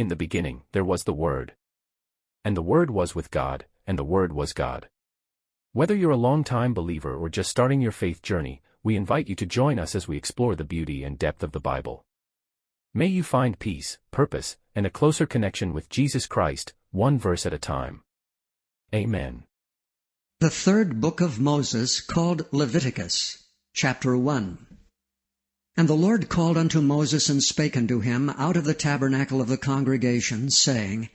In the beginning there was the Word. And the Word was with God, and the Word was God. Whether you're a long-time believer or just starting your faith journey, we invite you to join us as we explore the beauty and depth of the Bible. May you find peace, purpose, and a closer connection with Jesus Christ, one verse at a time. Amen. The third book of Moses, called Leviticus, chapter 1. And the Lord called unto Moses and spake unto him out of the tabernacle of the congregation, saying,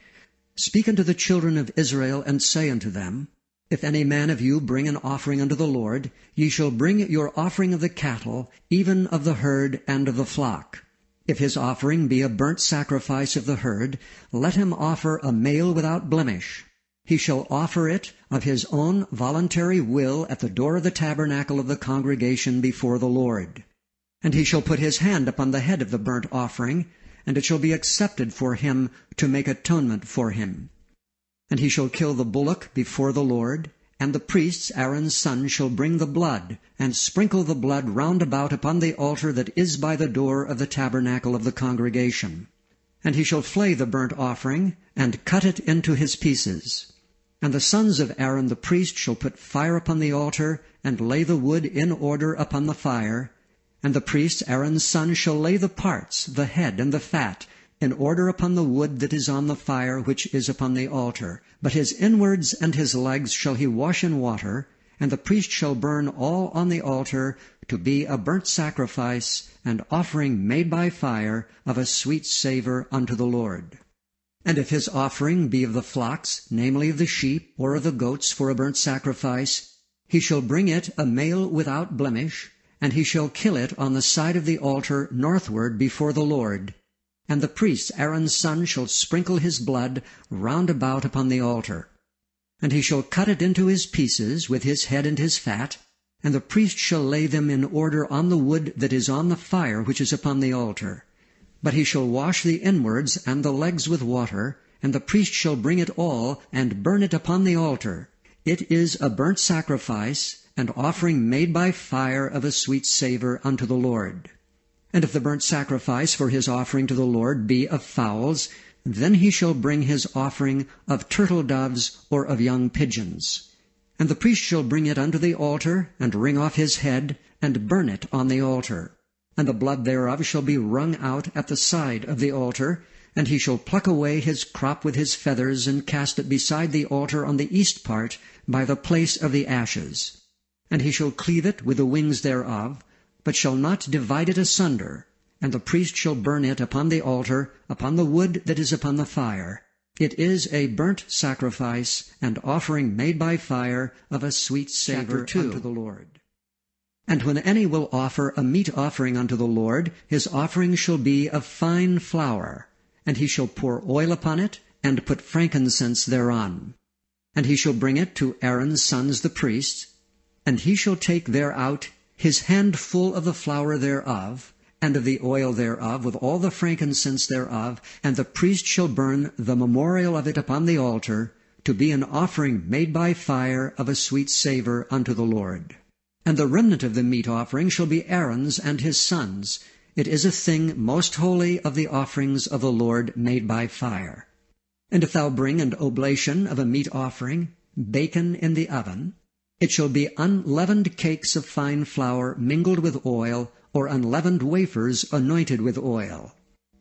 Speak unto the children of Israel, and say unto them, If any man of you bring an offering unto the Lord, ye shall bring your offering of the cattle, even of the herd and of the flock. If his offering be a burnt sacrifice of the herd, let him offer a male without blemish. He shall offer it of his own voluntary will at the door of the tabernacle of the congregation before the Lord. And he shall put his hand upon the head of the burnt offering, and it shall be accepted for him to make atonement for him. And he shall kill the bullock before the Lord, and the priests Aaron's sons shall bring the blood, and sprinkle the blood round about upon the altar that is by the door of the tabernacle of the congregation. And he shall flay the burnt offering, and cut it into his pieces. And the sons of Aaron the priest shall put fire upon the altar, and lay the wood in order upon the fire. And the priest Aaron's son shall lay the parts, the head and the fat, in order upon the wood that is on the fire which is upon the altar. But his inwards and his legs shall he wash in water, and the priest shall burn all on the altar to be a burnt sacrifice, and offering made by fire of a sweet savour unto the Lord. And if his offering be of the flocks, namely of the sheep, or of the goats for a burnt sacrifice, he shall bring it a male without blemish, and he shall kill it on the side of the altar northward before the Lord. And the priest Aaron's son shall sprinkle his blood round about upon the altar. And he shall cut it into his pieces with his head and his fat, and the priest shall lay them in order on the wood that is on the fire which is upon the altar. But he shall wash the inwards and the legs with water, and the priest shall bring it all, and burn it upon the altar. It is a burnt sacrifice, and offering made by fire of a sweet savour unto the Lord. And if the burnt sacrifice for his offering to the Lord be of fowls, then he shall bring his offering of turtle doves or of young pigeons. And the priest shall bring it unto the altar, and wring off his head, and burn it on the altar. And the blood thereof shall be wrung out at the side of the altar, and he shall pluck away his crop with his feathers, and cast it beside the altar on the east part, by the place of the ashes. And he shall cleave it with the wings thereof, but shall not divide it asunder. And the priest shall burn it upon the altar, upon the wood that is upon the fire. It is a burnt sacrifice, and offering made by fire of a sweet savour unto the Lord. And when any will offer a meat offering unto the Lord, his offering shall be of fine flour. And he shall pour oil upon it, and put frankincense thereon. And he shall bring it to Aaron's sons the priests, and he shall take thereout his handful of the flour thereof, and of the oil thereof, with all the frankincense thereof, and the priest shall burn the memorial of it upon the altar, to be an offering made by fire of a sweet savour unto the Lord. And the remnant of the meat offering shall be Aaron's and his sons. It is a thing most holy of the offerings of the Lord made by fire. And if thou bring an oblation of a meat offering, bacon in the oven, it shall be unleavened cakes of fine flour mingled with oil, or unleavened wafers anointed with oil.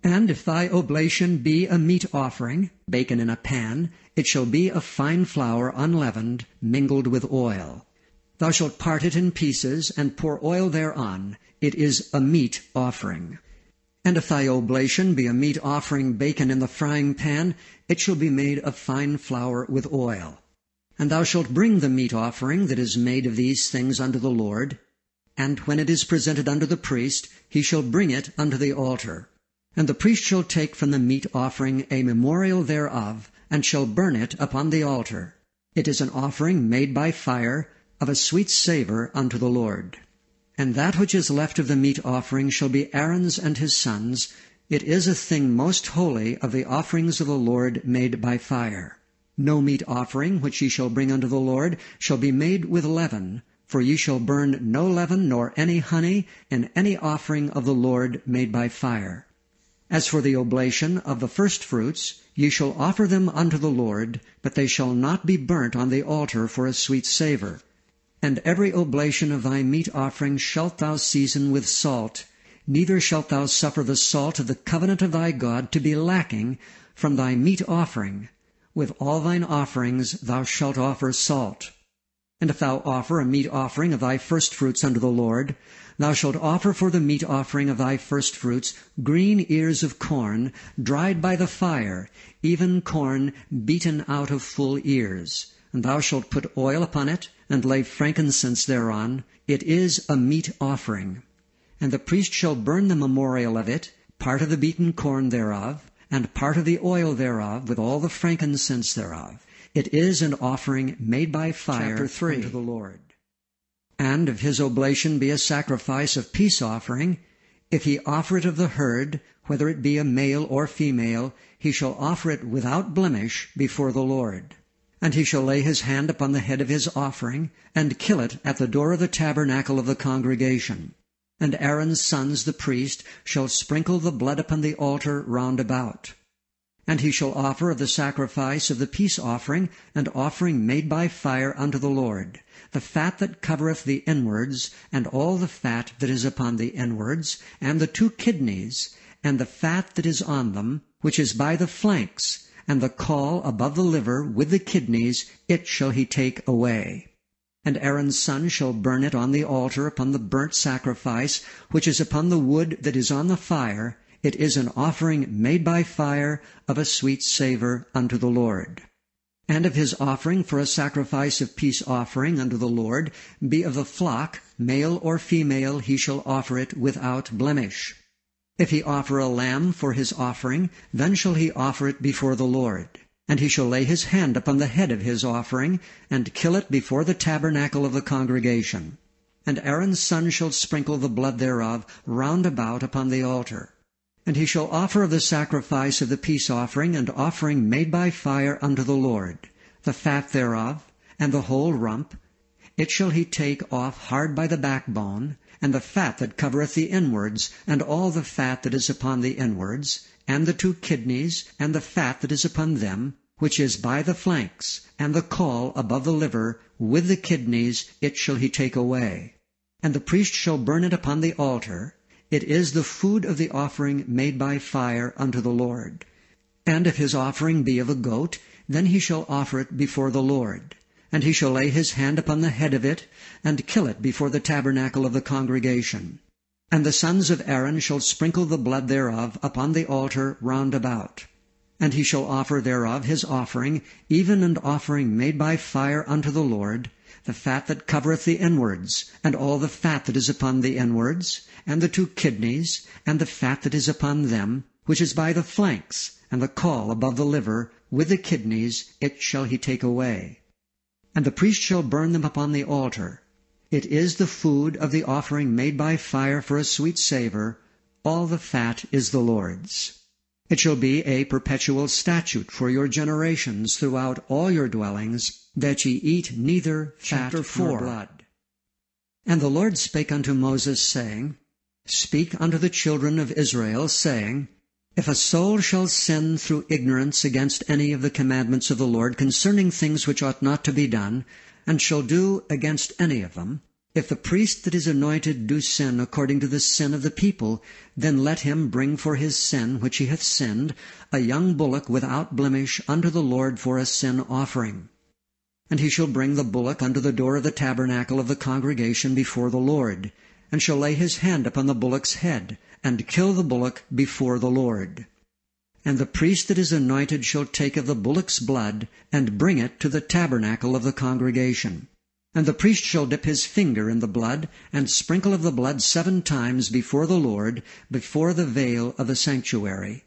And if thy oblation be a meat offering, bacon in a pan, it shall be of fine flour unleavened, mingled with oil. Thou shalt part it in pieces, and pour oil thereon. It is a meat offering. And if thy oblation be a meat offering bacon in the frying pan, it shall be made of fine flour with oil. And thou shalt bring the meat offering that is made of these things unto the Lord, and when it is presented unto the priest, he shall bring it unto the altar. And the priest shall take from the meat offering a memorial thereof, and shall burn it upon the altar. It is an offering made by fire, of a sweet savour unto the Lord. And that which is left of the meat offering shall be Aaron's and his sons. It is a thing most holy of the offerings of the Lord made by fire. No meat offering which ye shall bring unto the Lord shall be made with leaven, for ye shall burn no leaven nor any honey in any offering of the Lord made by fire. As for the oblation of the firstfruits, ye shall offer them unto the Lord, but they shall not be burnt on the altar for a sweet savour. And every oblation of thy meat offering shalt thou season with salt, neither shalt thou suffer the salt of the covenant of thy God to be lacking from thy meat offering. With all thine offerings thou shalt offer salt. And if thou offer a meat offering of thy firstfruits unto the Lord, thou shalt offer for the meat offering of thy firstfruits green ears of corn, dried by the fire, even corn beaten out of full ears. And thou shalt put oil upon it, and lay frankincense thereon. It is a meat offering. And the priest shall burn the memorial of it, part of the beaten corn thereof, and part of the oil thereof, with all the frankincense thereof. It is an offering made by fire unto the Lord. And if his oblation be a sacrifice of peace offering, if he offer it of the herd, whether it be a male or female, he shall offer it without blemish before the Lord. And he shall lay his hand upon the head of his offering, and kill it at the door of the tabernacle of the congregation. And Aaron's sons the priest shall sprinkle the blood upon the altar round about. And he shall offer of the sacrifice of the peace offering an offering made by fire unto the Lord, the fat that covereth the inwards, and all the fat that is upon the inwards, and the 2 kidneys, and the fat that is on them, which is by the flanks, and the caul above the liver with the kidneys, it shall he take away. And Aaron's son shall burn it on the altar upon the burnt sacrifice, which is upon the wood that is on the fire. It is an offering made by fire of a sweet savour unto the Lord. And if his offering for a sacrifice of peace offering unto the Lord be of the flock, male or female, he shall offer it without blemish. If he offer a lamb for his offering, then shall he offer it before the Lord. And he shall lay his hand upon the head of his offering, and kill it before the tabernacle of the congregation. And Aaron's son shall sprinkle the blood thereof round about upon the altar. And he shall offer of the sacrifice of the peace offering and offering made by fire unto the Lord, the fat thereof, and the whole rump. It shall he take off hard by the backbone, and the fat that covereth the inwards, and all the fat that is upon the inwards, and the 2 kidneys, and the fat that is upon them, which is by the flanks, and the caul above the liver, with the kidneys, it shall he take away. And the priest shall burn it upon the altar. It is the food of the offering made by fire unto the Lord. And if his offering be of a goat, then he shall offer it before the Lord. And he shall lay his hand upon the head of it, and kill it before the tabernacle of the congregation. And the sons of Aaron shall sprinkle the blood thereof upon the altar round about. And he shall offer thereof his offering, even an offering made by fire unto the Lord, the fat that covereth the inwards, and all the fat that is upon the inwards, and the 2 kidneys, and the fat that is upon them, which is by the flanks, and the caul above the liver, with the kidneys, it shall he take away. And the priest shall burn them upon the altar. It is the food of the offering made by fire for a sweet savour. All the fat is the Lord's. It shall be a perpetual statute for your generations throughout all your dwellings, that ye eat neither fat nor blood. And the Lord spake unto Moses, saying, Speak unto the children of Israel, saying, If a soul shall sin through ignorance against any of the commandments of the Lord concerning things which ought not to be done, and shall do against any of them, if the priest that is anointed do sin according to the sin of the people, then let him bring for his sin which he hath sinned a young bullock without blemish unto the Lord for a sin offering. And he shall bring the bullock unto the door of the tabernacle of the congregation before the Lord, and shall lay his hand upon the bullock's head, and kill the bullock before the Lord. And the priest that is anointed shall take of the bullock's blood, and bring it to the tabernacle of the congregation. And the priest shall dip his finger in the blood, and sprinkle of the blood 7 times before the Lord, before the veil of the sanctuary.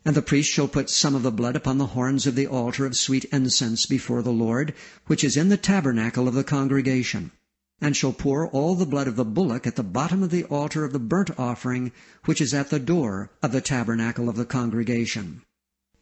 And the priest shall put some of the blood upon the horns of the altar of sweet incense before the Lord, which is in the tabernacle of the congregation, and shall pour all the blood of the bullock at the bottom of the altar of the burnt offering, which is at the door of the tabernacle of the congregation.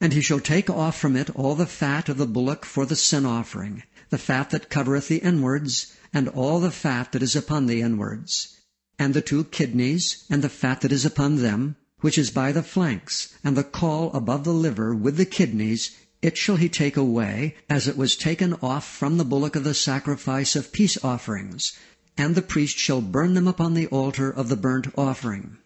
And he shall take off from it all the fat of the bullock for the sin offering, the fat that covereth the inwards, and all the fat that is upon the inwards, and the 2 kidneys, and the fat that is upon them, which is by the flanks, and the caul above the liver with the kidneys, it shall he take away, as it was taken off from the bullock of the sacrifice of peace offerings, and the priest shall burn them upon the altar of the burnt offering.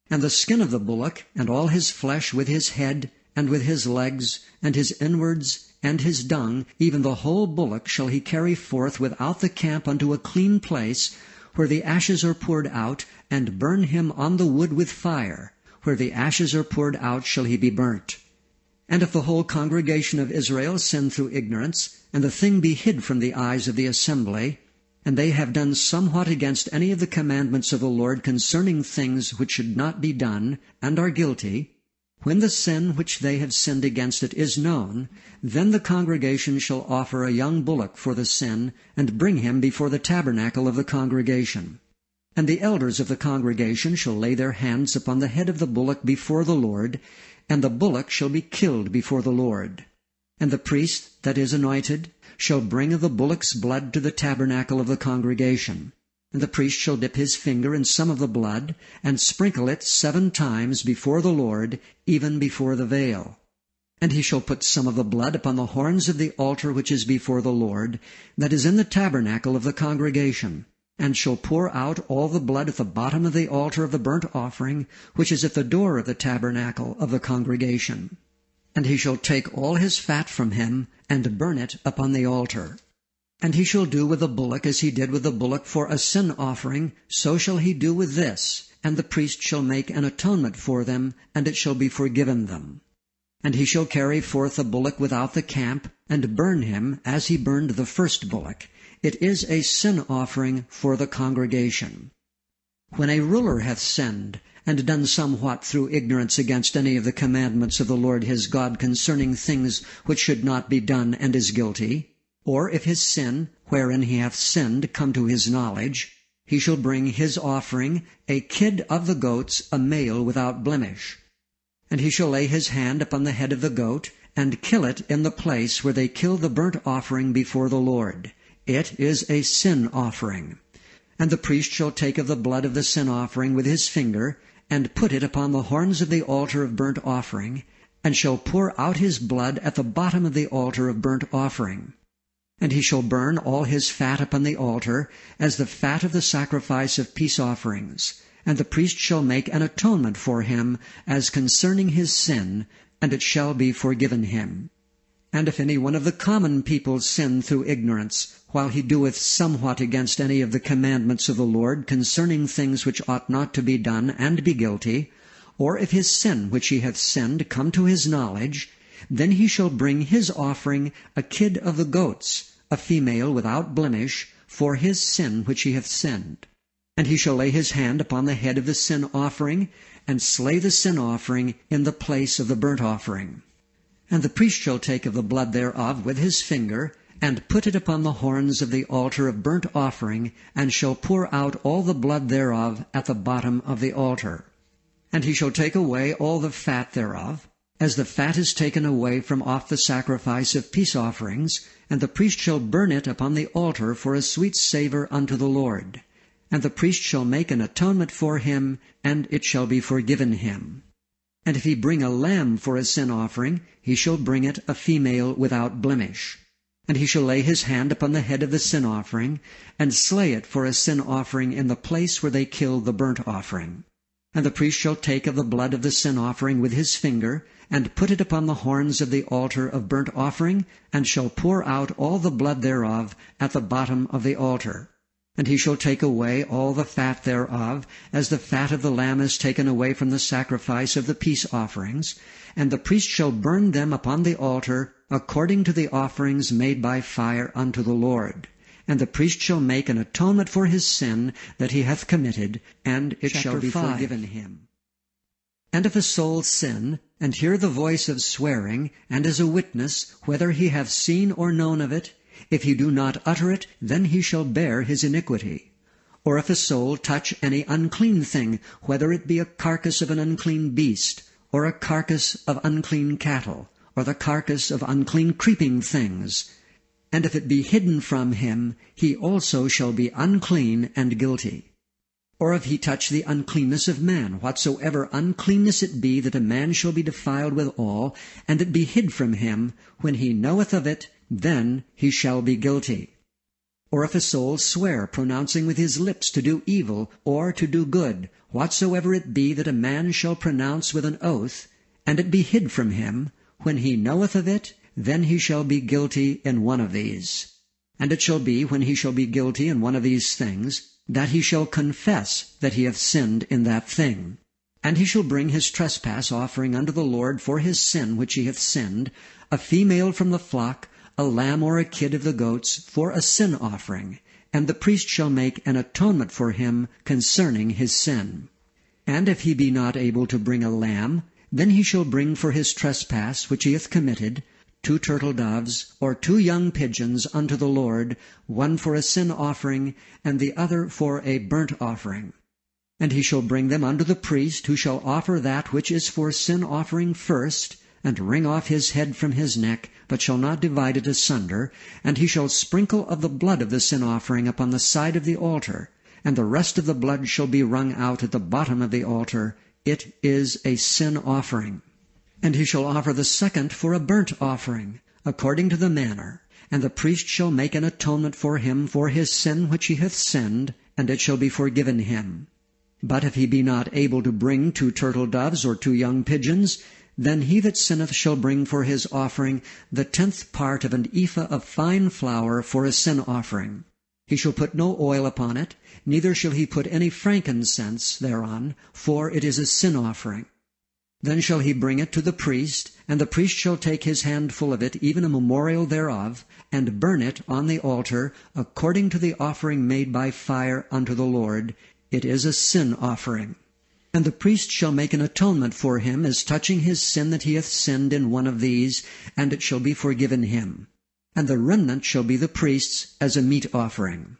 And the skin of the bullock, and all his flesh with his head, and with his legs, and his inwards, and his dung, even the whole bullock shall he carry forth without the camp unto a clean place, where the ashes are poured out, and burn him on the wood with fire. Where the ashes are poured out shall he be burnt. And if the whole congregation of Israel sin through ignorance, and the thing be hid from the eyes of the assembly, and they have done somewhat against any of the commandments of the Lord concerning things which should not be done, and are guilty, when the sin which they have sinned against it is known, then the congregation shall offer a young bullock for the sin, and bring him before the tabernacle of the congregation. And the elders of the congregation shall lay their hands upon the head of the bullock before the Lord, and the bullock shall be killed before the Lord. And the priest that is anointed shall bring of the bullock's blood to the tabernacle of the congregation. And the priest shall dip his finger in some of the blood, and sprinkle it 7 times before the Lord, even before the veil. And he shall put some of the blood upon the horns of the altar which is before the Lord, that is in the tabernacle of the congregation, and shall pour out all the blood at the bottom of the altar of the burnt offering, which is at the door of the tabernacle of the congregation. And he shall take all his fat from him, and burn it upon the altar. And he shall do with the bullock as he did with the bullock for a sin offering, so shall he do with this, and the priest shall make an atonement for them, and it shall be forgiven them. And he shall carry forth the bullock without the camp, and burn him as he burned the first bullock. It is a sin offering for the congregation. When a ruler hath sinned, and done somewhat through ignorance against any of the commandments of the Lord his God concerning things which should not be done, and is guilty, or if his sin, wherein he hath sinned, come to his knowledge, he shall bring his offering, a kid of the goats, a male without blemish. And he shall lay his hand upon the head of the goat, and kill it in the place where they kill the burnt offering before the Lord. It is a sin offering. And the priest shall take of the blood of the sin offering with his finger, and put it upon the horns of the altar of burnt offering, and shall pour out his blood at the bottom of the altar of burnt offering. And he shall burn all his fat upon the altar, as the fat of the sacrifice of peace offerings. And the priest shall make an atonement for him, as concerning his sin, and it shall be forgiven him. And if any one of the common people sin through ignorance, while he doeth somewhat against any of the commandments of the Lord concerning things which ought not to be done, and be guilty, or if his sin which he hath sinned come to his knowledge, then he shall bring his offering, a kid of the goats, a female without blemish, for his sin which he hath sinned. And he shall lay his hand upon the head of the sin offering, and slay the sin offering in the place of the burnt offering. And the priest shall take of the blood thereof with his finger, and put it upon the horns of the altar of burnt offering, and shall pour out all the blood thereof at the bottom of the altar. And he shall take away all the fat thereof, as the fat is taken away from off the sacrifice of peace offerings, and the priest shall burn it upon the altar for a sweet savour unto the Lord. And the priest shall make an atonement for him, and it shall be forgiven him. And if he bring a lamb for a sin offering, he shall bring it a female without blemish. And he shall lay his hand upon the head of the sin offering, and slay it for a sin offering in the place where they kill the burnt offering. And the priest shall take of the blood of the sin offering with his finger, and put it upon the horns of the altar of burnt offering, and shall pour out all the blood thereof at the bottom of the altar. And he shall take away all the fat thereof, as the fat of the lamb is taken away from the sacrifice of the peace offerings, and the priest shall burn them upon the altar, according to the offerings made by fire unto the Lord. And the priest shall make an atonement for his sin that he hath committed, and it shall be forgiven him. And if a soul sin, and hear the voice of swearing, and is a witness, whether he have seen or known of it, if he do not utter it, then he shall bear his iniquity. Or if a soul touch any unclean thing, whether it be a carcass of an unclean beast, or a carcass of unclean cattle, or the carcass of unclean creeping things, and if it be hidden from him, he also shall be unclean and guilty. Or if he touch the uncleanness of man, whatsoever uncleanness it be, that a man shall be defiled withal, and it be hid from him, when he knoweth of it, then he shall be guilty. Or if a soul swear, pronouncing with his lips to do evil, or to do good, whatsoever it be that a man shall pronounce with an oath, and it be hid from him, when he knoweth of it, then he shall be guilty in one of these. And it shall be, when he shall be guilty in one of these things, that he shall confess that he hath sinned in that thing. And he shall bring his trespass offering unto the Lord for his sin which he hath sinned, a female from the flock, a lamb or a kid of the goats, for a sin offering, and the priest shall make an atonement for him concerning his sin. And if he be not able to bring a lamb, then he shall bring for his trespass which he hath committed 2 turtle doves, or 2 young pigeons unto the Lord, one for a sin offering, and the other for a burnt offering. And he shall bring them unto the priest, who shall offer that which is for sin offering first, and wring off his head from his neck, but shall not divide it asunder, and he shall sprinkle of the blood of the sin offering upon the side of the altar, and the rest of the blood shall be wrung out at the bottom of the altar. It is a sin offering. And he shall offer the second for a burnt offering, according to the manner, and the priest shall make an atonement for him for his sin which he hath sinned, and it shall be forgiven him. But if he be not able to bring 2 turtle doves or 2 young pigeons, then he that sinneth shall bring for his offering the 10th part of an ephah of fine flour for a sin offering. He shall put no oil upon it, neither shall he put any frankincense thereon, for it is a sin offering. Then shall he bring it to the priest, and the priest shall take his handful of it, even a memorial thereof, and burn it on the altar, according to the offering made by fire unto the Lord. It is a sin offering. And the priest shall make an atonement for him, as touching his sin that he hath sinned in one of these, and it shall be forgiven him. And the remnant shall be the priest's as a meat offering.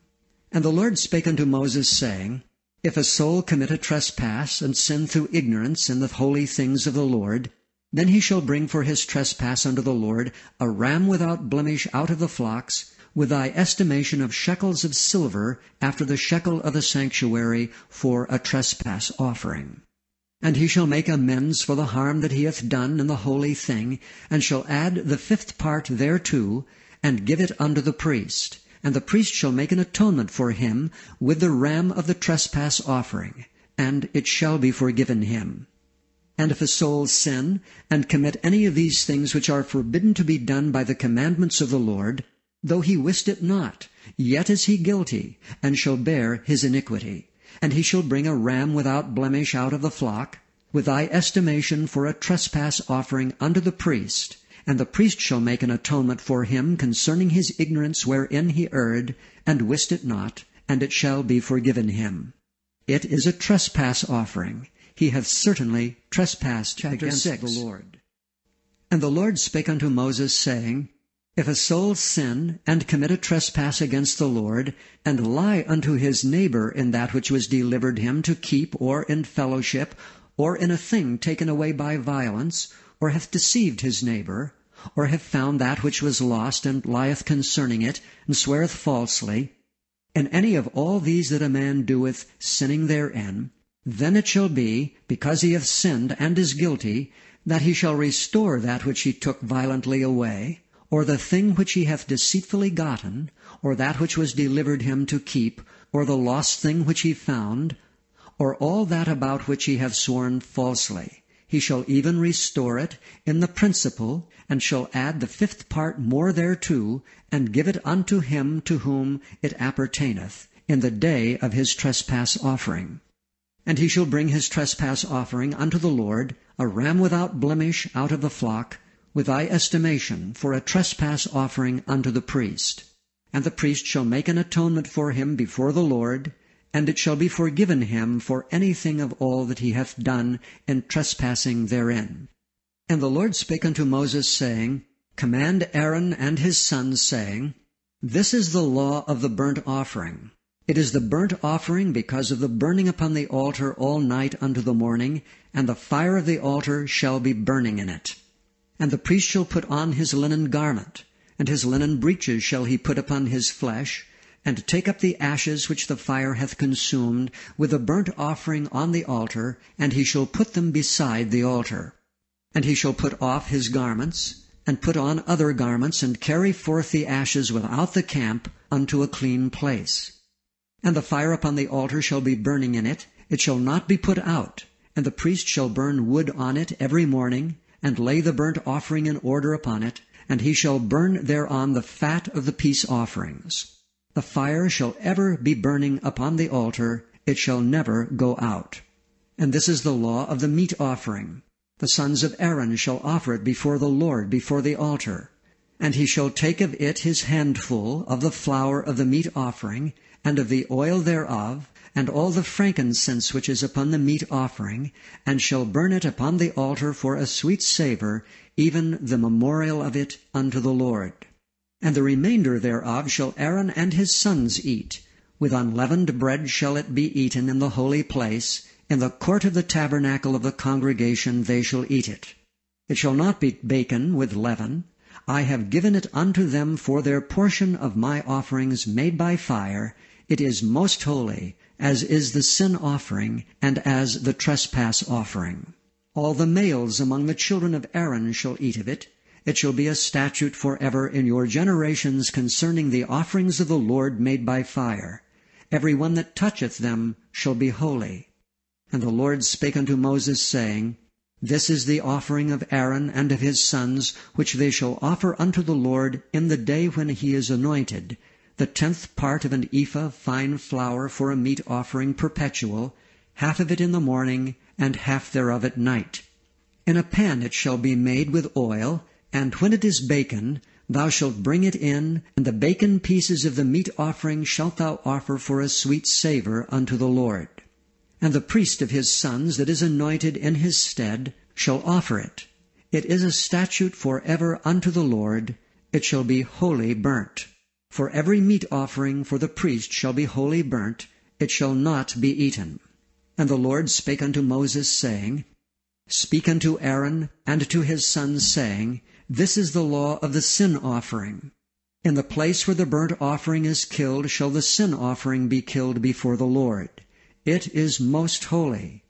And the Lord spake unto Moses, saying, If a soul commit a trespass, and sin through ignorance in the holy things of the Lord, then he shall bring for his trespass unto the Lord a ram without blemish out of the flocks, with thy estimation of shekels of silver, after the shekel of the sanctuary, for a trespass offering. And he shall make amends for the harm that he hath done in the holy thing, and shall add the 5th part thereto, and give it unto the priest. And the priest shall make an atonement for him with the ram of the trespass offering, and it shall be forgiven him. And if a soul sin, and commit any of these things which are forbidden to be done by the commandments of the Lord, though he wist it not, yet is he guilty, and shall bear his iniquity. And he shall bring a ram without blemish out of the flock, with thy estimation for a trespass offering unto the priest. And the priest shall make an atonement for him concerning his ignorance wherein he erred, and wist it not, and it shall be forgiven him. It is a trespass offering. He hath certainly trespassed against the Lord. And the Lord spake unto Moses, saying, If a soul sin, and commit a trespass against the Lord, and lie unto his neighbor in that which was delivered him to keep, or in fellowship, or in a thing taken away by violence, or hath deceived his neighbor, or hath found that which was lost, and lieth concerning it, and sweareth falsely, in any of all these that a man doeth, sinning therein, then it shall be, because he hath sinned and is guilty, that he shall restore that which he took violently away, or the thing which he hath deceitfully gotten, or that which was delivered him to keep, or the lost thing which he found, or all that about which he hath sworn falsely. He shall even restore it in the principal, and shall add the 5th part more thereto, and give it unto him to whom it appertaineth, in the day of his trespass offering. And he shall bring his trespass offering unto the Lord, a ram without blemish out of the flock, with thy estimation for a trespass offering unto the priest. And the priest shall make an atonement for him before the Lord, and it shall be forgiven him for anything of all that he hath done in trespassing therein. And the Lord spake unto Moses, saying, Command Aaron and his sons, saying, This is the law of the burnt offering. It is the burnt offering because of the burning upon the altar all night unto the morning, and the fire of the altar shall be burning in it. And the priest shall put on his linen garment, and his linen breeches shall he put upon his flesh, and take up the ashes which the fire hath consumed, with the burnt offering on the altar, and he shall put them beside the altar. And he shall put off his garments, and put on other garments, and carry forth the ashes without the camp unto a clean place. And the fire upon the altar shall be burning in it, it shall not be put out, and the priest shall burn wood on it every morning, and lay the burnt offering in order upon it, and he shall burn thereon the fat of the peace offerings. The fire shall ever be burning upon the altar, it shall never go out. And this is the law of the meat offering. The sons of Aaron shall offer it before the Lord, before the altar. And he shall take of it his handful of the flour of the meat offering, and of the oil thereof, and all the frankincense which is upon the meat offering, and shall burn it upon the altar for a sweet savour, even the memorial of it unto the Lord. And the remainder thereof shall Aaron and his sons eat. With unleavened bread shall it be eaten in the holy place. In the court of the tabernacle of the congregation they shall eat it. It shall not be baken with leaven. I have given it unto them for their portion of my offerings made by fire. It is most holy, as is the sin offering, and as the trespass offering. All the males among the children of Aaron shall eat of it. It shall be a statute forever in your generations concerning the offerings of the Lord made by fire. Every one that toucheth them shall be holy. And the Lord spake unto Moses, saying, This is the offering of Aaron and of his sons, which they shall offer unto the Lord in the day when he is anointed, the 10th part of an ephah fine flour for a meat offering perpetual, half of it in the morning, and half thereof at night. In a pan it shall be made with oil, and when it is baken, thou shalt bring it in, and the baken pieces of the meat offering shalt thou offer for a sweet savour unto the Lord. And the priest of his sons that is anointed in his stead shall offer it. It is a statute for ever unto the Lord. It shall be wholly burnt. For every meat offering for the priest shall be wholly burnt. It shall not be eaten. And the Lord spake unto Moses, saying, Speak unto Aaron and to his sons, saying, This is the law of the sin offering. In the place where the burnt offering is killed shall the sin offering be killed before the Lord. It is most holy.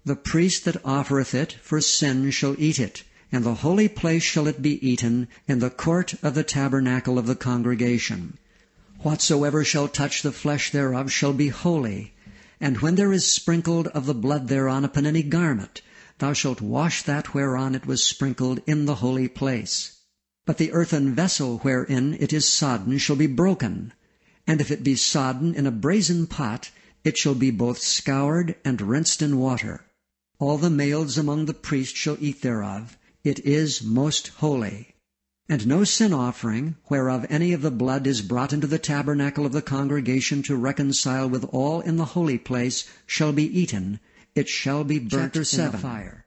The priest that offereth it for sin shall eat it. In the holy place shall it be eaten, in the court of the tabernacle of the congregation. Whatsoever shall touch the flesh thereof shall be holy. And when there is sprinkled of the blood thereon upon any garment, thou shalt wash that whereon it was sprinkled in the holy place. But the earthen vessel wherein it is sodden shall be broken. And if it be sodden in a brazen pot, it shall be both scoured and rinsed in water. All the males among the priests shall eat thereof. It is most holy. And no sin offering, whereof any of the blood is brought into the tabernacle of the congregation to reconcile with all in the holy place, shall be eaten. It shall be burnt in the fire.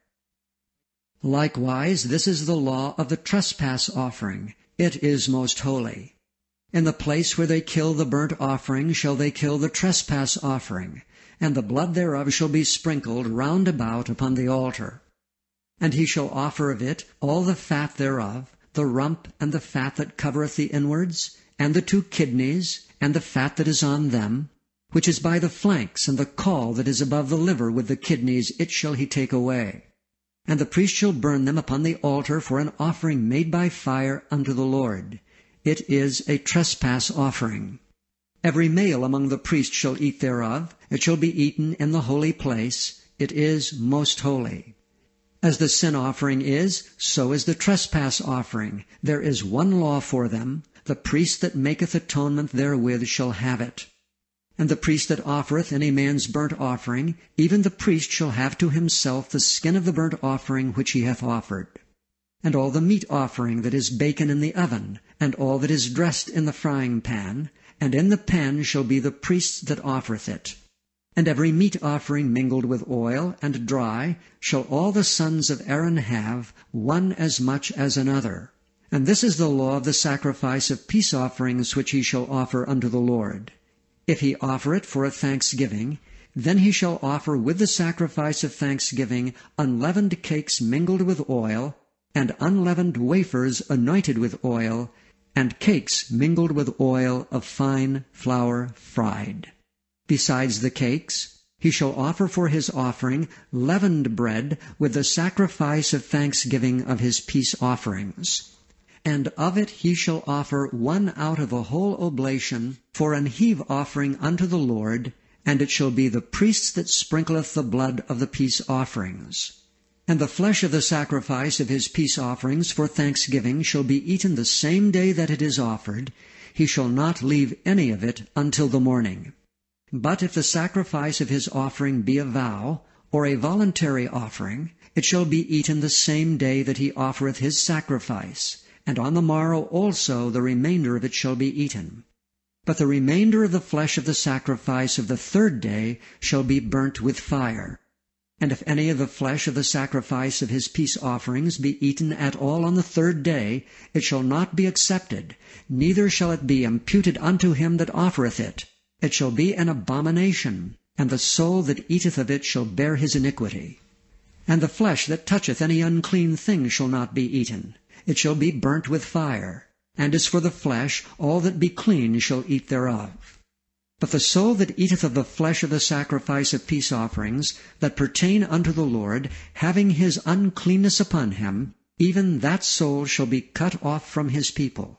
Likewise, this is the law of the trespass offering. It is most holy. In the place where they kill the burnt offering shall they kill the trespass offering, and the blood thereof shall be sprinkled round about upon the altar. And he shall offer of it all the fat thereof, the rump and the fat that covereth the inwards, and the 2 kidneys, and the fat that is on them, which is by the flanks, and the caul that is above the liver with the kidneys, it shall he take away. And the priest shall burn them upon the altar for an offering made by fire unto the Lord. It is a trespass offering. Every male among the priests shall eat thereof. It shall be eaten in the holy place. It is most holy. As the sin offering is, so is the trespass offering. There is one law for them. The priest that maketh atonement therewith shall have it. And the priest that offereth any man's burnt offering, even the priest shall have to himself the skin of the burnt offering which he hath offered. And all the meat offering that is baken in the oven, and all that is dressed in the frying pan, and in the pan shall be the priest's that offereth it. And every meat offering mingled with oil and dry shall all the sons of Aaron have, one as much as another. And this is the law of the sacrifice of peace offerings which he shall offer unto the Lord. If he offer it for a thanksgiving, then he shall offer with the sacrifice of thanksgiving unleavened cakes mingled with oil, and unleavened wafers anointed with oil. and cakes mingled with oil of fine flour fried. Besides the cakes, he shall offer for his offering leavened bread with the sacrifice of thanksgiving of his peace offerings. And of it he shall offer one out of a whole oblation for an heave offering unto the Lord, and it shall be the priest that sprinkleth the blood of the peace offerings. And the flesh of the sacrifice of his peace offerings for thanksgiving shall be eaten the same day that it is offered. He shall not leave any of it until the morning. But if the sacrifice of his offering be a vow, or a voluntary offering, it shall be eaten the same day that he offereth his sacrifice, and on the morrow also the remainder of it shall be eaten. But the remainder of the flesh of the sacrifice of the third day shall be burnt with fire. And if any of the flesh of the sacrifice of his peace offerings be eaten at all on the third day, it shall not be accepted, neither shall it be imputed unto him that offereth it. It shall be an abomination, and the soul that eateth of it shall bear his iniquity. And the flesh that toucheth any unclean thing shall not be eaten. It shall be burnt with fire. And as for the flesh, all that be clean shall eat thereof. But the soul that eateth of the flesh of the sacrifice of peace offerings, that pertain unto the Lord, having his uncleanness upon him, even that soul shall be cut off from his people.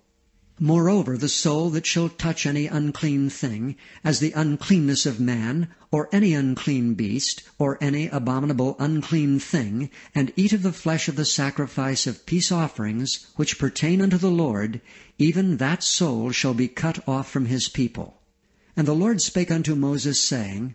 Moreover, the soul that shall touch any unclean thing, as the uncleanness of man, or any unclean beast, or any abominable unclean thing, and eat of the flesh of the sacrifice of peace offerings, which pertain unto the Lord, even that soul shall be cut off from his people. And the Lord spake unto Moses, saying,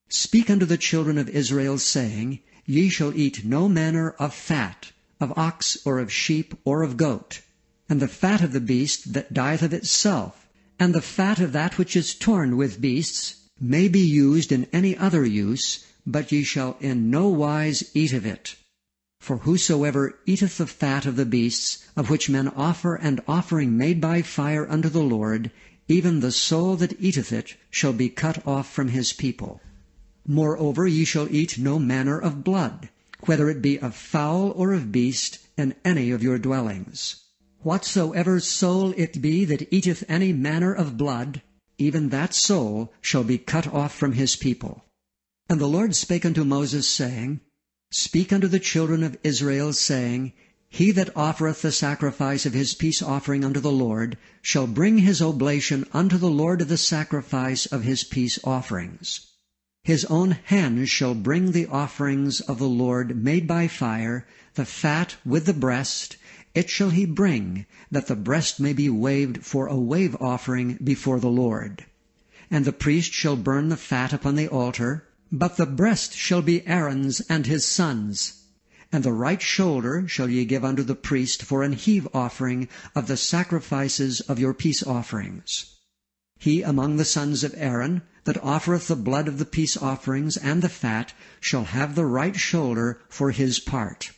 Speak unto the children of Israel, saying, Ye shall eat no manner of fat, of ox, or of sheep, or of goat, and the fat of the beast that dieth of itself, and the fat of that which is torn with beasts, may be used in any other use, but ye shall in no wise eat of it. For whosoever eateth the fat of the beasts, of which men offer an offering made by fire unto the Lord, even the soul that eateth it shall be cut off from his people. Moreover, ye shall eat no manner of blood, whether it be of fowl or of beast, in any of your dwellings. Whatsoever soul it be that eateth any manner of blood, even that soul shall be cut off from his people. And the Lord spake unto Moses, saying, Speak unto the children of Israel, saying, He that offereth the sacrifice of his peace offering unto the Lord shall bring his oblation unto the Lord of the sacrifice of his peace offerings. His own hands shall bring the offerings of the Lord made by fire, the fat with the breast. It shall he bring, that the breast may be waved for a wave offering before the Lord. And the priest shall burn the fat upon the altar, but the breast shall be Aaron's and his sons'. And the right shoulder shall ye give unto the priest for an heave offering of the sacrifices of your peace offerings. He among the sons of Aaron, that offereth the blood of the peace offerings and the fat, shall have the right shoulder for his part.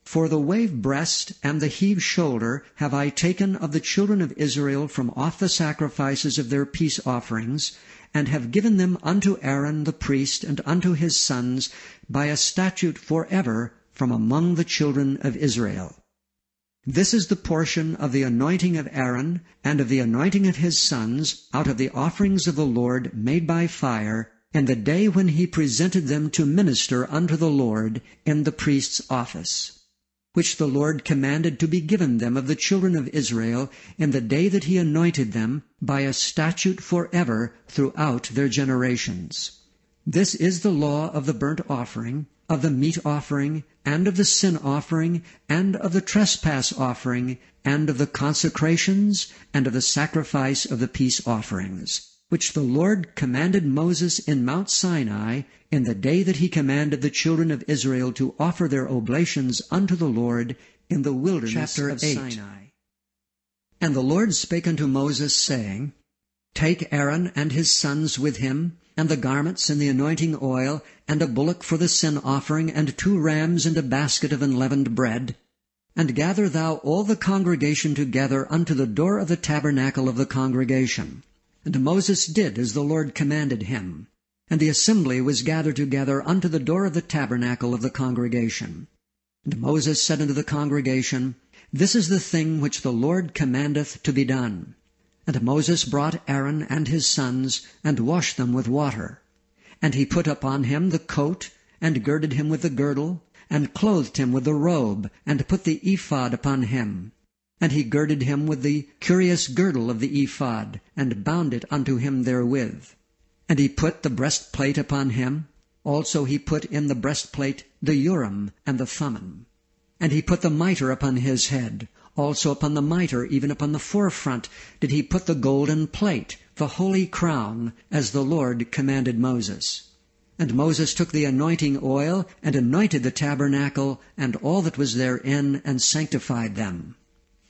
For the wave breast and the heave shoulder have I taken of the children of Israel from off the sacrifices of their peace offerings, and have given them unto Aaron the priest and unto his sons by a statute forever from among the children of Israel. This is the portion of the anointing of Aaron and of the anointing of his sons out of the offerings of the Lord made by fire, in the day when he presented them to minister unto the Lord in the priest's office, which the Lord commanded to be given them of the children of Israel in the day that he anointed them, by a statute forever throughout their generations. This is the law of the burnt offering, of the meat offering, and of the sin offering, and of the trespass offering, and of the consecrations, and of the sacrifice of the peace offerings, which the Lord commanded Moses in Mount Sinai, in the day that he commanded the children of Israel to offer their oblations unto the Lord in the wilderness of Sinai. And the Lord spake unto Moses, saying, Take Aaron and his sons with him, and the garments and the anointing oil, and a bullock for the sin offering, and 2 rams, and a basket of unleavened bread. And gather thou all the congregation together unto the door of the tabernacle of the congregation. And Moses did as the Lord commanded him. And the assembly was gathered together unto the door of the tabernacle of the congregation. And Moses said unto the congregation, This is the thing which the Lord commandeth to be done. And Moses brought Aaron and his sons, and washed them with water. And he put upon him the coat, and girded him with the girdle, and clothed him with the robe, and put the ephod upon him. And he girded him with the curious girdle of the ephod, and bound it unto him therewith. And he put the breastplate upon him. Also he put in the breastplate the Urim and the Thummim. And he put the mitre upon his head. Also upon the mitre, even upon the forefront, did he put the golden plate, the holy crown, as the Lord commanded Moses. And Moses took the anointing oil, and anointed the tabernacle, and all that was therein, and sanctified them.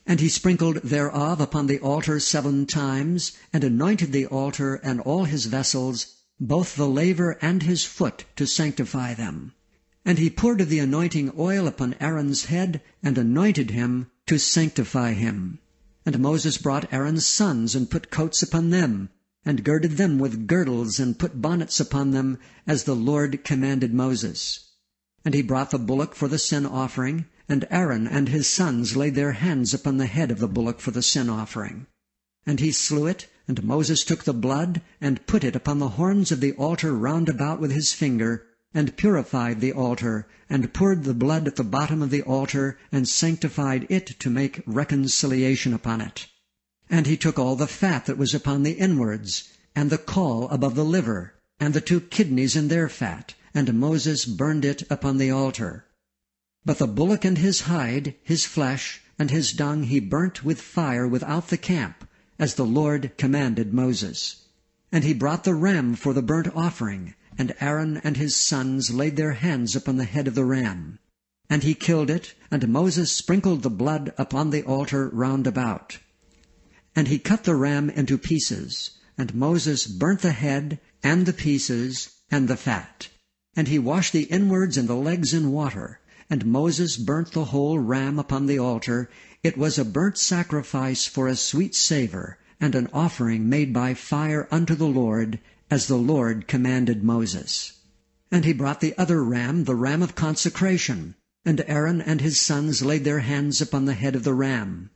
And he sprinkled thereof upon the altar 7 times, and anointed the altar and all his vessels, both the laver and his foot, to sanctify them. And he poured of the anointing oil upon Aaron's head, and anointed him, to sanctify him. And Moses brought Aaron's sons, and put coats upon them, and girded them with girdles, and put bonnets upon them, as the Lord commanded Moses. And he brought the bullock for the sin offering, and Aaron and his sons laid their hands upon the head of the bullock for the sin offering. And he slew it, and Moses took the blood, and put it upon the horns of the altar round about with his finger, and purified the altar, and poured the blood at the bottom of the altar, and sanctified it to make reconciliation upon it. And he took all the fat that was upon the inwards, and the caul above the liver, and the 2 kidneys in their fat, and Moses burned it upon the altar. But the bullock and his hide, his flesh, and his dung he burnt with fire without the camp, as the Lord commanded Moses. And he brought the ram for the burnt offering, and Aaron and his sons laid their hands upon the head of the ram. And he killed it, and Moses sprinkled the blood upon the altar round about. And he cut the ram into pieces, and Moses burnt the head, and the pieces, and the fat. And he washed the inwards and the legs in water. And Moses burnt the whole ram upon the altar. It was a burnt sacrifice for a sweet savour, and an offering made by fire unto the Lord, as the Lord commanded Moses. And he brought the other ram, the ram of consecration. And Aaron and his sons laid their hands upon the head of the ram.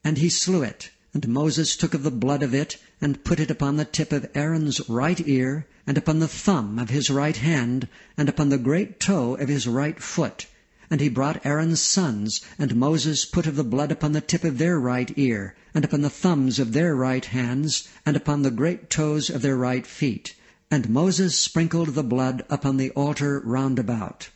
And he slew it. And Moses took of the blood of it, and put it upon the tip of Aaron's right ear, and upon the thumb of his right hand, and upon the great toe of his right foot. And he brought Aaron's sons, and Moses put of the blood upon the tip of their right ear, and upon the thumbs of their right hands, and upon the great toes of their right feet. And Moses sprinkled the blood upon the altar round about.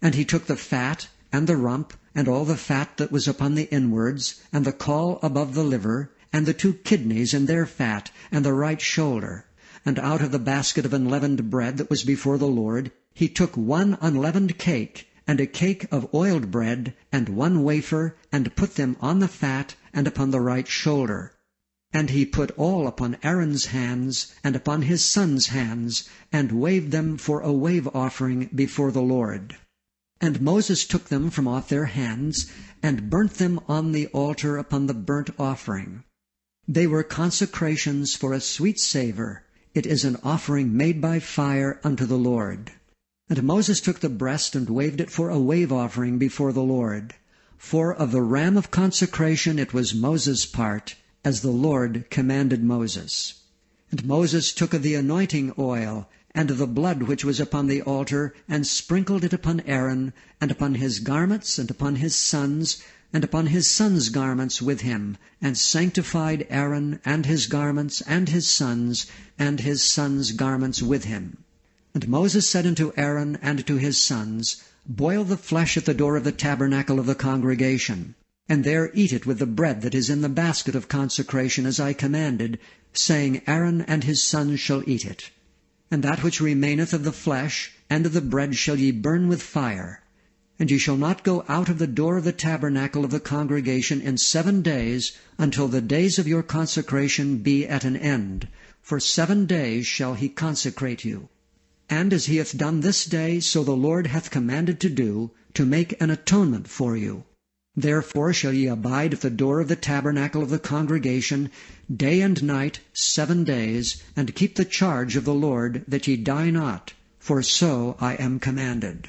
And he took the fat, and the rump, and all the fat that was upon the inwards, and the caul above the liver, and the 2 kidneys and their fat, and the right shoulder. And out of the basket of unleavened bread that was before the Lord, he took 1 unleavened cake, and a cake of oiled bread, and 1 wafer, and put them on the fat, and upon the right shoulder. And he put all upon Aaron's hands, and upon his sons' hands, and waved them for a wave offering before the Lord. And Moses took them from off their hands, and burnt them on the altar upon the burnt offering. They were consecrations for a sweet savour. It is an offering made by fire unto the Lord. And Moses took the breast, and waved it for a wave offering before the Lord. For of the ram of consecration it was Moses' part, as the Lord commanded Moses. And Moses took of the anointing oil, and of the blood which was upon the altar, and sprinkled it upon Aaron, and upon his garments, and upon his sons, and upon his sons' garments with him, and sanctified Aaron, and his garments, and his sons' garments with him. And Moses said unto Aaron and to his sons, Boil the flesh at the door of the tabernacle of the congregation, and there eat it with the bread that is in the basket of consecration, as I commanded, saying, Aaron and his sons shall eat it. And that which remaineth of the flesh and of the bread shall ye burn with fire. And ye shall not go out of the door of the tabernacle of the congregation in 7 days, until the days of your consecration be at an end. For 7 days shall he consecrate you. And as he hath done this day, so the Lord hath commanded to do, to make an atonement for you. Therefore shall ye abide at the door of the tabernacle of the congregation, day and night 7 days, and keep the charge of the Lord, that ye die not, for so I am commanded.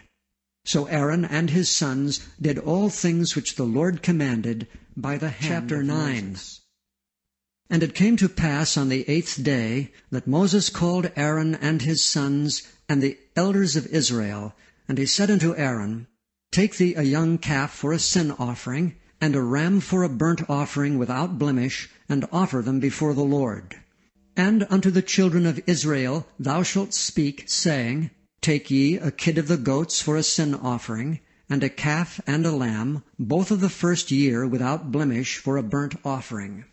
So Aaron and his sons did all things which the Lord commanded by the hand of Moses. And it came to pass on the 8th day that Moses called Aaron and his sons and the elders of Israel, and he said unto Aaron, Take thee a young calf for a sin offering, and a ram for a burnt offering without blemish, and offer them before the Lord. And unto the children of Israel thou shalt speak, saying, Take ye a kid of the goats for a sin offering, and a calf and a lamb, both of the first year without blemish for a burnt offering.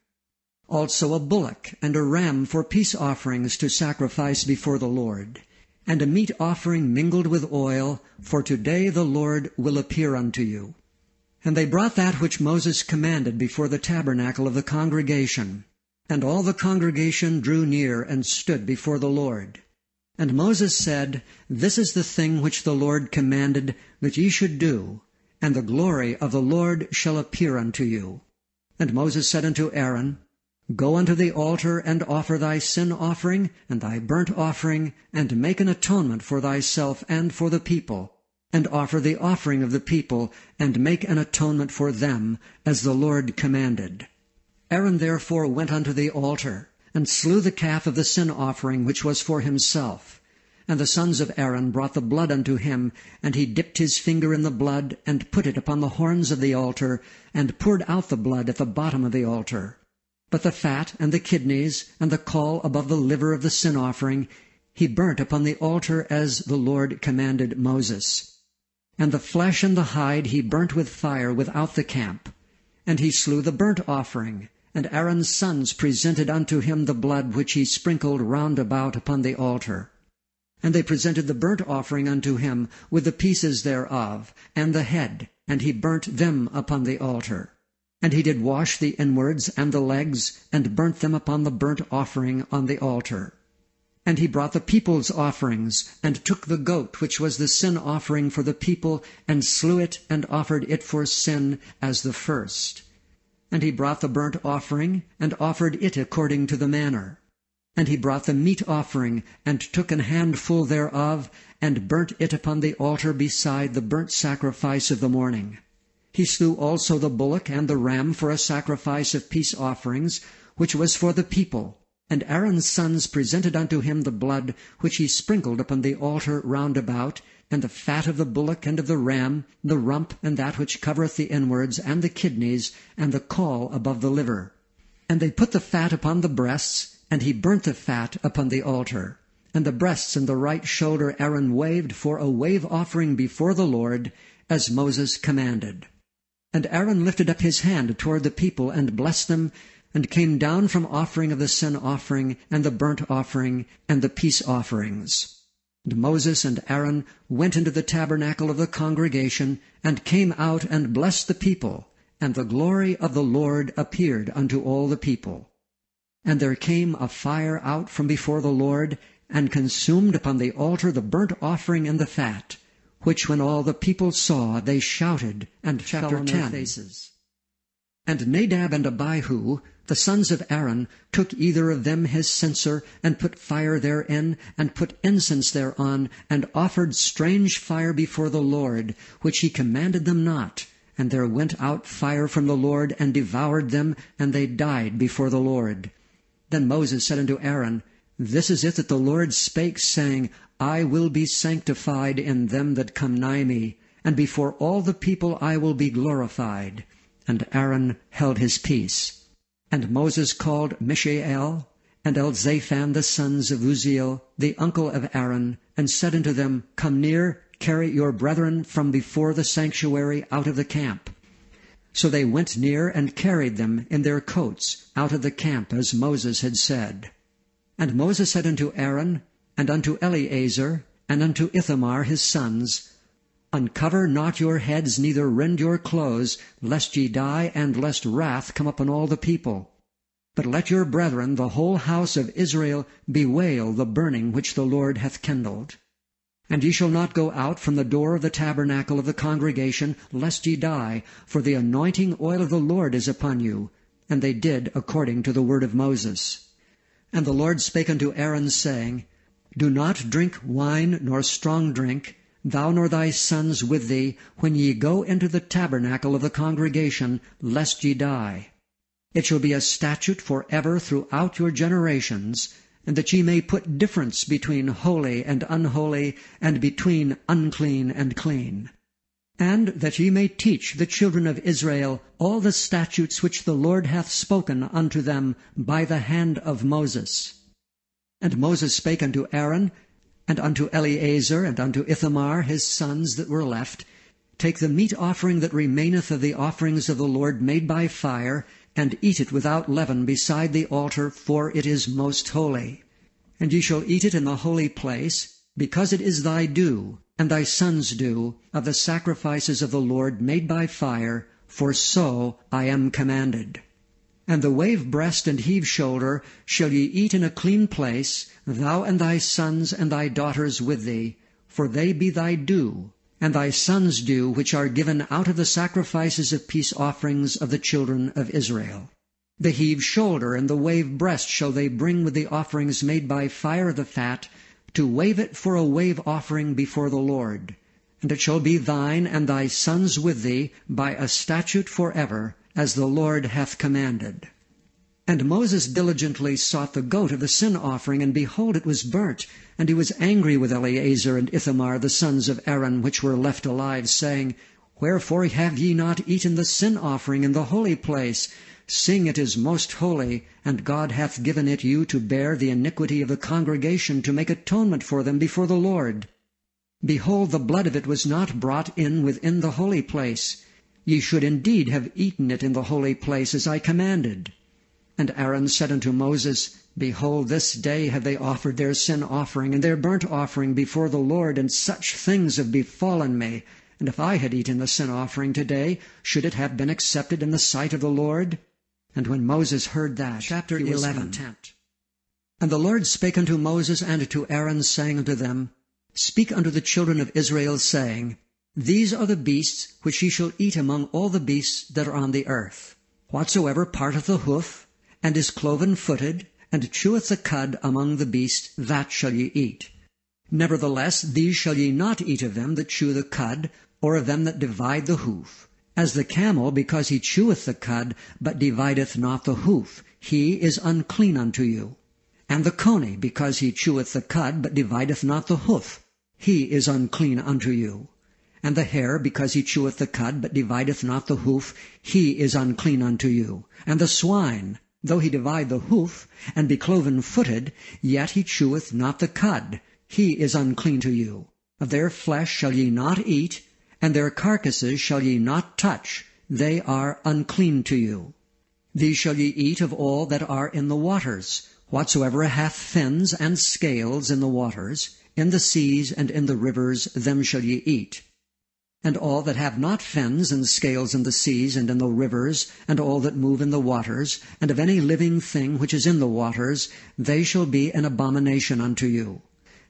Also a bullock and a ram for peace offerings to sacrifice before the Lord, and a meat offering mingled with oil, for today the Lord will appear unto you. And they brought that which Moses commanded before the tabernacle of the congregation. And all the congregation drew near and stood before the Lord. And Moses said, This is the thing which the Lord commanded that ye should do, and the glory of the Lord shall appear unto you. And Moses said unto Aaron, Go unto the altar, and offer thy sin offering, and thy burnt offering, and make an atonement for thyself and for the people, and offer the offering of the people, and make an atonement for them, as the Lord commanded. Aaron therefore went unto the altar, and slew the calf of the sin offering which was for himself. And the sons of Aaron brought the blood unto him, and he dipped his finger in the blood, and put it upon the horns of the altar, and poured out the blood at the bottom of the altar. But the fat and the kidneys, and the caul above the liver of the sin offering, he burnt upon the altar as the Lord commanded Moses. And the flesh and the hide he burnt with fire without the camp. And he slew the burnt offering, and Aaron's sons presented unto him the blood which he sprinkled round about upon the altar. And they presented the burnt offering unto him with the pieces thereof, and the head, and he burnt them upon the altar. And he did wash the inwards and the legs, and burnt them upon the burnt offering on the altar. And he brought the people's offerings, and took the goat which was the sin offering for the people, and slew it, and offered it for sin as the first. And he brought the burnt offering, and offered it according to the manner. And he brought the meat offering, and took an handful thereof, and burnt it upon the altar beside the burnt sacrifice of the morning. He slew also the bullock and the ram for a sacrifice of peace offerings, which was for the people. And Aaron's sons presented unto him the blood which he sprinkled upon the altar round about, and the fat of the bullock and of the ram, the rump and that which covereth the inwards, and the kidneys, and the caul above the liver. And they put the fat upon the breasts, and he burnt the fat upon the altar. And the breasts and the right shoulder Aaron waved for a wave offering before the Lord, as Moses commanded. And Aaron lifted up his hand toward the people, and blessed them, and came down from offering of the sin offering, and the burnt offering, and the peace offerings. And Moses and Aaron went into the tabernacle of the congregation, and came out and blessed the people, and the glory of the Lord appeared unto all the people. And there came a fire out from before the Lord, and consumed upon the altar the burnt offering and the fat, which when all the people saw, they shouted, and fell on their faces. And Nadab and Abihu, the sons of Aaron, took either of them his censer, and put fire therein, and put incense thereon, and offered strange fire before the Lord, which he commanded them not. And there went out fire from the Lord, and devoured them, and they died before the Lord. Then Moses said unto Aaron, This is it that the Lord spake, saying, I will be sanctified in them that come nigh me, and before all the people I will be glorified. And Aaron held his peace. And Moses called Mishael and Elzaphan the sons of Uzziel, the uncle of Aaron, and said unto them, Come near, carry your brethren from before the sanctuary out of the camp. So they went near and carried them in their coats out of the camp, as Moses had said. And Moses said unto Aaron, and unto Eleazar, and unto Ithamar his sons, Uncover not your heads, neither rend your clothes, lest ye die, and lest wrath come upon all the people. But let your brethren, the whole house of Israel, bewail the burning which the Lord hath kindled. And ye shall not go out from the door of the tabernacle of the congregation, lest ye die, for the anointing oil of the Lord is upon you. And they did according to the word of Moses. And the Lord spake unto Aaron, saying, Do not drink wine nor strong drink, thou nor thy sons with thee, when ye go into the tabernacle of the congregation, lest ye die. It shall be a statute for ever throughout your generations, and that ye may put difference between holy and unholy, and between unclean and clean. And that ye may teach the children of Israel all the statutes which the Lord hath spoken unto them by the hand of Moses. And Moses spake unto Aaron, and unto Eleazar, and unto Ithamar his sons that were left, Take the meat offering that remaineth of the offerings of the Lord made by fire, and eat it without leaven beside the altar, for it is most holy. And ye shall eat it in the holy place, because it is thy due, and thy sons' due, of the sacrifices of the Lord made by fire, for so I am commanded. And the wave breast and heave shoulder shall ye eat in a clean place, thou and thy sons and thy daughters with thee, for they be thy due, and thy sons' due, which are given out of the sacrifices of peace offerings of the children of Israel. The heave shoulder and the wave breast shall they bring with the offerings made by fire of the fat, to wave it for a wave offering before the Lord. And it shall be thine and thy sons with thee by a statute forever, as the Lord hath commanded. And Moses diligently sought the goat of the sin offering, and behold, it was burnt. And he was angry with Eleazar and Ithamar, the sons of Aaron, which were left alive, saying, Wherefore have ye not eaten the sin offering in the holy place, seeing it is most holy, and God hath given it you to bear the iniquity of the congregation, to make atonement for them before the Lord? Behold, the blood of it was not brought in within the holy place. Ye should indeed have eaten it in the holy place, as I commanded. And Aaron said unto Moses, Behold, this day have they offered their sin offering and their burnt offering before the Lord, and such things have befallen me. And if I had eaten the sin offering today, should it have been accepted in the sight of the Lord? And when Moses heard that, Chapter he was 11. content. And the Lord spake unto Moses and to Aaron, saying unto them, Speak unto the children of Israel, saying, These are the beasts which ye shall eat among all the beasts that are on the earth. Whatsoever parteth the hoof, and is cloven-footed, and cheweth the cud among the beasts, that shall ye eat. Nevertheless, these shall ye not eat of them that chew the cud, or of them that divide the hoof. As the camel, because he cheweth the cud, but divideth not the hoof, he is unclean unto you. And the coney, because he cheweth the cud, but divideth not the hoof, he is unclean unto you. And the hare, because he cheweth the cud, but divideth not the hoof, he is unclean unto you. And the swine, though he divide the hoof, and be cloven-footed, yet he cheweth not the cud, he is unclean to you. Of their flesh shall ye not eat, and their carcasses shall ye not touch, they are unclean to you. These shall ye eat of all that are in the waters, whatsoever hath fins and scales in the waters, in the seas and in the rivers, them shall ye eat. And all that have not fins and scales in the seas and in the rivers, and all that move in the waters, and of any living thing which is in the waters, they shall be an abomination unto you.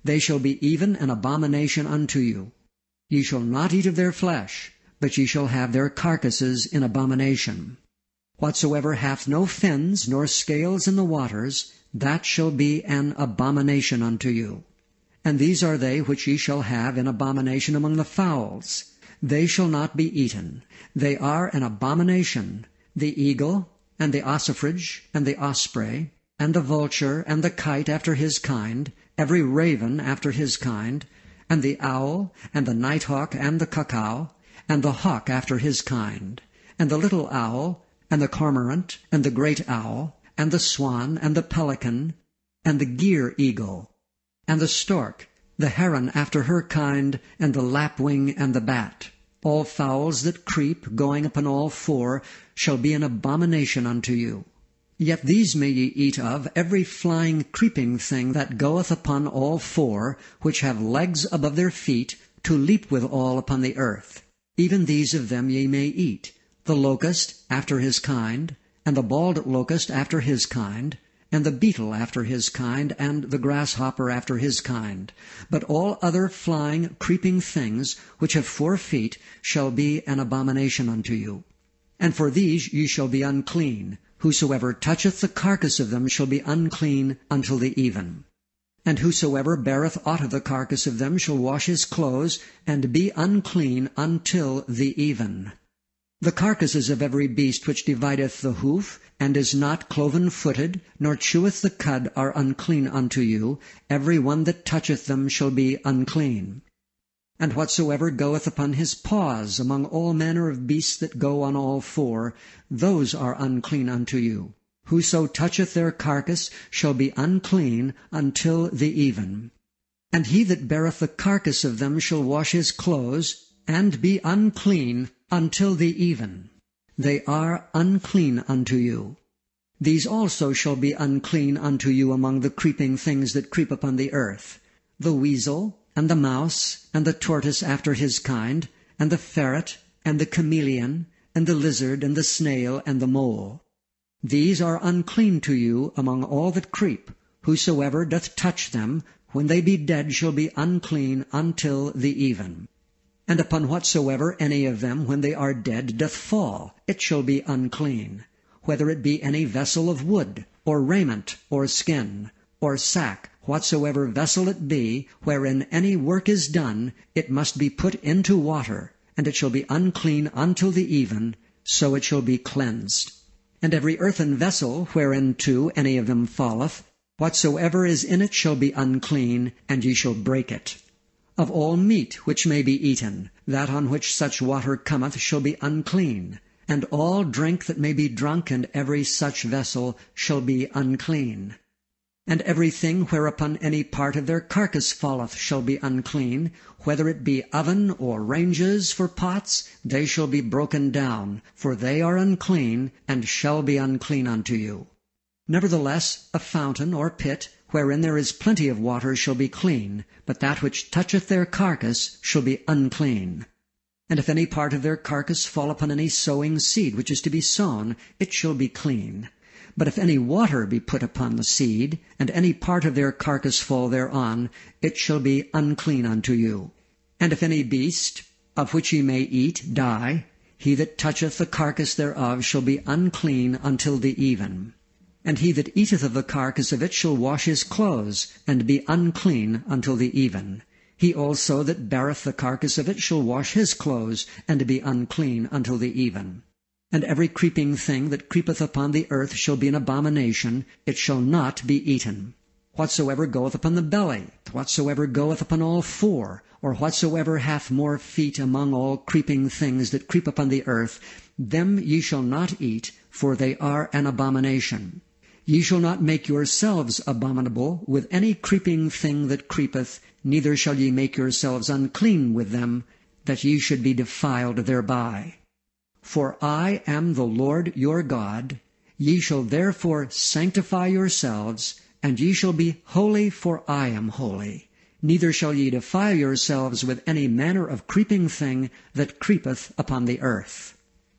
They shall be even an abomination unto you. Ye shall not eat of their flesh, but ye shall have their carcasses in abomination. Whatsoever hath no fins nor scales in the waters, that shall be an abomination unto you. And these are they which ye shall have in abomination among the fowls. They shall not be eaten. They are an abomination, the eagle, and the ossifrage, and the osprey, and the vulture, and the kite after his kind, every raven after his kind, and the owl, and the nighthawk, and the cuckoo, and the hawk after his kind, and the little owl, and the cormorant, and the great owl, and the swan, and the pelican, and the gyre eagle, and the stork, the heron after her kind, and the lapwing, and the bat. All fowls that creep, going upon all four, shall be an abomination unto you. Yet these may ye eat of, every flying creeping thing that goeth upon all four, which have legs above their feet, to leap withal upon the earth. Even these of them ye may eat, the locust after his kind, and the bald locust after his kind, and the beetle after his kind, and the grasshopper after his kind. But all other flying, creeping things, which have 4 feet, shall be an abomination unto you. And for these ye shall be unclean. Whosoever toucheth the carcass of them shall be unclean until the even. And whosoever beareth aught of the carcass of them shall wash his clothes, and be unclean until the even. The carcasses of every beast which divideth the hoof, and is not cloven-footed, nor cheweth the cud, are unclean unto you. Every one that toucheth them shall be unclean. And whatsoever goeth upon his paws among all manner of beasts that go on all four, those are unclean unto you. Whoso toucheth their carcass shall be unclean until the even. And he that beareth the carcass of them shall wash his clothes, and be unclean until the even. They are unclean unto you. These also shall be unclean unto you among the creeping things that creep upon the earth, the weasel, and the mouse, and the tortoise after his kind, and the ferret, and the chameleon, and the lizard, and the snail, and the mole. These are unclean to you among all that creep. Whosoever doth touch them, when they be dead, shall be unclean until the even. And upon whatsoever any of them, when they are dead, doth fall, it shall be unclean, whether it be any vessel of wood, or raiment, or skin, or sack, whatsoever vessel it be, wherein any work is done, it must be put into water, and it shall be unclean until the even, so it shall be cleansed. And every earthen vessel, whereinto any of them falleth, whatsoever is in it shall be unclean, and ye shall break it. Of all meat which may be eaten, that on which such water cometh shall be unclean, and all drink that may be drunk in every such vessel shall be unclean. And everything whereupon any part of their carcass falleth shall be unclean, whether it be oven or ranges for pots, they shall be broken down, for they are unclean, and shall be unclean unto you. Nevertheless, a fountain or pit, wherein there is plenty of water, shall be clean, but that which toucheth their carcass shall be unclean. And if any part of their carcass fall upon any sowing seed which is to be sown, it shall be clean. But if any water be put upon the seed, and any part of their carcass fall thereon, it shall be unclean unto you. And if any beast, of which ye may eat, die, he that toucheth the carcass thereof shall be unclean until the even. And he that eateth of the carcass of it shall wash his clothes, and be unclean until the even. He also that beareth the carcass of it shall wash his clothes, and be unclean until the even. And every creeping thing that creepeth upon the earth shall be an abomination, it shall not be eaten. Whatsoever goeth upon the belly, whatsoever goeth upon all four, or whatsoever hath more feet among all creeping things that creep upon the earth, them ye shall not eat, for they are an abomination. Ye shall not make yourselves abominable with any creeping thing that creepeth, neither shall ye make yourselves unclean with them, that ye should be defiled thereby. For I am the Lord your God. Ye shall therefore sanctify yourselves, and ye shall be holy, for I am holy. Neither shall ye defile yourselves with any manner of creeping thing that creepeth upon the earth.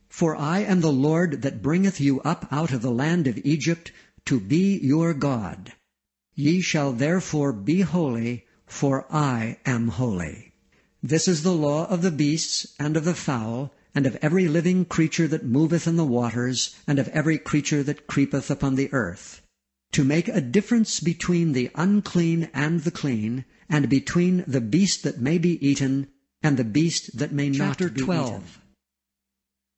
For I am the Lord that bringeth you up out of the land of Egypt, to be your God. Ye shall therefore be holy, for I am holy. This is the law of the beasts, and of the fowl, and of every living creature that moveth in the waters, and of every creature that creepeth upon the earth, to make a difference between the unclean and the clean, and between the beast that may be eaten, and the beast that may not be eaten. Chapter 12.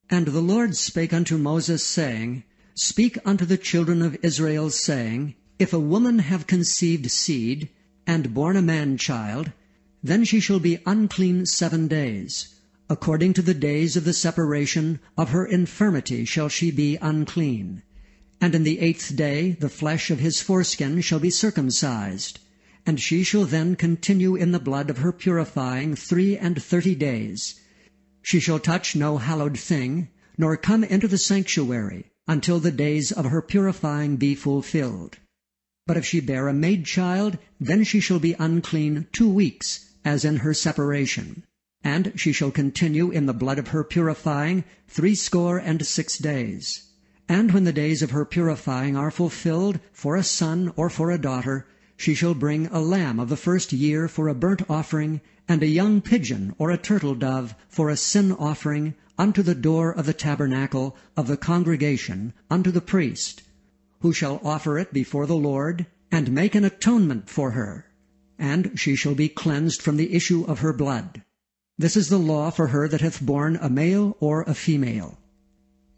And the Lord spake unto Moses, saying, Speak unto the children of Israel, saying, If a woman have conceived seed, and born a man-child, then she shall be unclean 7 days. According to the days of the separation of her infirmity shall she be unclean. And in the 8th day the flesh of his foreskin shall be circumcised. And she shall then continue in the blood of her purifying 33 days. She shall touch no hallowed thing, nor come into the sanctuary, until the days of her purifying be fulfilled. But if she bear a maid-child, then she shall be unclean 2 weeks, as in her separation. And she shall continue in the blood of her purifying 66 days. And when the days of her purifying are fulfilled, for a son or for a daughter, she shall bring a lamb of the first year for a burnt offering, and a young pigeon or a turtle dove for a sin offering unto the door of the tabernacle of the congregation unto the priest, who shall offer it before the Lord, and make an atonement for her, and she shall be cleansed from the issue of her blood. This is the law for her that hath borne a male or a female.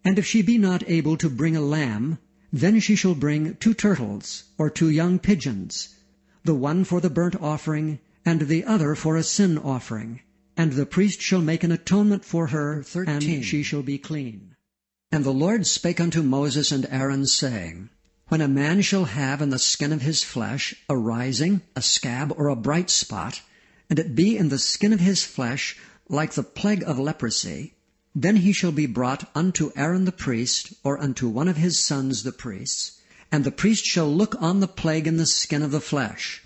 And if she be not able to bring a lamb, then she shall bring 2 turtles, or 2 young pigeons, the one for the burnt offering, and the other for a sin offering. And the priest shall make an atonement for her, 13. And she shall be clean. And the Lord spake unto Moses and Aaron, saying, When a man shall have in the skin of his flesh a rising, a scab, or a bright spot, and it be in the skin of his flesh like the plague of leprosy, then he shall be brought unto Aaron the priest, or unto one of his sons the priests, and the priest shall look on the plague in the skin of the flesh.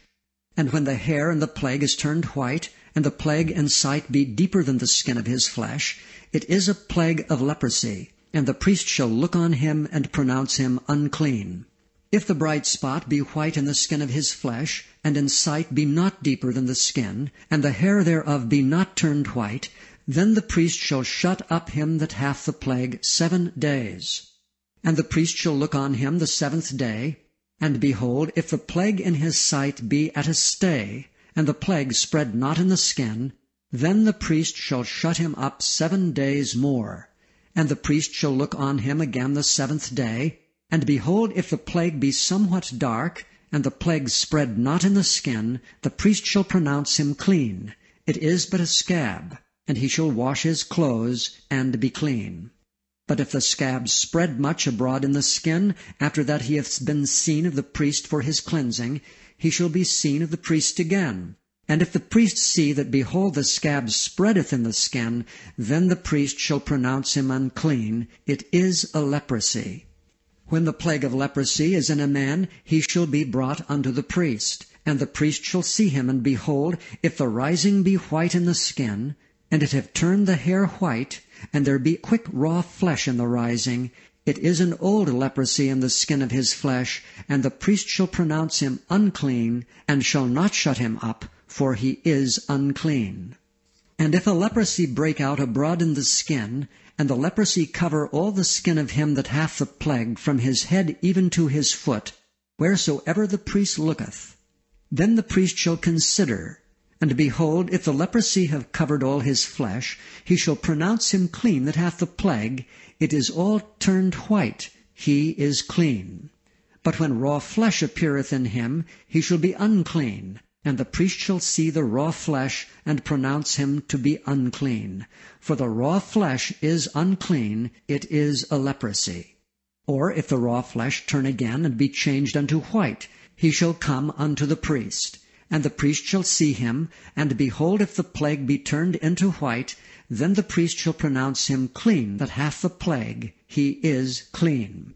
And when the hair in the plague is turned white, and the plague in sight be deeper than the skin of his flesh, it is a plague of leprosy, and the priest shall look on him and pronounce him unclean. If the bright spot be white in the skin of his flesh, and in sight be not deeper than the skin, and the hair thereof be not turned white, then the priest shall shut up him that hath the plague 7 days. And the priest shall look on him the 7th day, and behold, if the plague in his sight be at a stay, and the plague spread not in the skin, then the priest shall shut him up 7 days more. And the priest shall look on him again the 7th day, and behold, if the plague be somewhat dark, and the plague spread not in the skin, the priest shall pronounce him clean. It is but a scab, and he shall wash his clothes, and be clean. But if the scab spread much abroad in the skin, after that he hath been seen of the priest for his cleansing, he shall be seen of the priest again. And if the priest see that, behold, the scab spreadeth in the skin, then the priest shall pronounce him unclean. It is a leprosy. When the plague of leprosy is in a man, he shall be brought unto the priest. And the priest shall see him, and behold, if the rising be white in the skin, and it have turned the hair white, and there be quick raw flesh in the rising, it is an old leprosy in the skin of his flesh, and the priest shall pronounce him unclean, and shall not shut him up, for he is unclean. And if a leprosy break out abroad in the skin, and the leprosy cover all the skin of him that hath the plague, from his head even to his foot, wheresoever the priest looketh, then the priest shall consider, and behold, if the leprosy have covered all his flesh, he shall pronounce him clean that hath the plague. It is all turned white, he is clean. But when raw flesh appeareth in him, he shall be unclean, and the priest shall see the raw flesh, and pronounce him to be unclean. For the raw flesh is unclean, it is a leprosy. Or if the raw flesh turn again, and be changed unto white, he shall come unto the priest. And the priest shall see him, and behold, if the plague be turned into white, then the priest shall pronounce him clean that hath the plague. He is clean.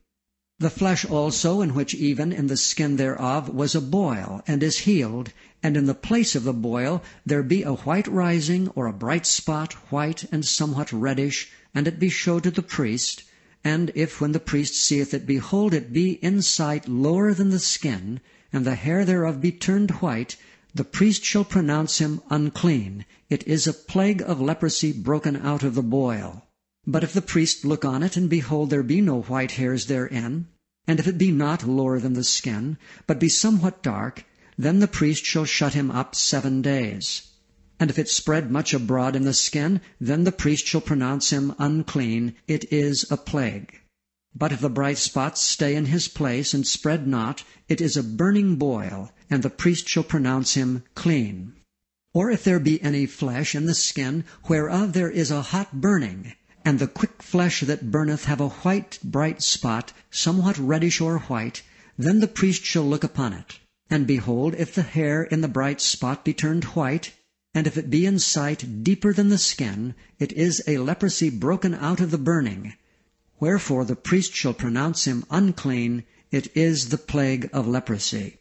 The flesh also, in which even in the skin thereof was a boil, and is healed, and in the place of the boil there be a white rising, or a bright spot, white and somewhat reddish, and it be showed to the priest, and if when the priest seeth it, behold, it be in sight lower than the skin, and the hair thereof be turned white, the priest shall pronounce him unclean. It is a plague of leprosy broken out of the boil. But if the priest look on it, and behold, there be no white hairs therein, and if it be not lower than the skin, but be somewhat dark, then the priest shall shut him up 7 days. And if it spread much abroad in the skin, then the priest shall pronounce him unclean. It is a plague. But if the bright spots stay in his place, and spread not, it is a burning boil, and the priest shall pronounce him clean. Or if there be any flesh in the skin, whereof there is a hot burning, and the quick flesh that burneth have a white bright spot, somewhat reddish or white, then the priest shall look upon it. And behold, if the hair in the bright spot be turned white, and if it be in sight deeper than the skin, it is a leprosy broken out of the burning. Wherefore the priest shall pronounce him unclean. It is the plague of leprosy.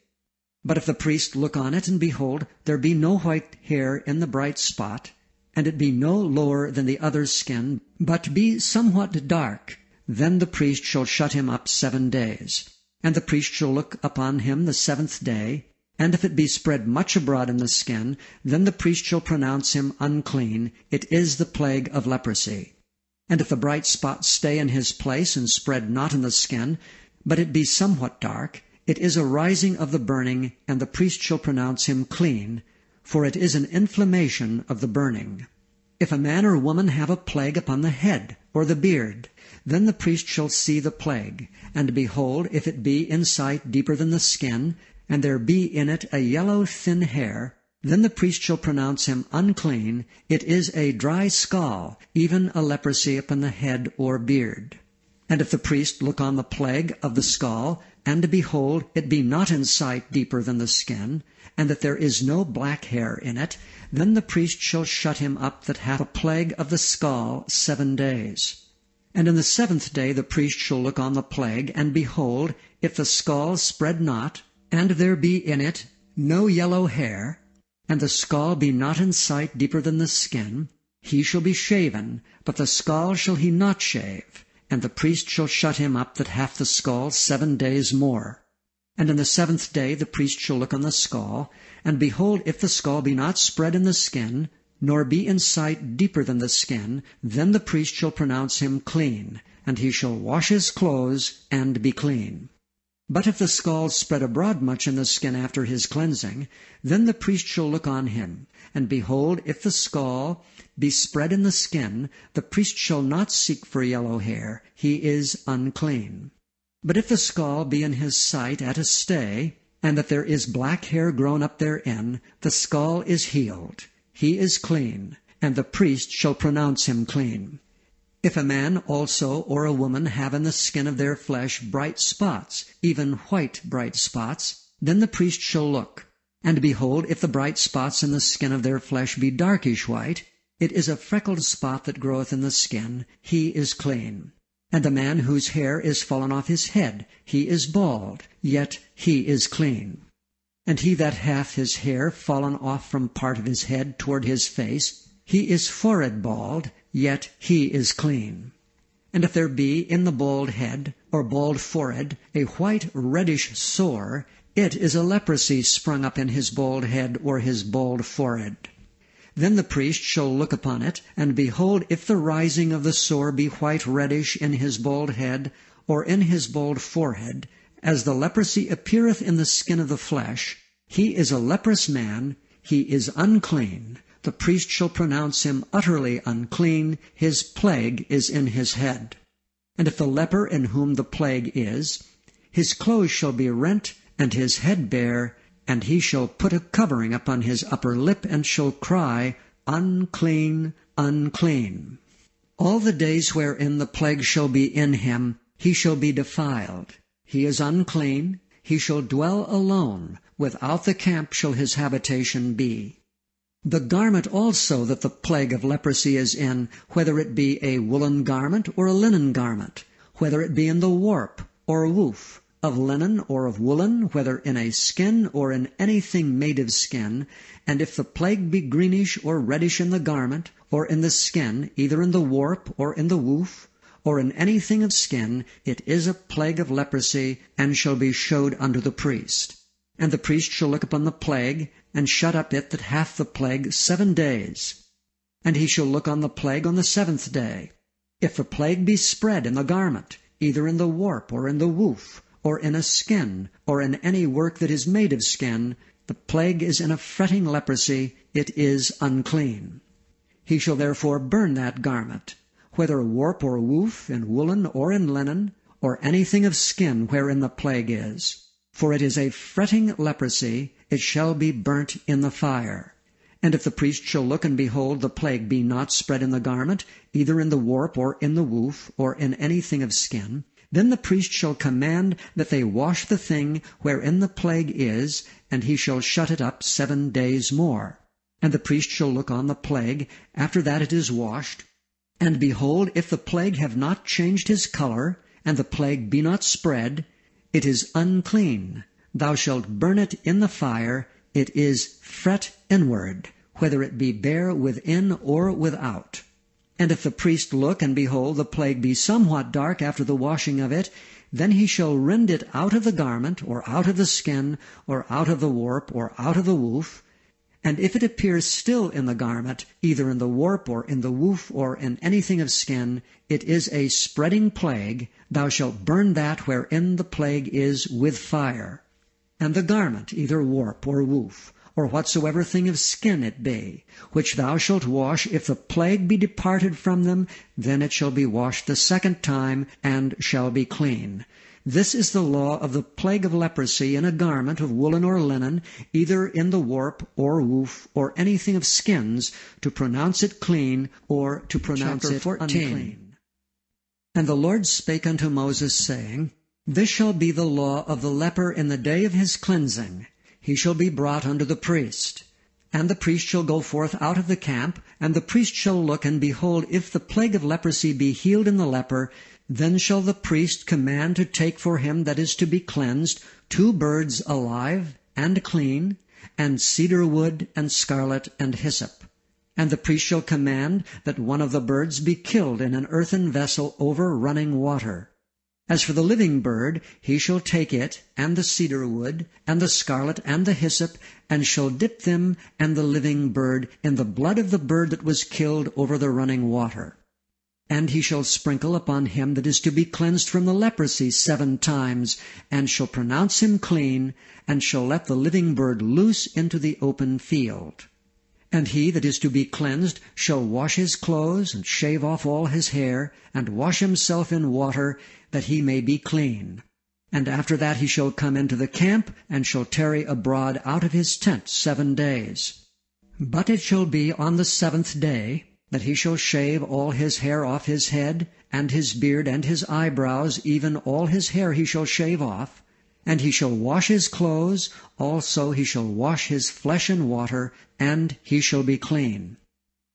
But if the priest look on it, and behold, there be no white hair in the bright spot, and it be no lower than the other skin, but be somewhat dark, then the priest shall shut him up 7 days. And the priest shall look upon him the 7th day, and if it be spread much abroad in the skin, then the priest shall pronounce him unclean. It is the plague of leprosy. And if the bright spot stay in his place, and spread not in the skin, but it be somewhat dark, it is a rising of the burning, and the priest shall pronounce him clean, for it is an inflammation of the burning. If a man or woman have a plague upon the head or the beard, then the priest shall see the plague, and behold, if it be in sight deeper than the skin, and there be in it a yellow thin hair, then the priest shall pronounce him unclean. It is a dry scall, even a leprosy upon the head or beard. And if the priest look on the plague of the scall, and behold, it be not in sight deeper than the skin, and that there is no black hair in it, then the priest shall shut him up that hath a plague of the scall 7 days. And in the 7th day the priest shall look on the plague, and behold, if the scall spread not, and there be in it no yellow hair, and the scall be not in sight deeper than the skin, he shall be shaven, but the scall shall he not shave, and the priest shall shut him up that hath the scall 7 days more. And in the 7th day the priest shall look on the scall, and behold, if the scall be not spread in the skin, nor be in sight deeper than the skin, then the priest shall pronounce him clean, and he shall wash his clothes, and be clean. But if the scall spread abroad much in the skin after his cleansing, then the priest shall look on him, and behold, if the scall be spread in the skin, the priest shall not seek for yellow hair, he is unclean. But if the scall be in his sight at a stay, and that there is black hair grown up therein, the scall is healed, he is clean, and the priest shall pronounce him clean. If a man also or a woman have in the skin of their flesh bright spots, even white bright spots, then the priest shall look. And behold, if the bright spots in the skin of their flesh be darkish white, it is a freckled spot that groweth in the skin, he is clean. And the man whose hair is fallen off his head, he is bald, yet he is clean. And he that hath his hair fallen off from part of his head toward his face, he is forehead bald, yet he is clean. And if there be in the bald head, or bald forehead, a white reddish sore, it is a leprosy sprung up in his bald head or his bald forehead. Then the priest shall look upon it, and behold, if the rising of the sore be white reddish in his bald head, or in his bald forehead, as the leprosy appeareth in the skin of the flesh, he is a leprous man, he is unclean. The priest shall pronounce him utterly unclean, his plague is in his head. And if the leper in whom the plague is, his clothes shall be rent, and his head bare, and he shall put a covering upon his upper lip, and shall cry, Unclean, unclean. All the days wherein the plague shall be in him, he shall be defiled. He is unclean, he shall dwell alone, without the camp shall his habitation be. The garment also that the plague of leprosy is in, whether it be a woolen garment or a linen garment, whether it be in the warp or woof, of linen or of woolen, whether in a skin or in anything made of skin, and if the plague be greenish or reddish in the garment, or in the skin, either in the warp or in the woof, or in anything of skin, it is a plague of leprosy, and shall be showed unto the priest. And the priest shall look upon the plague, and shut up it that hath the plague 7 days. And he shall look on the plague on the 7th day. If the plague be spread in the garment, either in the warp or in the woof, or in a skin, or in any work that is made of skin, the plague is in a fretting leprosy, it is unclean. He shall therefore burn that garment, whether warp or woof, in woolen or in linen, or anything of skin wherein the plague is. For it is a fretting leprosy, it shall be burnt in the fire. And if the priest shall look and behold the plague be not spread in the garment, either in the warp or in the woof, or in anything of skin, then the priest shall command that they wash the thing wherein the plague is, and he shall shut it up 7 days more. And the priest shall look on the plague, after that it is washed, and behold, if the plague have not changed his color, and the plague be not spread, it is unclean. Thou shalt burn it in the fire, it is fret inward, whether it be bare within or without. And if the priest look, and behold, the plague be somewhat dark after the washing of it, then he shall rend it out of the garment, or out of the skin, or out of the warp, or out of the woof, And if it appears still in the garment, either in the warp or in the woof or in anything of skin, it is a spreading plague. Thou shalt burn that wherein the plague is with fire. And the garment, either warp or woof, or whatsoever thing of skin it be, which thou shalt wash, if the plague be departed from them, then it shall be washed the second time, and shall be clean. This is the law of the plague of leprosy in a garment of woolen or linen, either in the warp or woof, or anything of skins, to pronounce it clean, or to pronounce it unclean. And the Lord spake unto Moses, saying, This shall be the law of the leper in the day of his cleansing. He shall be brought unto the priest. And the priest shall go forth out of the camp, and the priest shall look, and behold, if the plague of leprosy be healed in the leper, then shall the priest command to take for him that is to be cleansed 2 birds alive and clean, and cedar wood, and scarlet, and hyssop. And the priest shall command that one of the birds be killed in an earthen vessel over running water. As for the living bird, he shall take it, and the cedar wood, and the scarlet, and the hyssop, and shall dip them and the living bird in the blood of the bird that was killed over the running water. And he shall sprinkle upon him that is to be cleansed from the leprosy 7 times, and shall pronounce him clean, and shall let the living bird loose into the open field. And he that is to be cleansed shall wash his clothes, and shave off all his hair, and wash himself in water, that he may be clean. And after that he shall come into the camp, and shall tarry abroad out of his tent 7 days. But it shall be on the 7th day, that he shall shave all his hair off his head, and his beard, and his eyebrows, even all his hair he shall shave off. And he shall wash his clothes, also he shall wash his flesh in water, and he shall be clean.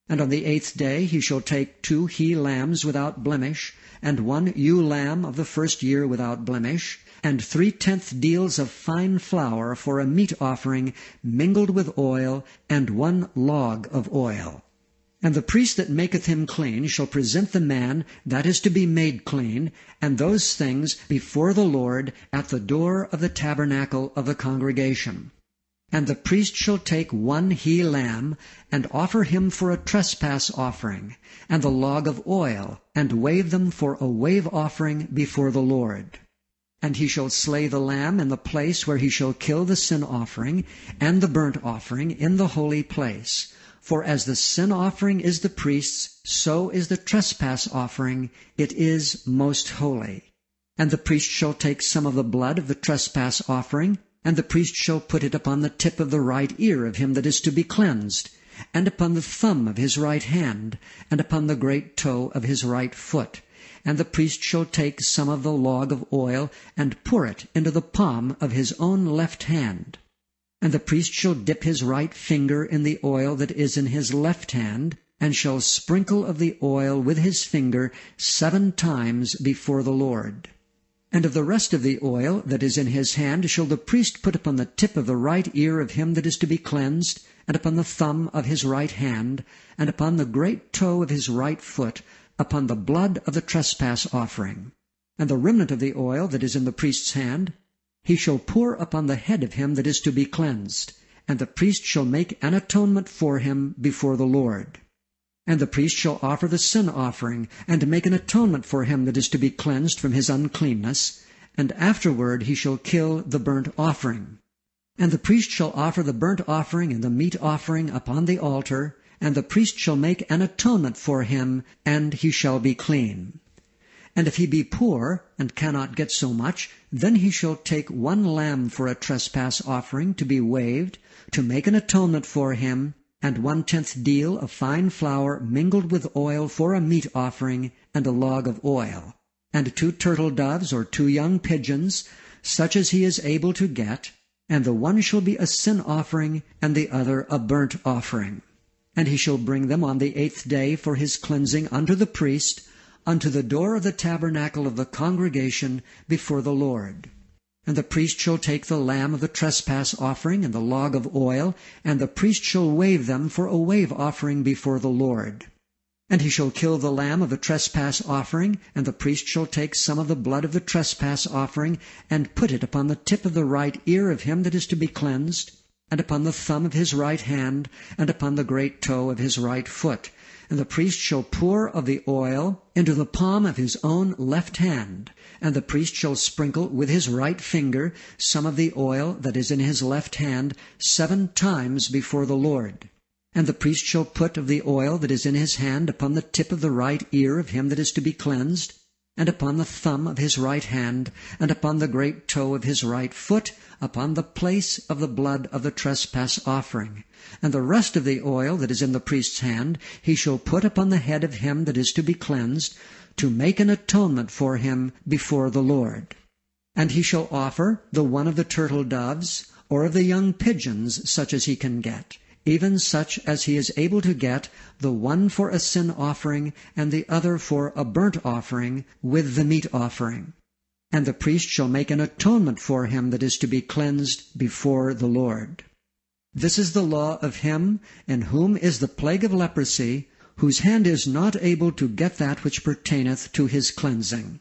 And on the 8th day he shall take 2 he-lambs without blemish, and 1 ewe-lamb of the first year without blemish, and 3/10 deals of fine flour for a meat offering mingled with oil, and 1 log of oil. And the priest that maketh him clean shall present the man that is to be made clean, and those things before the Lord at the door of the tabernacle of the congregation. And the priest shall take 1 he-lamb, and offer him for a trespass offering, and the log of oil, and wave them for a wave offering before the Lord. And he shall slay the lamb in the place where he shall kill the sin offering, and the burnt offering in the holy place. For as the sin offering is the priest's, so is the trespass offering, it is most holy. And the priest shall take some of the blood of the trespass offering, and the priest shall put it upon the tip of the right ear of him that is to be cleansed, and upon the thumb of his right hand, and upon the great toe of his right foot. And the priest shall take some of the log of oil, and pour it into the palm of his own left hand. And the priest shall dip his right finger in the oil that is in his left hand, and shall sprinkle of the oil with his finger 7 times before the Lord. And of the rest of the oil that is in his hand shall the priest put upon the tip of the right ear of him that is to be cleansed, and upon the thumb of his right hand, and upon the great toe of his right foot, upon the blood of the trespass offering. And the remnant of the oil that is in the priest's hand he shall pour upon the head of him that is to be cleansed, and the priest shall make an atonement for him before the Lord. And the priest shall offer the sin offering, and make an atonement for him that is to be cleansed from his uncleanness, and afterward he shall kill the burnt offering. And the priest shall offer the burnt offering and the meat offering upon the altar, and the priest shall make an atonement for him, and he shall be clean. And if he be poor, and cannot get so much, then he shall take 1 lamb for a trespass offering to be waved, to make an atonement for him, and 1/10 deal of fine flour mingled with oil for a meat offering, and a log of oil, and 2 turtle doves or 2 young pigeons, such as he is able to get, and the one shall be a sin offering, and the other a burnt offering. And he shall bring them on the 8th day for his cleansing unto the priest, unto the door of the tabernacle of the congregation before the Lord. And the priest shall take the lamb of the trespass offering and the log of oil, and the priest shall wave them for a wave offering before the Lord. And he shall kill the lamb of the trespass offering, and the priest shall take some of the blood of the trespass offering, and put it upon the tip of the right ear of him that is to be cleansed, and upon the thumb of his right hand, and upon the great toe of his right foot. And the priest shall pour of the oil into the palm of his own left hand, and the priest shall sprinkle with his right finger some of the oil that is in his left hand 7 times before the Lord. And the priest shall put of the oil that is in his hand upon the tip of the right ear of him that is to be cleansed, and upon the thumb of his right hand, and upon the great toe of his right foot, upon the place of the blood of the trespass offering. And the rest of the oil that is in the priest's hand he shall put upon the head of him that is to be cleansed, to make an atonement for him before the Lord. And he shall offer the one of the turtle doves, or of the young pigeons, such as he can get, even such as he is able to get, the one for a sin offering, and the other for a burnt offering, with the meat offering. And the priest shall make an atonement for him that is to be cleansed before the Lord. This is the law of him in whom is the plague of leprosy, whose hand is not able to get that which pertaineth to his cleansing.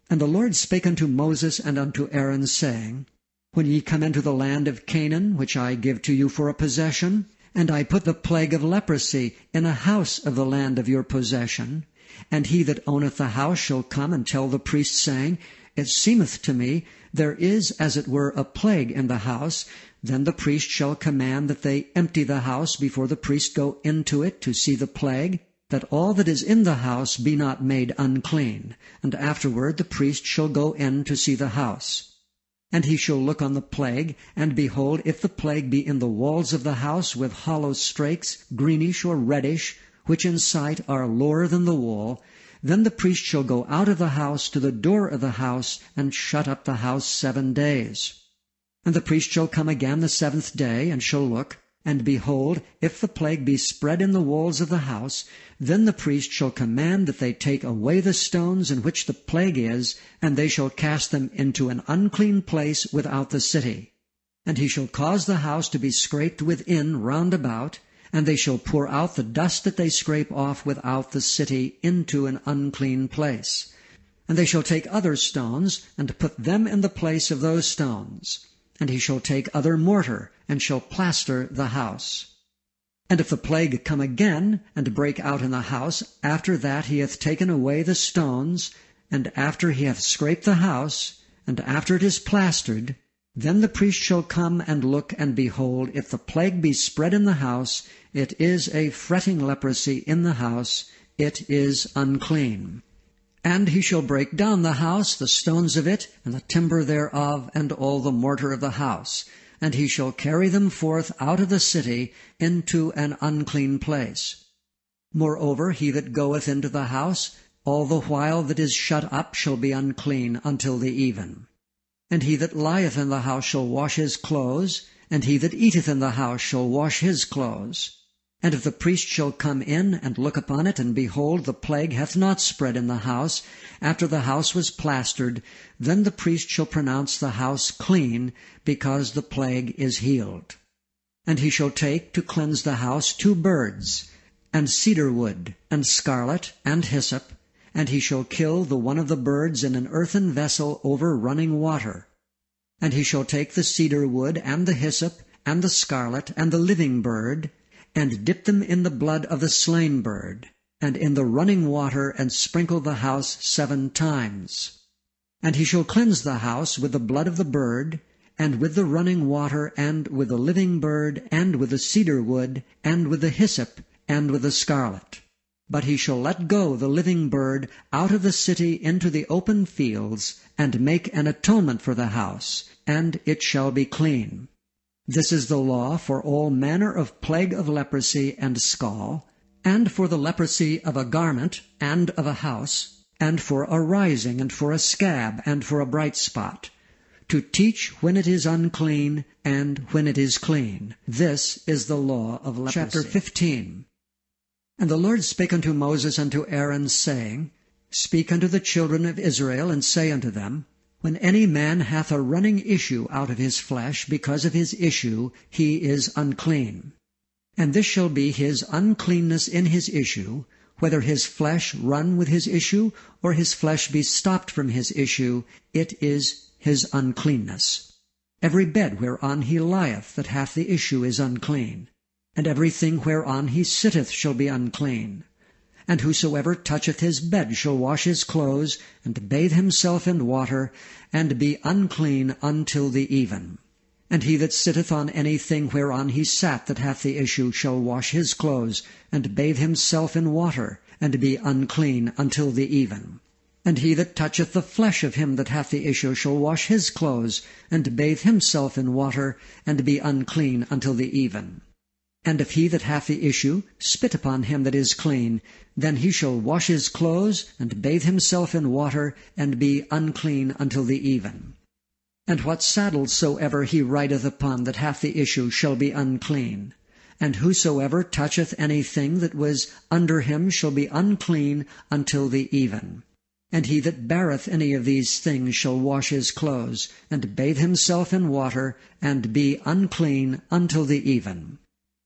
And the Lord spake unto Moses and unto Aaron, saying, When ye come into the land of Canaan, which I give to you for a possession, and I put the plague of leprosy in a house of the land of your possession, and he that owneth the house shall come and tell the priest, saying, It seemeth to me there is as it were a plague in the house, then the priest shall command that they empty the house before the priest go into it to see the plague, that all that is in the house be not made unclean, and afterward the priest shall go in to see the house. And he shall look on the plague, and behold, if the plague be in the walls of the house with hollow strakes, greenish or reddish, which in sight are lower than the wall, then the priest shall go out of the house to the door of the house, and shut up the house 7 days. And the priest shall come again the 7th day, and shall look, and behold, if the plague be spread in the walls of the house, then the priest shall command that they take away the stones in which the plague is, and they shall cast them into an unclean place without the city. And he shall cause the house to be scraped within round about, and they shall pour out the dust that they scrape off without the city into an unclean place. And they shall take other stones, and put them in the place of those stones. And he shall take other mortar, and shall plaster the house. And if the plague come again, and break out in the house, after that he hath taken away the stones, and after he hath scraped the house, and after it is plastered, then the priest shall come and look, and behold, if the plague be spread in the house, it is a fretting leprosy in the house, it is unclean. And he shall break down the house, the stones of it, and the timber thereof, and all the mortar of the house. And he shall carry them forth out of the city into an unclean place. Moreover, he that goeth into the house, all the while that is shut up, shall be unclean until the even. And he that lieth in the house shall wash his clothes, and he that eateth in the house shall wash his clothes. And if the priest shall come in and look upon it, and behold, the plague hath not spread in the house, after the house was plastered, then the priest shall pronounce the house clean, because the plague is healed. And he shall take to cleanse the house 2 birds, and cedar wood, and scarlet, and hyssop, and he shall kill the one of the birds in an earthen vessel over running water. And he shall take the cedar wood, and the hyssop, and the scarlet, and the living bird, and dip them in the blood of the slain bird, and in the running water, and sprinkle the house 7 times. And he shall cleanse the house with the blood of the bird, and with the running water, and with the living bird, and with the cedar wood, and with the hyssop, and with the scarlet. But he shall let go the living bird out of the city into the open fields, and make an atonement for the house, and it shall be clean. This is the law for all manner of plague of leprosy and scall, and for the leprosy of a garment and of a house, and for a rising, and for a scab, and for a bright spot, to teach when it is unclean, and when it is clean. This is the law of leprosy. Chapter 15. And the Lord spake unto Moses and to Aaron, saying, Speak unto the children of Israel, and say unto them, When any man hath a running issue out of his flesh, because of his issue, he is unclean. And this shall be his uncleanness in his issue, whether his flesh run with his issue, or his flesh be stopped from his issue, it is his uncleanness. Every bed whereon he lieth that hath the issue is unclean, and everything whereon he sitteth shall be unclean. And whosoever toucheth his bed shall wash his clothes, and bathe himself in water, and be unclean until the even. And he that sitteth on anything whereon he sat that hath the issue shall wash his clothes, and bathe himself in water, and be unclean until the even. And he that toucheth the flesh of him that hath the issue shall wash his clothes, and bathe himself in water, and be unclean until the even. And if he that hath the issue spit upon him that is clean, then he shall wash his clothes, and bathe himself in water, and be unclean until the even. And what saddle soever he rideth upon that hath the issue shall be unclean. And whosoever toucheth anything that was under him shall be unclean until the even. And he that beareth any of these things shall wash his clothes, and bathe himself in water, and be unclean until the even.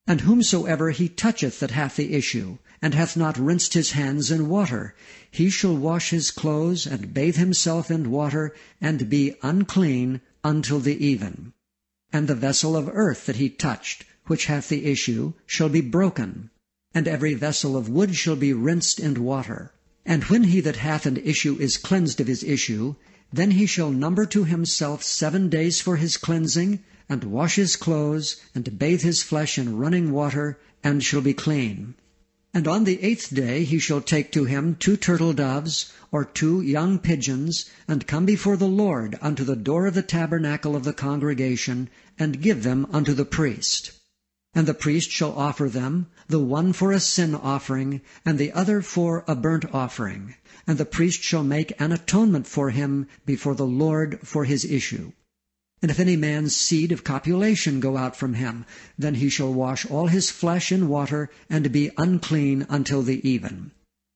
And whomsoever he toucheth that hath the issue, and hath not rinsed his hands in water, he shall wash his clothes, and bathe himself in water, and be unclean until the even. And the vessel of earth that he touched, which hath the issue, shall be broken, and every vessel of wood shall be rinsed in water. And when he that hath an issue is cleansed of his issue, then he shall number to himself 7 days for his cleansing, and wash his clothes, and bathe his flesh in running water, and shall be clean. And on the 8th day he shall take to him 2 turtle doves, or 2 young pigeons, and come before the Lord unto the door of the tabernacle of the congregation, and give them unto the priest. And the priest shall offer them, the one for a sin offering, and the other for a burnt offering. And the priest shall make an atonement for him before the Lord for his issue. And if any man's seed of copulation go out from him, then he shall wash all his flesh in water, and be unclean until the even.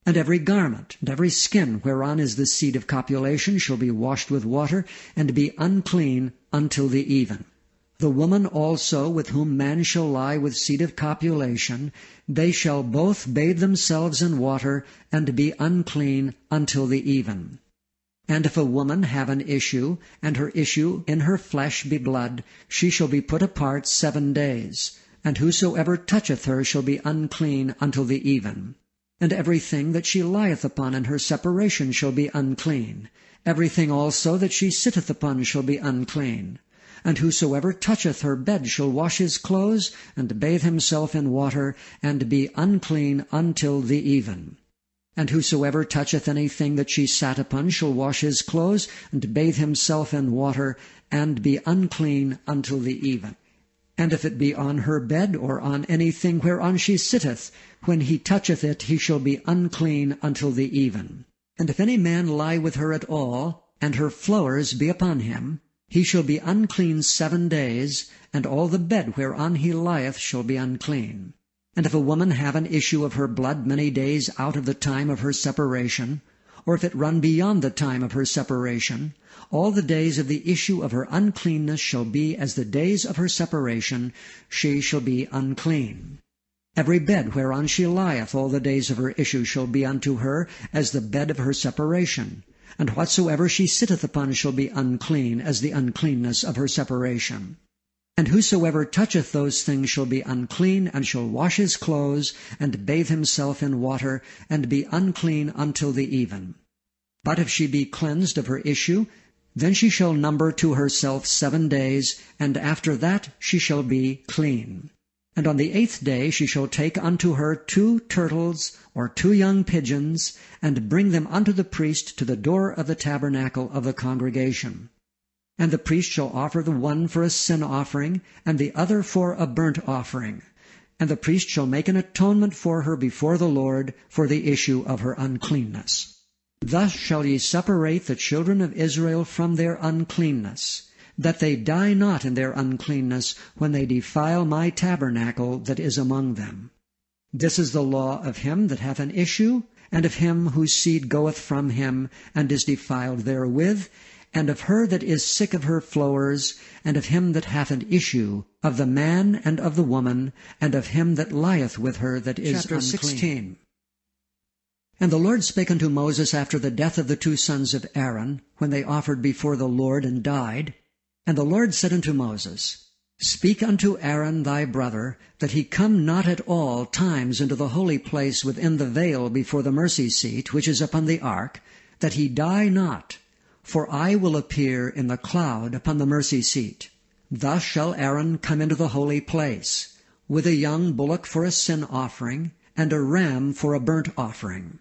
And every garment, and every skin whereon is the seed of copulation shall be washed with water, and be unclean until the even. The woman also with whom man shall lie with seed of copulation, they shall both bathe themselves in water, and be unclean until the even. And if a woman have an issue, and her issue in her flesh be blood, she shall be put apart 7 days. And whosoever toucheth her shall be unclean until the even. And everything that she lieth upon in her separation shall be unclean. Everything also that she sitteth upon shall be unclean. And whosoever toucheth her bed shall wash his clothes, and bathe himself in water, and be unclean until the even. And whosoever toucheth anything that she sat upon shall wash his clothes, and bathe himself in water, and be unclean until the even. And if it be on her bed, or on anything whereon she sitteth, when he toucheth it, he shall be unclean until the even. And if any man lie with her at all, and her flowers be upon him, he shall be unclean 7 days, and all the bed whereon he lieth shall be unclean. And if a woman have an issue of her blood many days out of the time of her separation, or if it run beyond the time of her separation, all the days of the issue of her uncleanness shall be as the days of her separation, she shall be unclean. Every bed whereon she lieth all the days of her issue shall be unto her as the bed of her separation, and whatsoever she sitteth upon shall be unclean as the uncleanness of her separation. And whosoever toucheth those things shall be unclean, and shall wash his clothes, and bathe himself in water, and be unclean until the even. But if she be cleansed of her issue, then she shall number to herself 7 days, and after that she shall be clean. And on the 8th day she shall take unto her 2 turtles, or 2 young pigeons, and bring them unto the priest to the door of the tabernacle of the congregation. And the priest shall offer the one for a sin offering, and the other for a burnt offering. And the priest shall make an atonement for her before the Lord for the issue of her uncleanness. Thus shall ye separate the children of Israel from their uncleanness, that they die not in their uncleanness when they defile my tabernacle that is among them. This is the law of him that hath an issue, and of him whose seed goeth from him, and is defiled therewith, and of her that is sick of her flowers, and of him that hath an issue, of the man and of the woman, and of him that lieth with her that is Chapter unclean. 16. And the Lord spake unto Moses after the death of the 2 sons of Aaron, when they offered before the Lord and died, And the Lord said unto Moses, Speak unto Aaron thy brother, that he come not at all times into the holy place within the veil before the mercy seat, which is upon the ark, that he die not. For I will appear in the cloud upon the mercy seat. Thus shall Aaron come into the holy place, with a young bullock for a sin offering, and a ram for a burnt offering.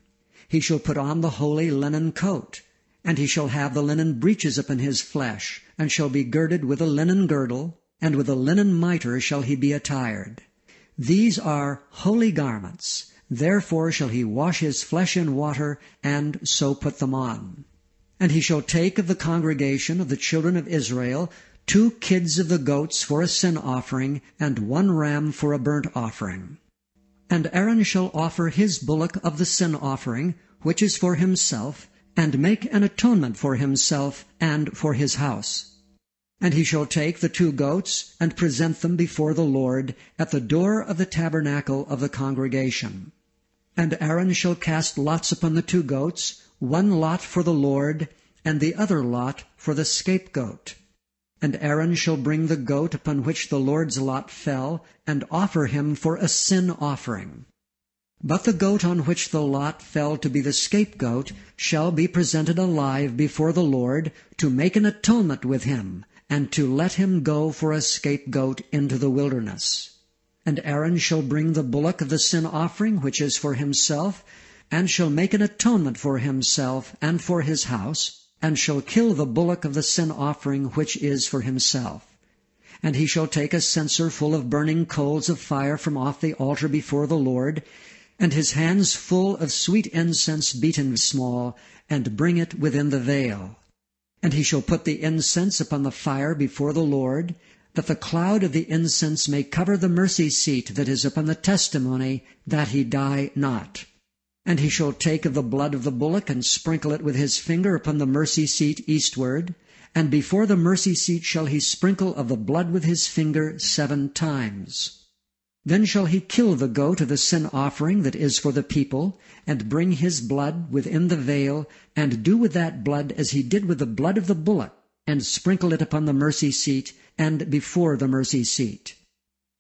He shall put on the holy linen coat, and he shall have the linen breeches upon his flesh, and shall be girded with a linen girdle, and with a linen mitre shall he be attired. These are holy garments, therefore shall he wash his flesh in water, and so put them on. And he shall take of the congregation of the children of Israel 2 kids of the goats for a sin offering, and 1 ram for a burnt offering. And Aaron shall offer his bullock of the sin offering, which is for himself, and make an atonement for himself and for his house. And he shall take the 2 goats, and present them before the Lord at the door of the tabernacle of the congregation. And Aaron shall cast lots upon the 2 goats, 1 lot for the Lord, and the other lot for the scapegoat. And Aaron shall bring the goat upon which the Lord's lot fell, and offer him for a sin offering. But the goat on which the lot fell to be the scapegoat shall be presented alive before the Lord, to make an atonement with him, and to let him go for a scapegoat into the wilderness. And Aaron shall bring the bullock of the sin offering, which is for himself, and shall make an atonement for himself and for his house, and shall kill the bullock of the sin offering, which is for himself. And he shall take a censer full of burning coals of fire from off the altar before the Lord, and his hands full of sweet incense beaten small, and bring it within the veil. And he shall put the incense upon the fire before the Lord, that the cloud of the incense may cover the mercy seat that is upon the testimony, that he die not. And he shall take of the blood of the bullock, and sprinkle it with his finger upon the mercy seat eastward, and before the mercy seat shall he sprinkle of the blood with his finger 7 times. Then shall he kill the goat of the sin offering that is for the people, and bring his blood within the veil, and do with that blood as he did with the blood of the bullock, and sprinkle it upon the mercy seat, and before the mercy seat.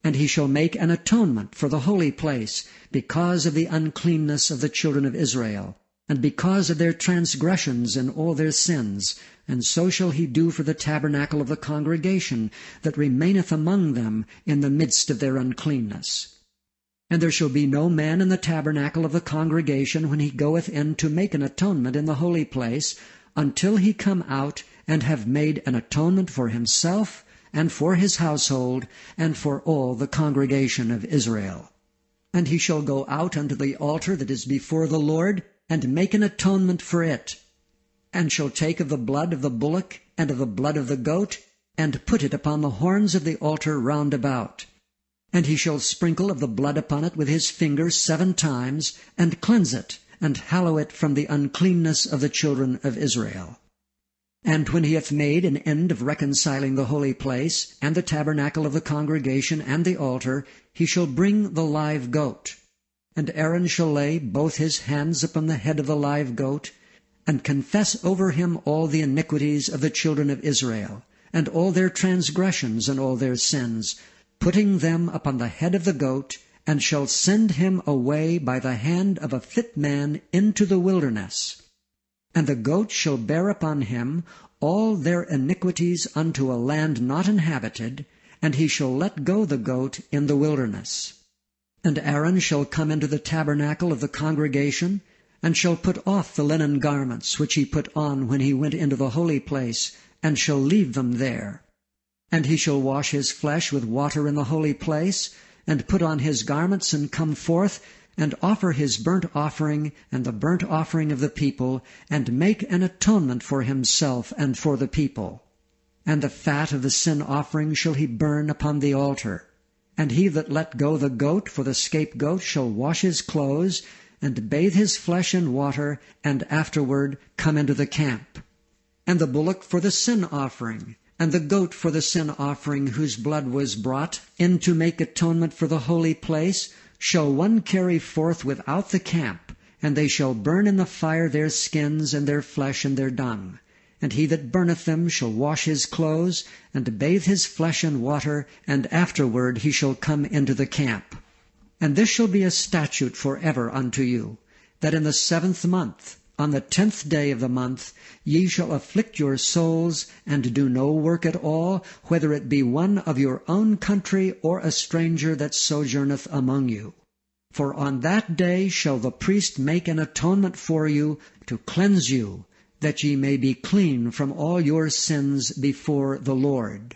And he shall make an atonement for the holy place, because of the uncleanness of the children of Israel, and because of their transgressions and all their sins, and so shall he do for the tabernacle of the congregation that remaineth among them in the midst of their uncleanness. And there shall be no man in the tabernacle of the congregation when he goeth in to make an atonement in the holy place, until he come out and have made an atonement for himself and for his household and for all the congregation of Israel. And he shall go out unto the altar that is before the Lord, and make an atonement for it, and shall take of the blood of the bullock and of the blood of the goat, and put it upon the horns of the altar round about. And he shall sprinkle of the blood upon it with his finger 7 times, and cleanse it, and hallow it from the uncleanness of the children of Israel. And when he hath made an end of reconciling the holy place, and the tabernacle of the congregation, and the altar, he shall bring the live goat. And Aaron shall lay both his hands upon the head of the live goat, and confess over him all the iniquities of the children of Israel, and all their transgressions and all their sins, putting them upon the head of the goat, and shall send him away by the hand of a fit man into the wilderness. And the goat shall bear upon him all their iniquities unto a land not inhabited, and he shall let go the goat in the wilderness. And Aaron shall come into the tabernacle of the congregation, and shall put off the linen garments which he put on when he went into the holy place, and shall leave them there. And he shall wash his flesh with water in the holy place, and put on his garments, and come forth, and offer his burnt offering and the burnt offering of the people, and make an atonement for himself and for the people. And the fat of the sin offering shall he burn upon the altar. And he that let go the goat for the scapegoat shall wash his clothes, and bathe his flesh in water, and afterward come into the camp. And the bullock for the sin offering, and the goat for the sin offering, whose blood was brought in to make atonement for the holy place, shall one carry forth without the camp, and they shall burn in the fire their skins and their flesh and their dung. and he that burneth them shall wash his clothes, and bathe his flesh in water, and afterward he shall come into the camp. And this shall be a statute forever unto you, that in the 7th month, on the 10th day of the month, ye shall afflict your souls, and do no work at all, whether it be one of your own country, or a stranger that sojourneth among you. For on that day shall the priest make an atonement for you, to cleanse you, that ye may be clean from all your sins before the Lord.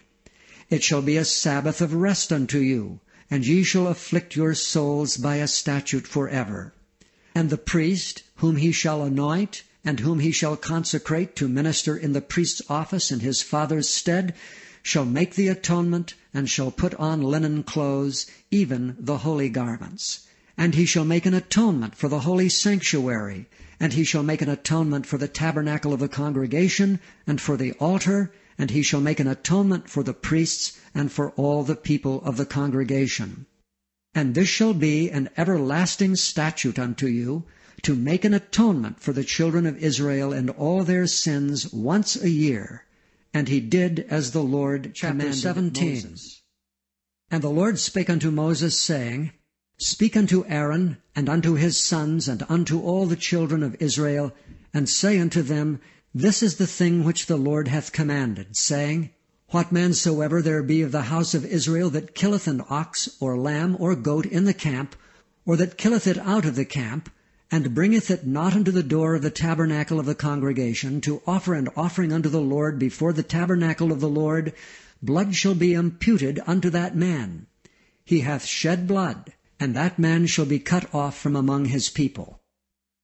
It shall be a Sabbath of rest unto you, and ye shall afflict your souls by a statute forever. And the priest, whom he shall anoint, and whom he shall consecrate to minister in the priest's office in his father's stead, shall make the atonement, and shall put on linen clothes, even the holy garments. And he shall make an atonement for the holy sanctuary, and he shall make an atonement for the tabernacle of the congregation, and for the altar, and he shall make an atonement for the priests, and for all the people of the congregation. And this shall be an everlasting statute unto you, to make an atonement for the children of Israel in all their sins once a year. And he did as the Lord commanded. Chapter 17. Moses. And the Lord spake unto Moses, saying, Speak unto Aaron, and unto his sons, and unto all the children of Israel, and say unto them, This is the thing which the Lord hath commanded, saying, What man soever there be of the house of Israel that killeth an ox, or lamb, or goat in the camp, or that killeth it out of the camp, and bringeth it not unto the door of the tabernacle of the congregation, to offer an offering unto the Lord before the tabernacle of the Lord, blood shall be imputed unto that man. He hath shed blood, and that man shall be cut off from among his people.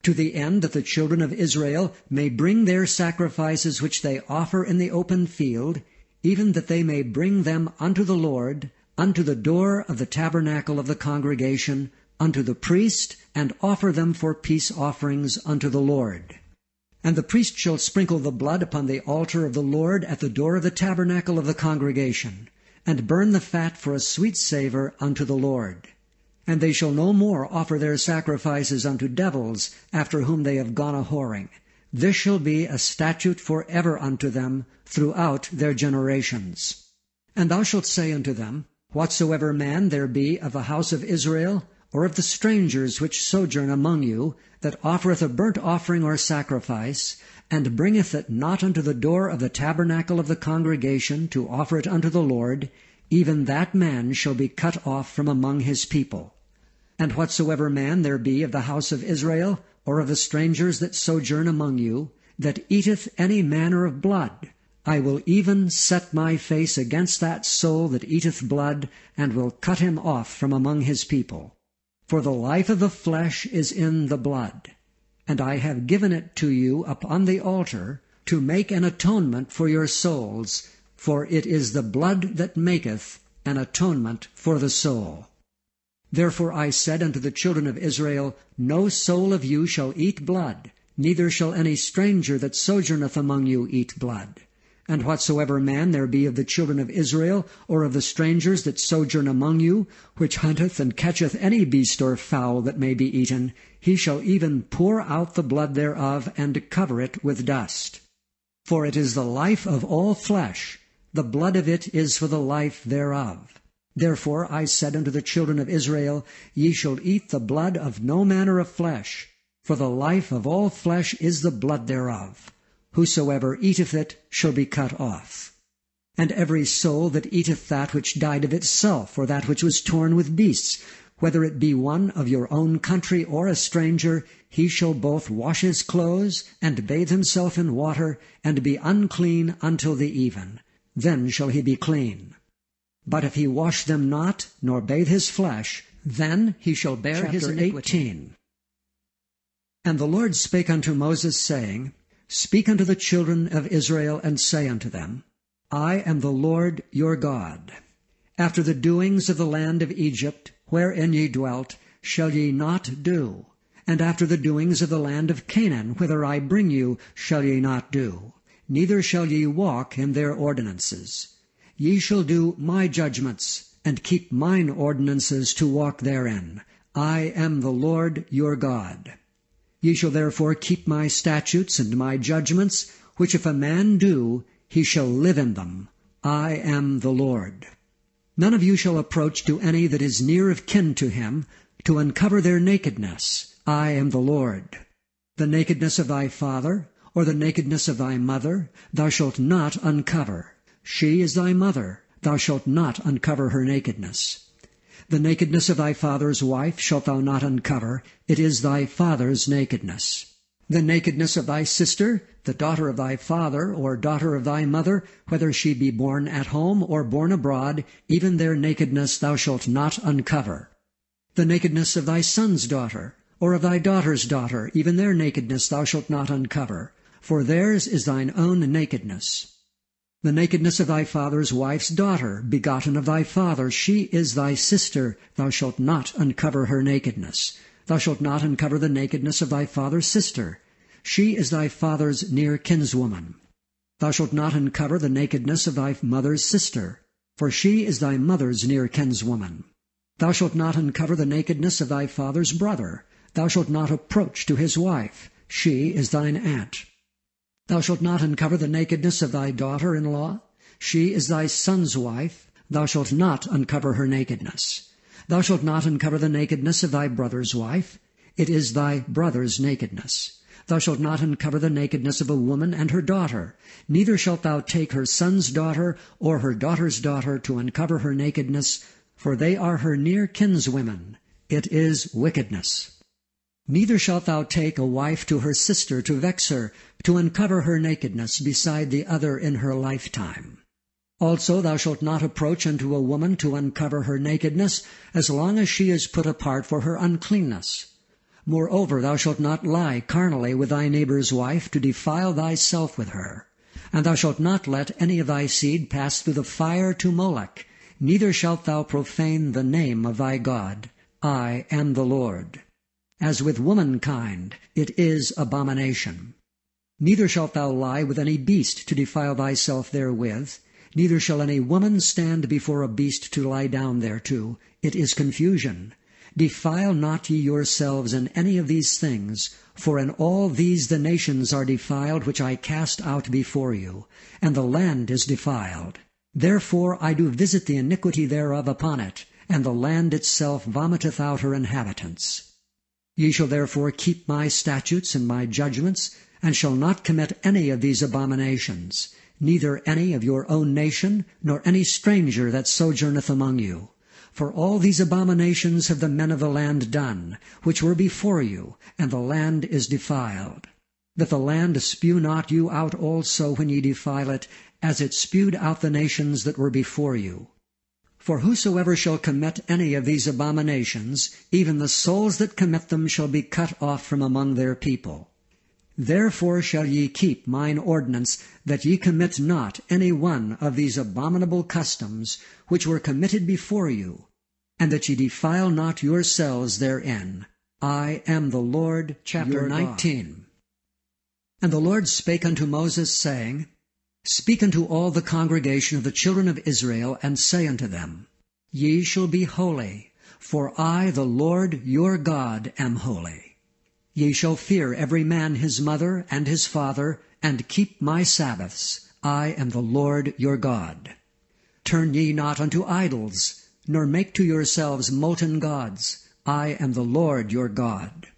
To the end that the children of Israel may bring their sacrifices which they offer in the open field, even that they may bring them unto the Lord, unto the door of the tabernacle of the congregation, unto the priest, and offer them for peace offerings unto the Lord. And the priest shall sprinkle the blood upon the altar of the Lord at the door of the tabernacle of the congregation, and burn the fat for a sweet savor unto the Lord. And they shall no more offer their sacrifices unto devils, after whom they have gone a-whoring. This shall be a statute forever unto them throughout their generations. And thou shalt say unto them, Whatsoever man there be of the house of Israel, or of the strangers which sojourn among you, that offereth a burnt offering or sacrifice, and bringeth it not unto the door of the tabernacle of the congregation to offer it unto the Lord, even that man shall be cut off from among his people. And whatsoever man there be of the house of Israel, or of the strangers that sojourn among you, that eateth any manner of blood, I will even set my face against that soul that eateth blood, and will cut him off from among his people. For the life of the flesh is in the blood, and I have given it to you upon the altar, to make an atonement for your souls, for it is the blood that maketh an atonement for the soul. Therefore I said unto the children of Israel, No soul of you shall eat blood, neither shall any stranger that sojourneth among you eat blood. And whatsoever man there be of the children of Israel, or of the strangers that sojourn among you, which hunteth and catcheth any beast or fowl that may be eaten, he shall even pour out the blood thereof, and cover it with dust. For it is the life of all flesh, the blood of it is for the life thereof. Therefore I said unto the children of Israel, Ye shall eat the blood of no manner of flesh, for the life of all flesh is the blood thereof. Whosoever eateth it shall be cut off. And every soul that eateth that which died of itself, or that which was torn with beasts, whether it be one of your own country or a stranger, he shall both wash his clothes, and bathe himself in water, and be unclean until the even. Then shall he be clean. But if he wash them not, nor bathe his flesh, then he shall bear his iniquity. 18. And the Lord spake unto Moses, saying, Speak unto the children of Israel, and say unto them, I am the Lord your God. After the doings of the land of Egypt, wherein ye dwelt, shall ye not do, and after the doings of the land of Canaan, whither I bring you, shall ye not do, neither shall ye walk in their ordinances. Ye shall do my judgments, and keep mine ordinances to walk therein. I am the Lord your God. Ye shall therefore keep my statutes and my judgments, which if a man do, he shall live in them. I am the Lord. None of you shall approach to any that is near of kin to him, to uncover their nakedness. I am the Lord. The nakedness of thy father, or the nakedness of thy mother, thou shalt not uncover. She is thy mother, thou shalt not uncover her nakedness. The nakedness of thy father's wife shalt thou not uncover, it is thy father's nakedness. The nakedness of thy sister, the daughter of thy father, or daughter of thy mother, whether she be born at home or born abroad, even their nakedness thou shalt not uncover. The nakedness of thy son's daughter, or of thy daughter's daughter, even their nakedness thou shalt not uncover, for theirs is thine own nakedness. The nakedness of thy father's wife's daughter, begotten of thy father, she is thy sister, thou shalt not uncover her nakedness. Thou shalt not uncover the nakedness of thy father's sister. She is thy father's near kinswoman. Thou shalt not uncover the nakedness of thy mother's sister, for she is thy mother's near kinswoman. Thou shalt not uncover the nakedness of thy father's brother. Thou shalt not approach to his wife. She is thine aunt. Thou shalt not uncover the nakedness of thy daughter-in-law. She is thy son's wife. Thou shalt not uncover her nakedness. Thou shalt not uncover the nakedness of thy brother's wife. It is thy brother's nakedness. Thou shalt not uncover the nakedness of a woman and her daughter. Neither shalt thou take her son's daughter or her daughter's daughter to uncover her nakedness, for they are her near kinswomen. It is wickedness. Neither shalt thou take a wife to her sister to vex her, to uncover her nakedness beside the other in her lifetime. Also thou shalt not approach unto a woman to uncover her nakedness, as long as she is put apart for her uncleanness. Moreover, thou shalt not lie carnally with thy neighbor's wife, to defile thyself with her. And thou shalt not let any of thy seed pass through the fire to Molech, neither shalt thou profane the name of thy God. I am the Lord. As with womankind, it is abomination. Neither shalt thou lie with any beast to defile thyself therewith, neither shall any woman stand before a beast to lie down thereto. It is confusion. Defile not ye yourselves in any of these things, for in all these the nations are defiled which I cast out before you, and the land is defiled. Therefore I do visit the iniquity thereof upon it, and the land itself vomiteth out her inhabitants. Ye shall therefore keep my statutes and my judgments, and shall not commit any of these abominations, neither any of your own nation, nor any stranger that sojourneth among you. For all these abominations have the men of the land done, which were before you, and the land is defiled. That the land spew not you out also when ye defile it, as it spewed out the nations that were before you. For whosoever shall commit any of these abominations, even the souls that commit them shall be cut off from among their people. Therefore shall ye keep mine ordinance, that ye commit not any one of these abominable customs, which were committed before you, and that ye defile not yourselves therein. I am the Lord. Chapter 19. And the Lord spake unto Moses, saying, Speak unto all the congregation of the children of Israel, and say unto them, Ye shall be holy, for I, the Lord your God, am holy. Ye shall fear every man his mother and his father, and keep my Sabbaths. I am the Lord your God. Turn ye not unto idols, nor make to yourselves molten gods. I am the Lord your God.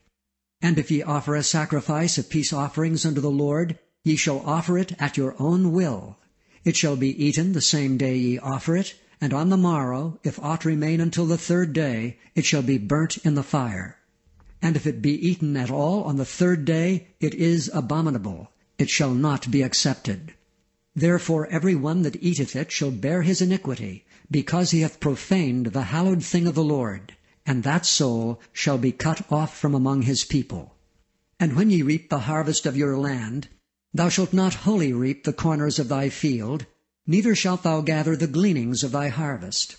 And if ye offer a sacrifice of peace offerings unto the Lord, ye shall offer it at your own will. It shall be eaten the same day ye offer it, and on the morrow, if aught remain until the third day, it shall be burnt in the fire. And if it be eaten at all on the third day, it is abominable. It shall not be accepted. Therefore every one that eateth it shall bear his iniquity, because he hath profaned the hallowed thing of the Lord, and that soul shall be cut off from among his people. And when ye reap the harvest of your land, thou shalt not wholly reap the corners of thy field, neither shalt thou gather the gleanings of thy harvest.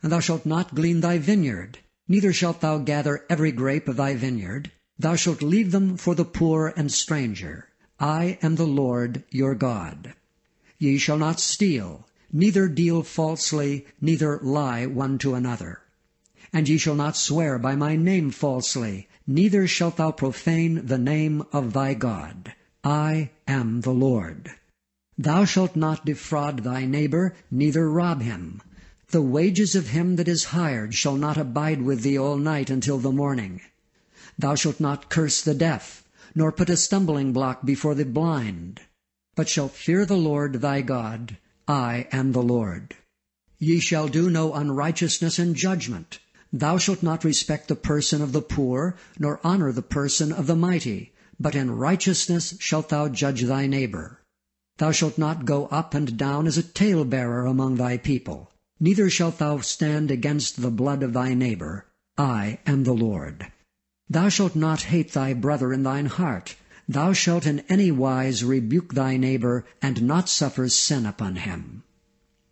And thou shalt not glean thy vineyard, neither shalt thou gather every grape of thy vineyard. Thou shalt leave them for the poor and stranger. I am the Lord your God. Ye shall not steal, neither deal falsely, neither lie one to another. And ye shall not swear by my name falsely, neither shalt thou profane the name of thy God. I am the Lord. Thou shalt not defraud thy neighbor, neither rob him. The wages of him that is hired shall not abide with thee all night until the morning. Thou shalt not curse the deaf, nor put a stumbling block before the blind, but shalt fear the Lord thy God. I am the Lord. Ye shall do no unrighteousness in judgment. Thou shalt not respect the person of the poor, nor honor the person of the mighty, but in righteousness shalt thou judge thy neighbor. Thou shalt not go up and down as a talebearer among thy people, neither shalt thou stand against the blood of thy neighbor. I am the Lord. Thou shalt not hate thy brother in thine heart. Thou shalt in any wise rebuke thy neighbor, and not suffer sin upon him.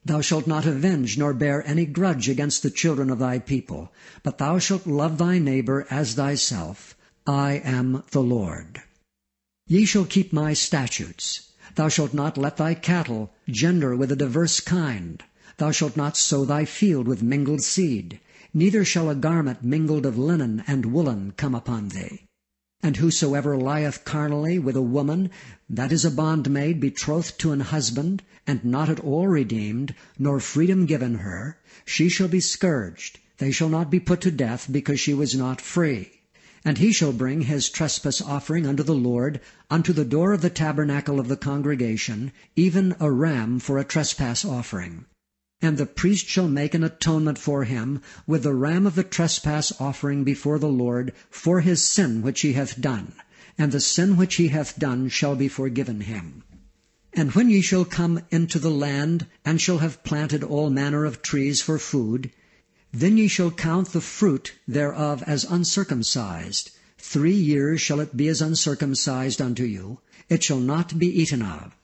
Thou shalt not avenge nor bear any grudge against the children of thy people, but thou shalt love thy neighbor as thyself. I am the Lord. Ye shall keep my statutes. Thou shalt not let thy cattle gender with a diverse kind. Thou shalt not sow thy field with mingled seed. Neither shall a garment mingled of linen and woolen come upon thee. And whosoever lieth carnally with a woman, that is a bondmaid betrothed to an husband, and not at all redeemed, nor freedom given her, she shall be scourged. They shall not be put to death, because she was not free. And he shall bring his trespass offering unto the Lord, unto the door of the tabernacle of the congregation, even a ram for a trespass offering. And the priest shall make an atonement for him with the ram of the trespass offering before the Lord for his sin which he hath done, and the sin which he hath done shall be forgiven him. And when ye shall come into the land, and shall have planted all manner of trees for food, then ye shall count the fruit thereof as uncircumcised. 3 years shall it be as uncircumcised unto you. It shall not be eaten of.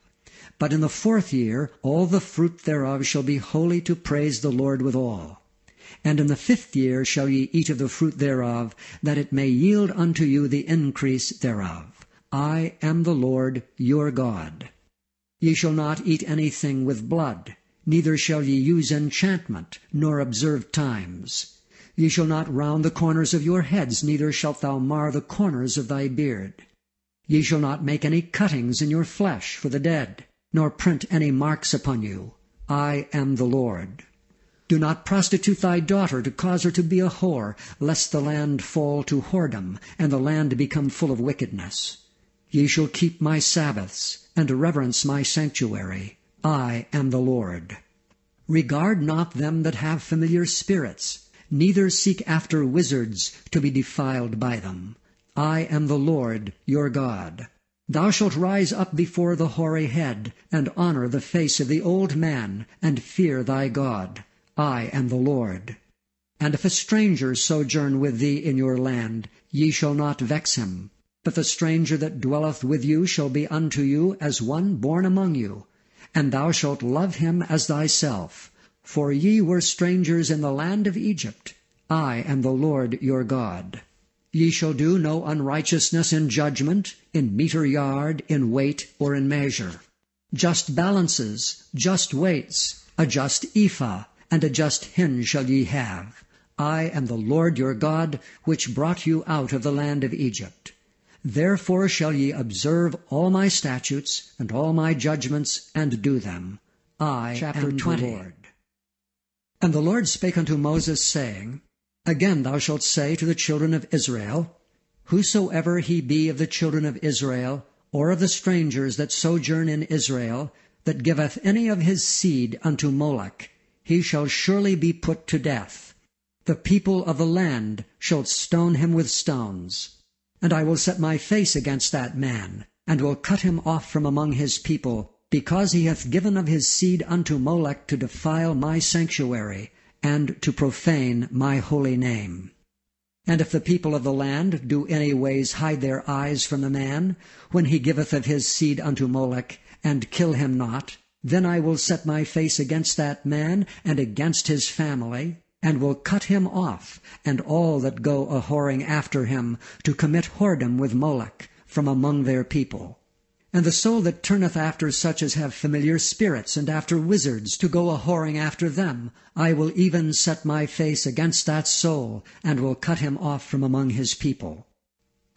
But in the 4th year all the fruit thereof shall be holy to praise the Lord withal. And in the 5th year shall ye eat of the fruit thereof, that it may yield unto you the increase thereof. I am the Lord your God. Ye shall not eat anything with blood. Neither shall ye use enchantment, nor observe times. Ye shall not round the corners of your heads, neither shalt thou mar the corners of thy beard. Ye shall not make any cuttings in your flesh for the dead, nor print any marks upon you. I am the Lord. Do not prostitute thy daughter to cause her to be a whore, lest the land fall to whoredom, and the land become full of wickedness. Ye shall keep my Sabbaths, and reverence my sanctuary. I am the Lord. Regard not them that have familiar spirits, neither seek after wizards to be defiled by them. I am the Lord your God. Thou shalt rise up before the hoary head, and honor the face of the old man, and fear thy God. I am the Lord. And if a stranger sojourn with thee in your land, ye shall not vex him. But the stranger that dwelleth with you shall be unto you as one born among you, and thou shalt love him as thyself. For ye were strangers in the land of Egypt. I am the Lord your God. Ye shall do no unrighteousness in judgment, in meter yard, in weight, or in measure. Just balances, just weights, a just ephah, and a just hin shall ye have. I am the Lord your God, which brought you out of the land of Egypt. Therefore shall ye observe all my statutes and all my judgments, and do them. I am 20. The Lord. And the Lord spake unto Moses, saying, Again thou shalt say to the children of Israel, Whosoever he be of the children of Israel, or of the strangers that sojourn in Israel, that giveth any of his seed unto Moloch, he shall surely be put to death. The people of the land shall stone him with stones. And I will set my face against that man, and will cut him off from among his people, because he hath given of his seed unto Molech to defile my sanctuary, and to profane my holy name. And if the people of the land do any ways hide their eyes from the man, when he giveth of his seed unto Molech, and kill him not, then I will set my face against that man, and against his family, and will cut him off, and all that go a-whoring after him, to commit whoredom with Molech, from among their people. And the soul that turneth after such as have familiar spirits, and after wizards, to go a-whoring after them, I will even set my face against that soul, and will cut him off from among his people.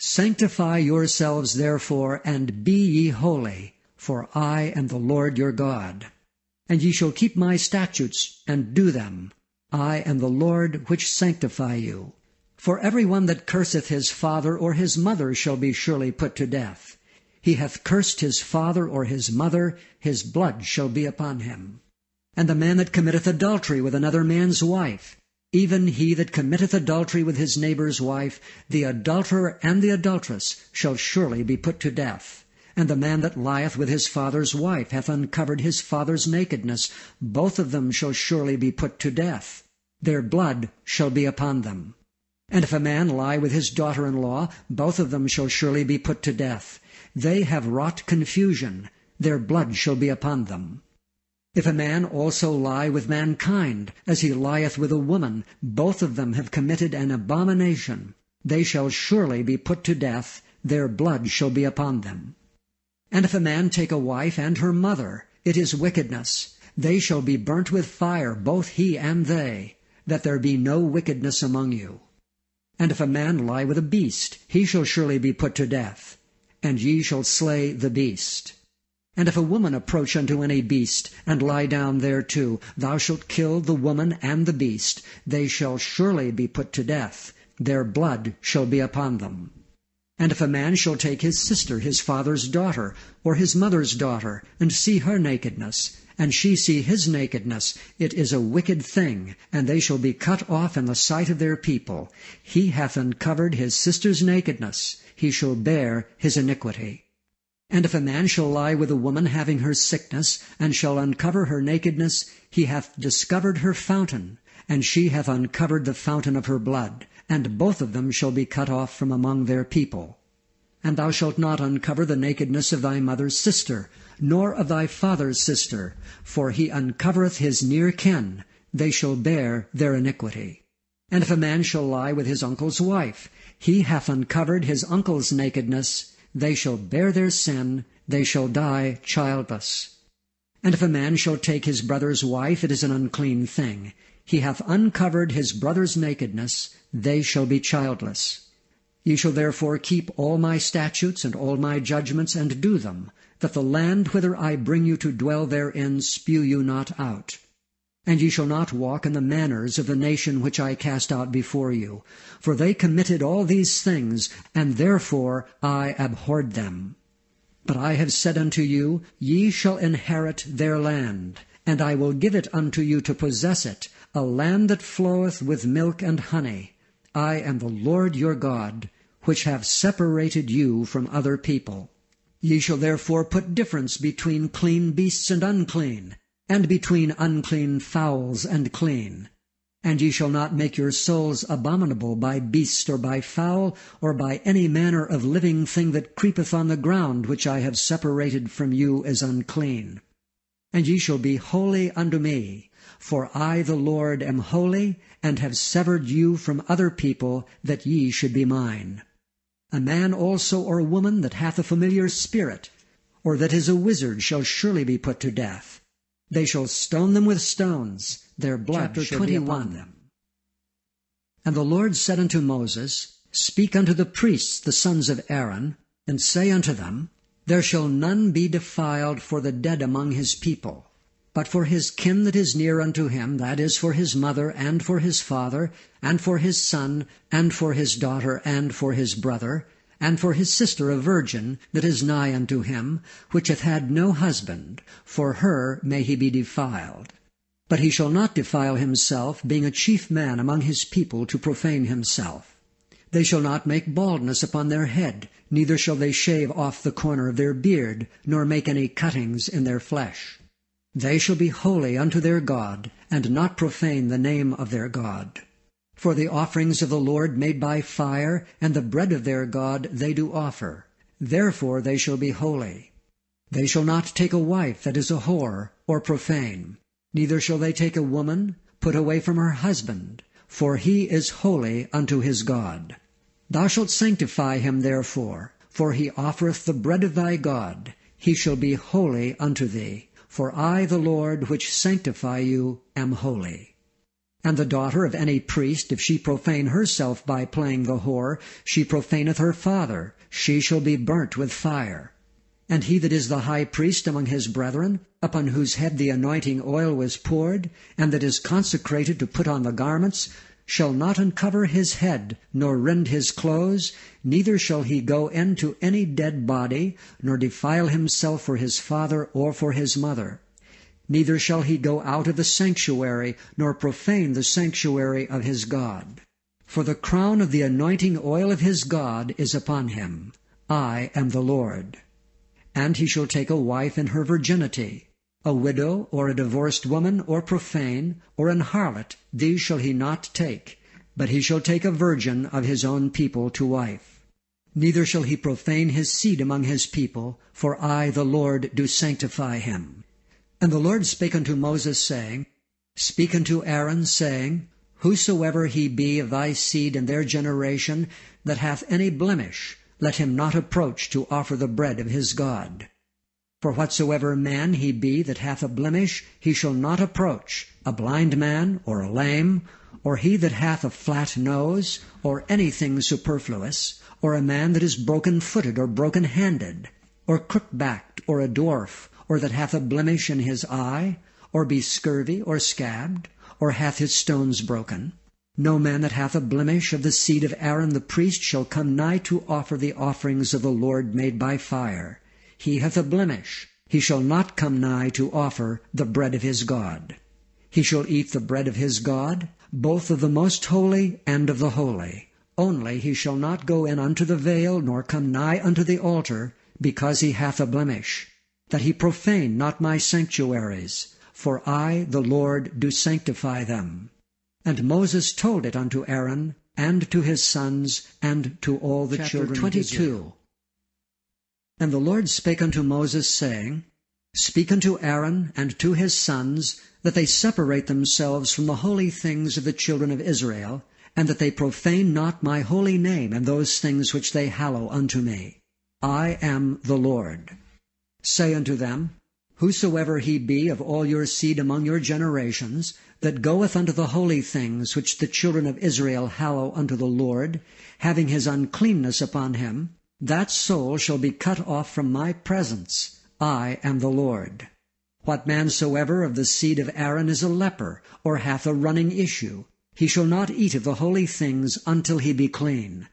Sanctify yourselves therefore, and be ye holy, for I am the Lord your God. And ye shall keep my statutes, and do them. I am the Lord which sanctify you. For every one that curseth his father or his mother shall be surely put to death. He hath cursed his father or his mother, his blood shall be upon him. And the man that committeth adultery with another man's wife, even he that committeth adultery with his neighbor's wife, the adulterer and the adulteress shall surely be put to death. And the man that lieth with his father's wife hath uncovered his father's nakedness. Both of them shall surely be put to death. Their blood shall be upon them. And if a man lie with his daughter-in-law, both of them shall surely be put to death. They have wrought confusion. Their blood shall be upon them. If a man also lie with mankind, as he lieth with a woman, both of them have committed an abomination. They shall surely be put to death. Their blood shall be upon them. And if a man take a wife and her mother, it is wickedness. They shall be burnt with fire, both he and they, that there be no wickedness among you. And if a man lie with a beast, he shall surely be put to death, and ye shall slay the beast. And if a woman approach unto any beast, and lie down thereto, thou shalt kill the woman and the beast. They shall surely be put to death. Their blood shall be upon them. And if a man shall take his sister, his father's daughter, or his mother's daughter, and see her nakedness, and she see his nakedness, it is a wicked thing, and they shall be cut off in the sight of their people. He hath uncovered his sister's nakedness. He shall bear his iniquity. And if a man shall lie with a woman having her sickness, and shall uncover her nakedness, he hath discovered her fountain, and she hath uncovered the fountain of her blood, and both of them shall be cut off from among their people. And thou shalt not uncover the nakedness of thy mother's sister, nor of thy father's sister, for he uncovereth his near kin. They shall bear their iniquity. And if a man shall lie with his uncle's wife, he hath uncovered his uncle's nakedness. They shall bear their sin, they shall die childless. And if a man shall take his brother's wife, it is an unclean thing. He hath uncovered his brother's nakedness, they shall be childless. Ye shall therefore keep all my statutes and all my judgments, and do them, that the land whither I bring you to dwell therein spew you not out. And ye shall not walk in the manners of the nation which I cast out before you, for they committed all these things, and therefore I abhorred them. But I have said unto you, ye shall inherit their land, and I will give it unto you to possess it, a land that floweth with milk and honey. I am the Lord your God, which have separated you from other people. Ye shall therefore put difference between clean beasts and unclean, and between unclean fowls and clean. And ye shall not make your souls abominable by beast or by fowl, or by any manner of living thing that creepeth on the ground, which I have separated from you as unclean. And ye shall be holy unto me, for I the Lord am holy, and have severed you from other people, that ye should be mine. A man also or a woman that hath a familiar spirit, or that is a wizard, shall surely be put to death. They shall stone them with stones, their blood shall be upon them. And the Lord said unto Moses, Speak unto the priests, the sons of Aaron, and say unto them, There shall none be defiled for the dead among his people, but for his kin that is near unto him, that is, for his mother, and for his father, and for his son, and for his daughter, and for his brother, and for his sister a virgin, that is nigh unto him, which hath had no husband, for her may he be defiled. But he shall not defile himself, being a chief man among his people, to profane himself. They shall not make baldness upon their head, neither shall they shave off the corner of their beard, nor make any cuttings in their flesh. They shall be holy unto their God, and not profane the name of their God. For the offerings of the Lord made by fire, and the bread of their God they do offer. Therefore they shall be holy. They shall not take a wife that is a whore, or profane. Neither shall they take a woman put away from her husband, for he is holy unto his God. Thou shalt sanctify him therefore, for he offereth the bread of thy God. He shall be holy unto thee, for I the Lord which sanctify you am holy. And the daughter of any priest, if she profane herself by playing the whore, she profaneth her father, she shall be burnt with fire. And he that is the high priest among his brethren, upon whose head the anointing oil was poured, and that is consecrated to put on the garments, shall not uncover his head, nor rend his clothes, neither shall he go into any dead body, nor defile himself for his father or for his mother. Neither shall he go out of the sanctuary, nor profane the sanctuary of his God. For the crown of the anointing oil of his God is upon him. I am the Lord. And he shall take a wife in her virginity. A widow, or a divorced woman, or profane, or an harlot, these shall he not take, but he shall take a virgin of his own people to wife. Neither shall he profane his seed among his people, for I, the Lord, do sanctify him. And the Lord spake unto Moses, saying, Speak unto Aaron, saying, Whosoever he be of thy seed in their generation, that hath any blemish, let him not approach to offer the bread of his God. For whatsoever man he be that hath a blemish, he shall not approach, a blind man, or a lame, or he that hath a flat nose, or anything superfluous, or a man that is broken-footed or broken-handed, or crook-backed, or a dwarf, or that hath a blemish in his eye, or be scurvy, or scabbed, or hath his stones broken. No man that hath a blemish of the seed of Aaron the priest shall come nigh to offer the offerings of the Lord made by fire. He hath a blemish, he shall not come nigh to offer the bread of his God. He shall eat the bread of his God, both of the most holy and of the holy. Only he shall not go in unto the veil, nor come nigh unto the altar, because he hath a blemish, that he profane not my sanctuaries, for I, the Lord, do sanctify them. And Moses told it unto Aaron, and to his sons, and to all the children of Israel. And the Lord spake unto Moses, saying, Speak unto Aaron and to his sons, that they separate themselves from the holy things of the children of Israel, and that they profane not my holy name and those things which they hallow unto me. I am the Lord. Say unto them, Whosoever he be of all your seed among your generations, that goeth unto the holy things which the children of Israel hallow unto the Lord, having his uncleanness upon him, that soul shall be cut off from my presence. I am the Lord. What man soever of the seed of Aaron is a leper, or hath a running issue, he shall not eat of the holy things until he be clean.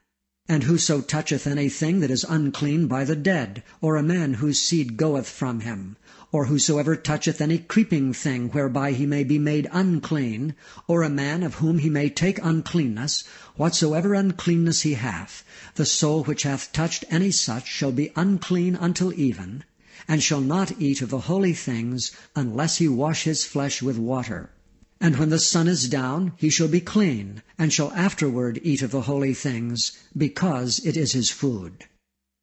And whoso toucheth anything that is unclean by the dead, or a man whose seed goeth from him, or whosoever toucheth any creeping thing whereby he may be made unclean, or a man of whom he may take uncleanness, whatsoever uncleanness he hath, the soul which hath touched any such shall be unclean until even, and shall not eat of the holy things, unless he wash his flesh with water. And when the sun is down, he shall be clean, and shall afterward eat of the holy things, because it is his food.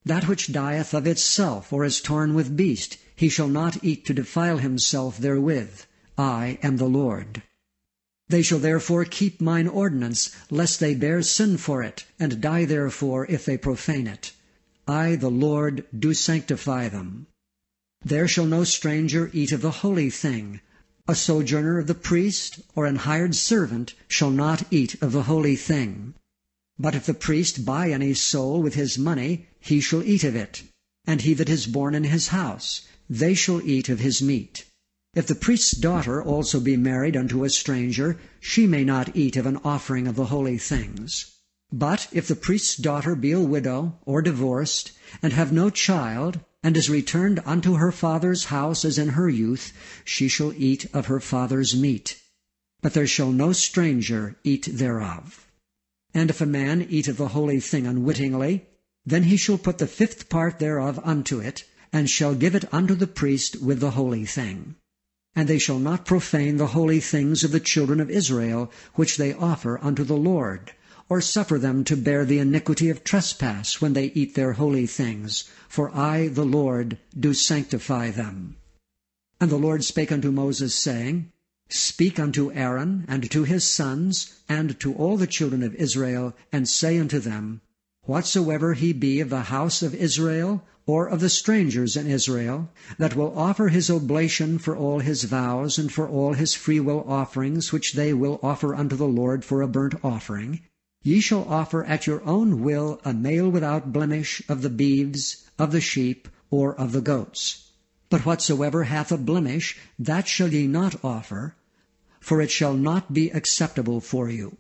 That which dieth of itself, or is torn with beast, he shall not eat to defile himself therewith. I am the Lord. They shall therefore keep mine ordinance, lest they bear sin for it, and die therefore if they profane it. I, the Lord, do sanctify them. There shall no stranger eat of the holy thing. A sojourner of the priest, or an hired servant, shall not eat of the holy thing. But if the priest buy any soul with his money, he shall eat of it. And he that is born in his house, they shall eat of his meat. If the priest's daughter also be married unto a stranger, she may not eat of an offering of the holy things. But if the priest's daughter be a widow, or divorced, and have no child, and is returned unto her father's house as in her youth, she shall eat of her father's meat. But there shall no stranger eat thereof. And if a man eat of the holy thing unwittingly, then he shall put the 5th part thereof unto it, and shall give it unto the priest with the holy thing. And they shall not profane the holy things of the children of Israel, which they offer unto the Lord, or suffer them to bear the iniquity of trespass when they eat their holy things, for I, the Lord, do sanctify them. And the Lord spake unto Moses, saying, Speak unto Aaron, and to his sons, and to all the children of Israel, and say unto them, Whatsoever he be of the house of Israel, or of the strangers in Israel, that will offer his oblation for all his vows and for all his freewill offerings which they will offer unto the Lord for a burnt offering, ye shall offer at your own will a male without blemish of the beeves, of the sheep, or of the goats. But whatsoever hath a blemish, that shall ye not offer, for it shall not be acceptable for you.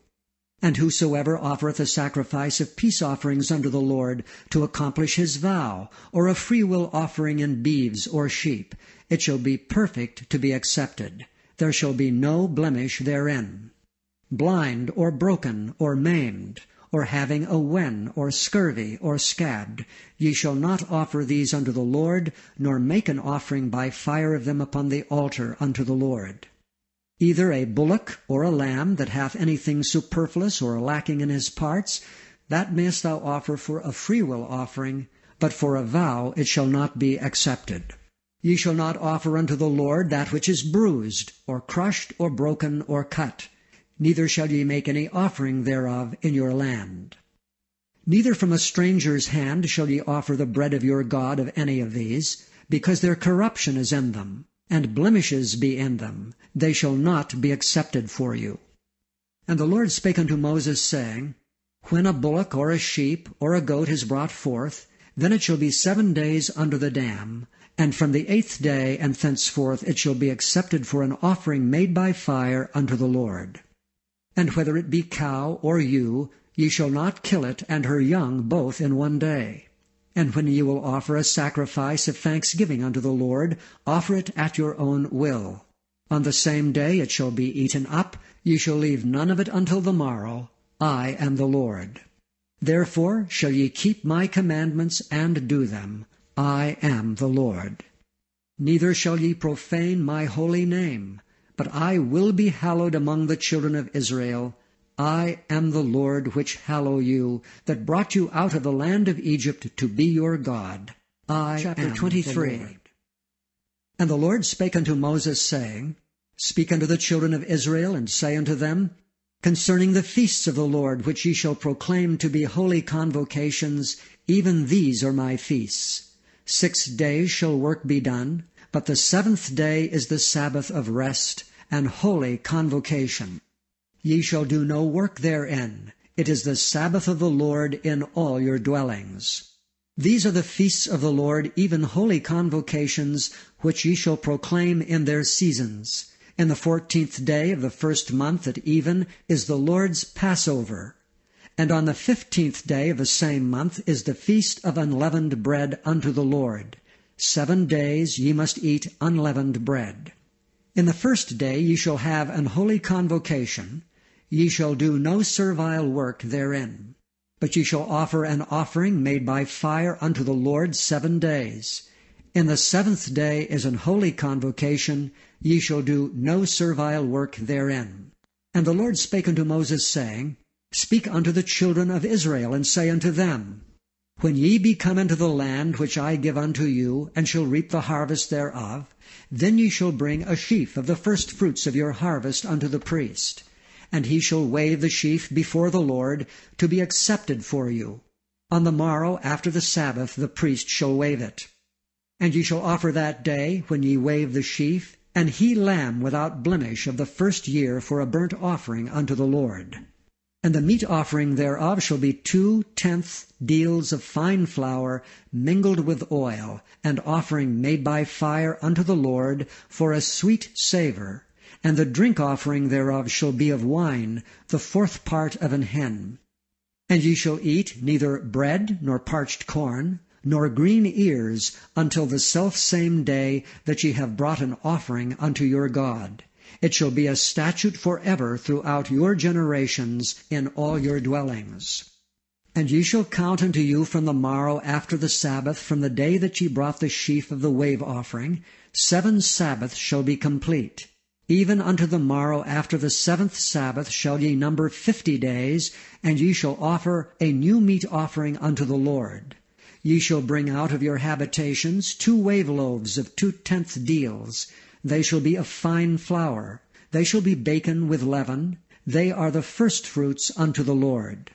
And whosoever offereth a sacrifice of peace offerings unto the Lord to accomplish his vow, or a freewill offering in beeves or sheep, it shall be perfect to be accepted. There shall be no blemish therein. Blind, or broken, or maimed, or having a wen, or scurvy, or scabbed, ye shall not offer these unto the Lord, nor make an offering by fire of them upon the altar unto the Lord. Either a bullock or a lamb that hath anything superfluous or lacking in his parts, that mayest thou offer for a freewill offering, but for a vow it shall not be accepted. Ye shall not offer unto the Lord that which is bruised, or crushed, or broken, or cut, neither shall ye make any offering thereof in your land. Neither from a stranger's hand shall ye offer the bread of your God of any of these, because their corruption is in them, and blemishes be in them, they shall not be accepted for you. And the Lord spake unto Moses, saying, When a bullock or a sheep or a goat is brought forth, then it shall be 7 days under the dam, and from the 8th day and thenceforth it shall be accepted for an offering made by fire unto the Lord. And whether it be cow or ewe, ye shall not kill it and her young both in 1 day. And when ye will offer a sacrifice of thanksgiving unto the Lord, offer it at your own will. On the same day it shall be eaten up, ye shall leave none of it until the morrow. I am the Lord. Therefore shall ye keep my commandments and do them. I am the Lord. Neither shall ye profane my holy name, but I will be hallowed among the children of Israel. I am the Lord which hallow you, that brought you out of the land of Egypt to be your God. Chapter 23. And the Lord spake unto Moses, saying, Speak unto the children of Israel, and say unto them, Concerning the feasts of the Lord, which ye shall proclaim to be holy convocations, even these are my feasts. 6 days shall work be done, but the 7th day is the Sabbath of rest, and holy convocation. Ye shall do no work therein. It is the Sabbath of the Lord in all your dwellings. These are the feasts of the Lord, even holy convocations, which ye shall proclaim in their seasons. In the 14th day of the 1st month at even is the Lord's Passover. And on the 15th day of the same month is the feast of unleavened bread unto the Lord. 7 days ye must eat unleavened bread. In the 1st day ye shall have an holy convocation. Ye shall do no servile work therein. But ye shall offer an offering made by fire unto the Lord 7 days. In the 7th day is an holy convocation. Ye shall do no servile work therein. And the Lord spake unto Moses, saying, Speak unto the children of Israel, and say unto them, When ye be come into the land which I give unto you, and shall reap the harvest thereof, then ye shall bring a sheaf of the firstfruits of your harvest unto the priest. And he shall wave the sheaf before the Lord, to be accepted for you. On the morrow after the Sabbath the priest shall wave it. And ye shall offer that day, when ye wave the sheaf, an he lamb without blemish of the 1st year for a burnt offering unto the Lord. And the meat offering thereof shall be 2/10 deals of fine flour mingled with oil, an offering made by fire unto the Lord for a sweet savour. And the drink offering thereof shall be of wine, the 4th part of an hin. And ye shall eat neither bread, nor parched corn, nor green ears, until the selfsame day that ye have brought an offering unto your God. It shall be a statute forever throughout your generations in all your dwellings. And ye shall count unto you from the morrow after the Sabbath, from the day that ye brought the sheaf of the wave offering, 7 Sabbaths shall be complete. Even unto the morrow after the 7th Sabbath shall ye number 50 days, and ye shall offer a new meat offering unto the Lord. Ye shall bring out of your habitations 2 wave loaves of 2/10 deals. They shall be of fine flour. They shall be baken with leaven. They are the firstfruits unto the Lord.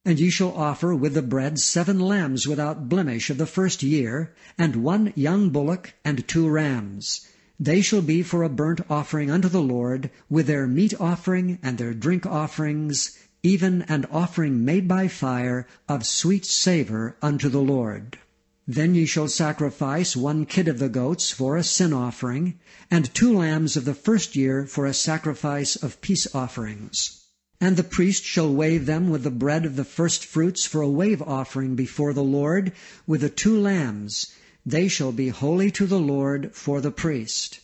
And ye shall offer with the bread 7 lambs without blemish of the first year, and 1 young bullock, and 2 rams. They shall be for a burnt offering unto the Lord, with their meat offering and their drink offerings, even an offering made by fire of sweet savour unto the Lord. Then ye shall sacrifice 1 kid of the goats for a sin offering, and 2 lambs of the first year for a sacrifice of peace offerings. And the priest shall wave them with the bread of the first fruits for a wave offering before the Lord, with the 2 lambs. They shall be holy to the Lord for the priest.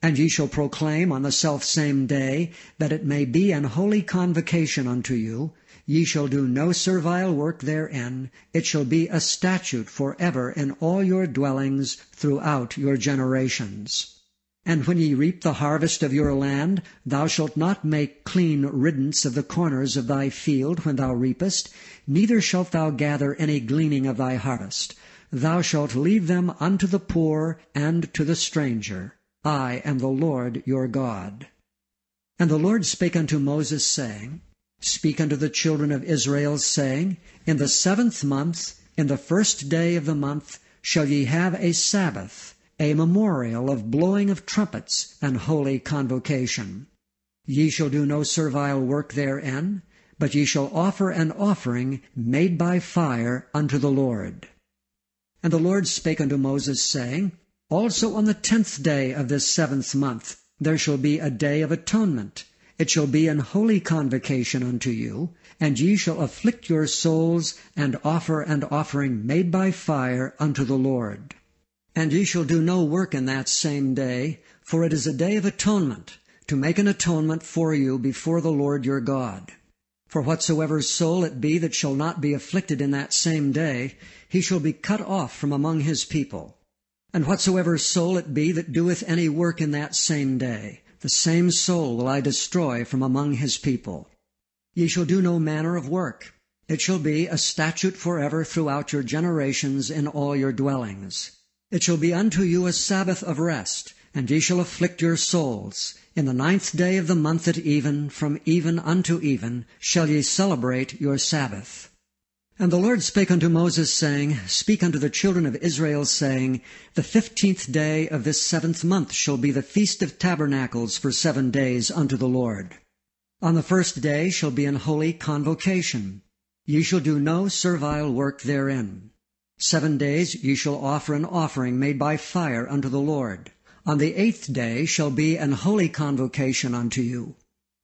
And ye shall proclaim on the selfsame day, that it may be an holy convocation unto you. Ye shall do no servile work therein. It shall be a statute for ever in all your dwellings throughout your generations. And when ye reap the harvest of your land, thou shalt not make clean riddance of the corners of thy field when thou reapest, neither shalt thou gather any gleaning of thy harvest. Thou shalt leave them unto the poor and to the stranger. I am the Lord your God. And the Lord spake unto Moses, saying, Speak unto the children of Israel, saying, In the 7th month, in the 1st day of the month, shall ye have a Sabbath, a memorial of blowing of trumpets, and holy convocation. Ye shall do no servile work therein, but ye shall offer an offering made by fire unto the Lord. And the Lord spake unto Moses, saying, Also on the 10th day of this 7th month there shall be a day of atonement. It shall be an holy convocation unto you, and ye shall afflict your souls, and offer an offering made by fire unto the Lord. And ye shall do no work in that same day, for it is a day of atonement, to make an atonement for you before the Lord your God. For whatsoever soul it be that shall not be afflicted in that same day, he shall be cut off from among his people. And whatsoever soul it be that doeth any work in that same day, the same soul will I destroy from among his people. Ye shall do no manner of work. It shall be a statute forever throughout your generations in all your dwellings. It shall be unto you a Sabbath of rest, and ye shall afflict your souls. In the 9th day of the month at even, from even unto even, shall ye celebrate your Sabbath. And the Lord spake unto Moses, saying, Speak unto the children of Israel, saying, The 15th day of this 7th month shall be the Feast of Tabernacles for 7 days unto the Lord. On the 1st day shall be an holy convocation. Ye shall do no servile work therein. 7 days ye shall offer an offering made by fire unto the Lord. On the 8th day shall be an holy convocation unto you.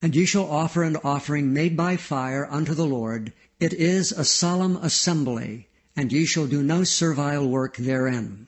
And ye shall offer an offering made by fire unto the Lord. It is a solemn assembly, and ye shall do no servile work therein.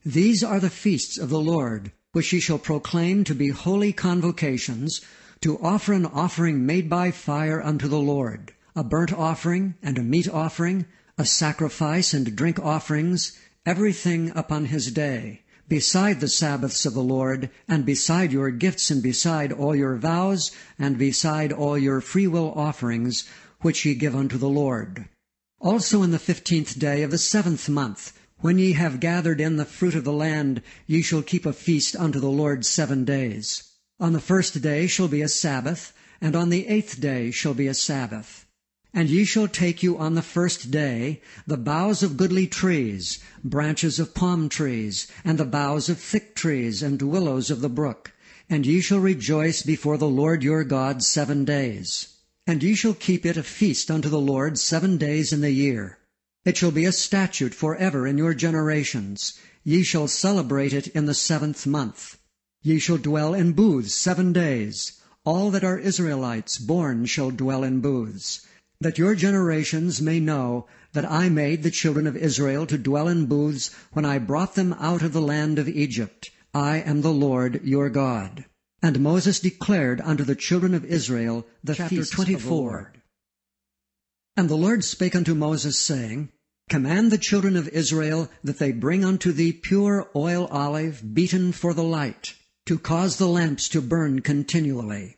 These are the feasts of the Lord, which ye shall proclaim to be holy convocations, to offer an offering made by fire unto the Lord, a burnt offering and a meat offering, a sacrifice and drink offerings, everything upon his day, beside the Sabbaths of the Lord, and beside your gifts, and beside all your vows, and beside all your freewill offerings, which ye give unto the Lord. Also in the 15th day of the 7th month, when ye have gathered in the fruit of the land, ye shall keep a feast unto the Lord 7 days. On the 1st day shall be a Sabbath, and on the 8th day shall be a Sabbath. And ye shall take you on the 1st day the boughs of goodly trees, branches of palm trees, and the boughs of thick trees, and willows of the brook. And ye shall rejoice before the Lord your God 7 days. And ye shall keep it a feast unto the Lord 7 days in the year. It shall be a statute forever in your generations. Ye shall celebrate it in the 7th month. Ye shall dwell in booths 7 days. All that are Israelites born shall dwell in booths. That your generations may know that I made the children of Israel to dwell in booths when I brought them out of the land of Egypt. I am the Lord your God. And Moses declared unto the children of Israel the feasts 24. Of the Lord. And the Lord spake unto Moses, saying, Command the children of Israel that they bring unto thee pure oil olive beaten for the light, to cause the lamps to burn continually.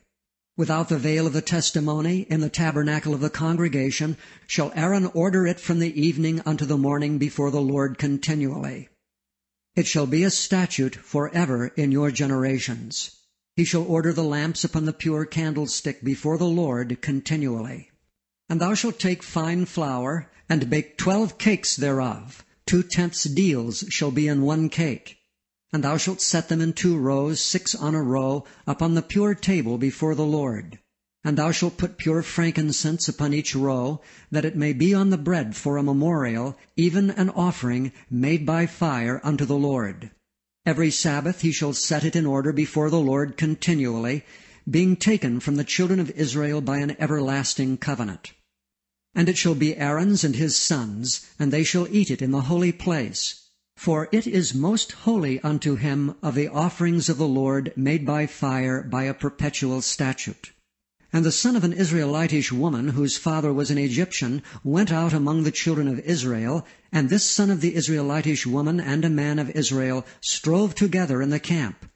Without the veil of the testimony, in the tabernacle of the congregation, shall Aaron order it from the evening unto the morning before the Lord continually. It shall be a statute forever in your generations. He shall order the lamps upon the pure candlestick before the Lord continually. And thou shalt take fine flour, and bake 12 cakes thereof. 2/10 deals shall be in 1 cake. And thou shalt set them in 2 rows, 6 on a row, upon the pure table before the Lord. And thou shalt put pure frankincense upon each row, that it may be on the bread for a memorial, even an offering made by fire unto the Lord. Every Sabbath he shall set it in order before the Lord continually, being taken from the children of Israel by an everlasting covenant. And it shall be Aaron's and his sons, and they shall eat it in the holy place. For it is most holy unto him of the offerings of the Lord made by fire by a perpetual statute. And the son of an Israelitish woman, whose father was an Egyptian, went out among the children of Israel, and this son of the Israelitish woman and a man of Israel strove together in the camp.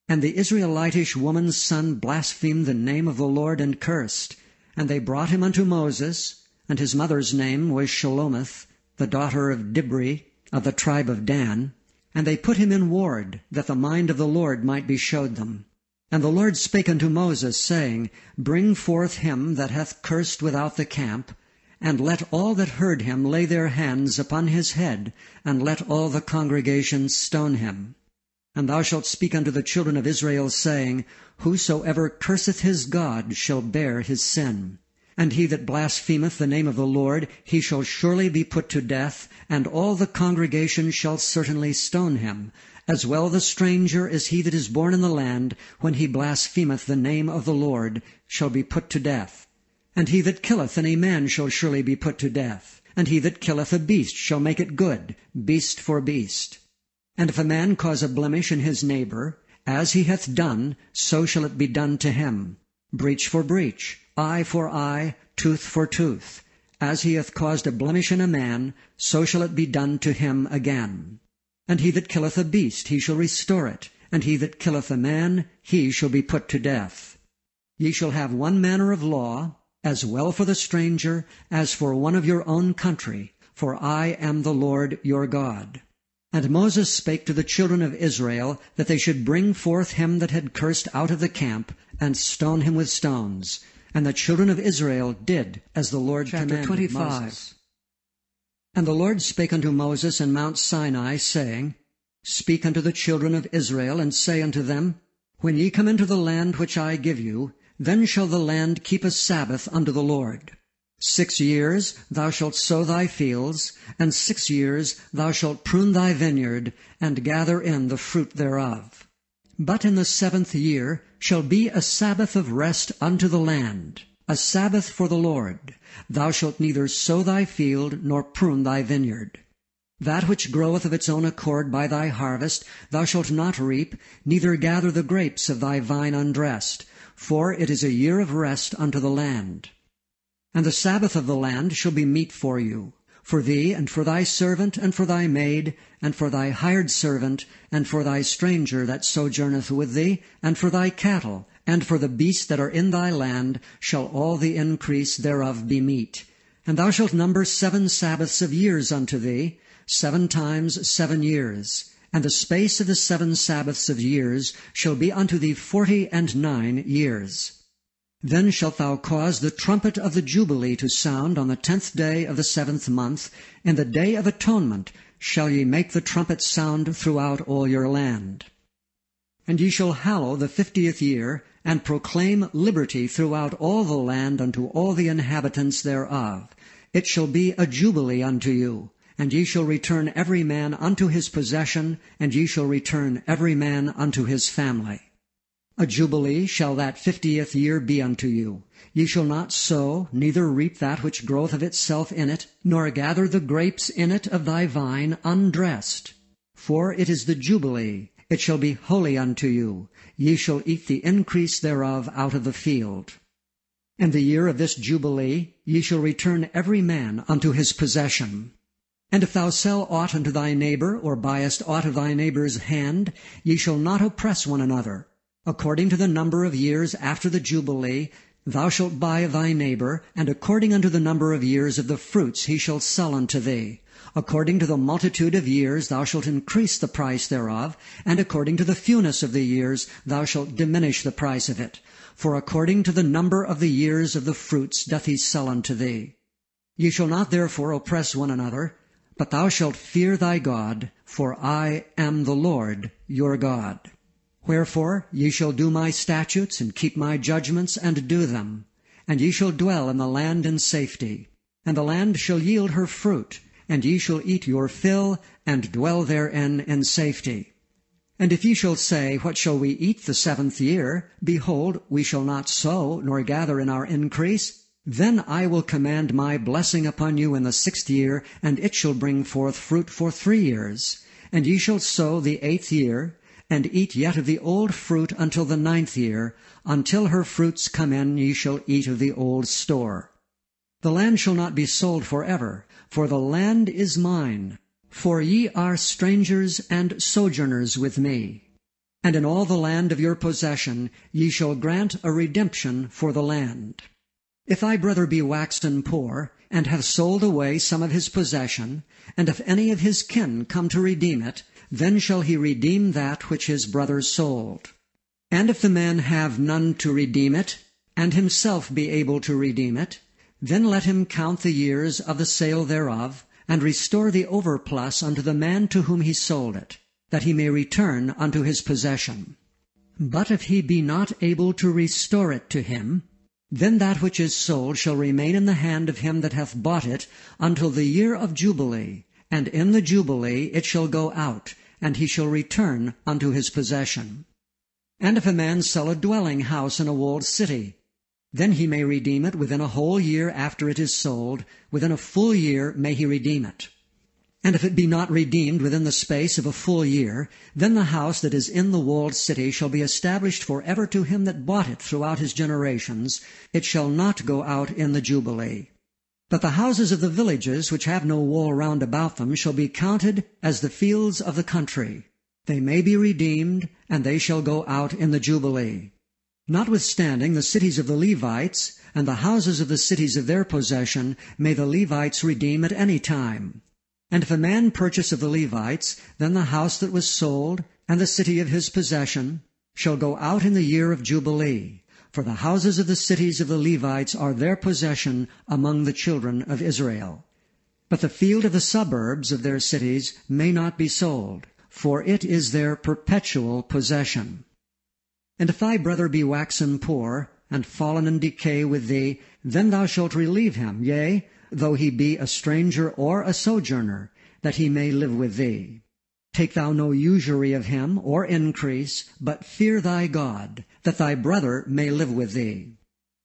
And the Israelitish woman's son blasphemed the name of the Lord and cursed. And they brought him unto Moses, and his mother's name was Shelomith, the daughter of Dibri, of the tribe of Dan. And they put him in ward, that the mind of the Lord might be showed them. And the Lord spake unto Moses, saying, Bring forth him that hath cursed without the camp, and let all that heard him lay their hands upon his head, and let all the congregation stone him. And thou shalt speak unto the children of Israel, saying, Whosoever curseth his God shall bear his sin. And he that blasphemeth the name of the Lord, he shall surely be put to death, and all the congregation shall certainly stone him. As well the stranger as he that is born in the land, when he blasphemeth the name of the Lord, shall be put to death. And he that killeth any man shall surely be put to death. And he that killeth a beast shall make it good, beast for beast. And if a man cause a blemish in his neighbor, as he hath done, so shall it be done to him. Breach for breach, eye for eye, tooth for tooth. As he hath caused a blemish in a man, so shall it be done to him again. And he that killeth a beast, he shall restore it. And he that killeth a man, he shall be put to death. Ye shall have one manner of law, as well for the stranger as for one of your own country, for I am the Lord your God. And Moses spake to the children of Israel, that they should bring forth him that had cursed out of the camp, and stone him with stones. And the children of Israel did as the Lord commanded 25. Moses. And the Lord spake unto Moses in Mount Sinai, saying, Speak unto the children of Israel, and say unto them, When ye come into the land which I give you, then shall the land keep a Sabbath unto the Lord. 6 years thou shalt sow thy fields, and 6 years thou shalt prune thy vineyard, and gather in the fruit thereof. But in the 7th year shall be a Sabbath of rest unto the land, a Sabbath for the Lord. Thou shalt neither sow thy field, nor prune thy vineyard. That which groweth of its own accord by thy harvest thou shalt not reap, neither gather the grapes of thy vine undressed, for it is a year of rest unto the land. And the Sabbath of the land shall be meat for you, for thee, and for thy servant, and for thy maid, and for thy hired servant, and for thy stranger that sojourneth with thee, and for thy cattle, and for the beasts that are in thy land, shall all the increase thereof be meat. And thou shalt number 7 Sabbaths of years unto thee, 7 times 7 years. And the space of the 7 Sabbaths of years shall be unto thee 49 years. Then shalt thou cause the trumpet of the Jubilee to sound on the 10th day of the 7th month. In the day of atonement shall ye make the trumpet sound throughout all your land. And ye shall hallow the 50th year, and proclaim liberty throughout all the land unto all the inhabitants thereof. It shall be a jubilee unto you, and ye shall return every man unto his possession, and ye shall return every man unto his family. A jubilee shall that 50th year be unto you. Ye shall not sow, neither reap that which groweth of itself in it, nor gather the grapes in it of thy vine undressed. For it is the jubilee, it shall be holy unto you. Ye shall eat the increase thereof out of the field. In the year of this jubilee ye shall return every man unto his possession. And if thou sell aught unto thy neighbor, or buyest aught of thy neighbor's hand, ye shall not oppress one another. According to the number of years after the jubilee, thou shalt buy of thy neighbor, and according unto the number of years of the fruits he shall sell unto thee. According to the multitude of years thou shalt increase the price thereof, and according to the fewness of the years thou shalt diminish the price of it. For according to the number of the years of the fruits doth he sell unto thee. Ye shall not therefore oppress one another, but thou shalt fear thy God, for I am the Lord your God. Wherefore ye shall do my statutes, and keep my judgments, and do them. And ye shall dwell in the land in safety. And the land shall yield her fruit, and ye shall eat your fill, and dwell therein in safety. And if ye shall say, What shall we eat the 7th year? Behold, we shall not sow, nor gather in our increase. Then I will command my blessing upon you in the 6th year, and it shall bring forth fruit for 3 years. And ye shall sow the 8th year, and eat yet of the old fruit until the 9th year. Until her fruits come in, ye shall eat of the old store. The land shall not be sold forever, for the land is mine. For ye are strangers and sojourners with me. And in all the land of your possession ye shall grant a redemption for the land. If thy brother be waxen poor, and hath sold away some of his possession, and if any of his kin come to redeem it, then shall he redeem that which his brother sold. And if the man have none to redeem it, and himself be able to redeem it, then let him count the years of the sale thereof, and restore the overplus unto the man to whom he sold it, that he may return unto his possession. But if he be not able to restore it to him, then that which is sold shall remain in the hand of him that hath bought it until the year of Jubilee, and in the Jubilee it shall go out, and he shall return unto his possession. And if a man sell a dwelling house in a walled city, then he may redeem it within a whole year after it is sold. Within a full year may he redeem it. And if it be not redeemed within the space of a full year, then the house that is in the walled city shall be established forever to him that bought it throughout his generations. It shall not go out in the Jubilee. But the houses of the villages which have no wall round about them shall be counted as the fields of the country. They may be redeemed, and they shall go out in the Jubilee. Notwithstanding the cities of the Levites, and the houses of the cities of their possession, may the Levites redeem at any time. And if a man purchase of the Levites, then the house that was sold, and the city of his possession, shall go out in the year of Jubilee. For the houses of the cities of the Levites are their possession among the children of Israel. But the field of the suburbs of their cities may not be sold, for it is their perpetual possession. And if thy brother be waxen poor, and fallen in decay with thee, then thou shalt relieve him, yea, though he be a stranger or a sojourner, that he may live with thee. Take thou no usury of him, or increase, but fear thy God, that thy brother may live with thee.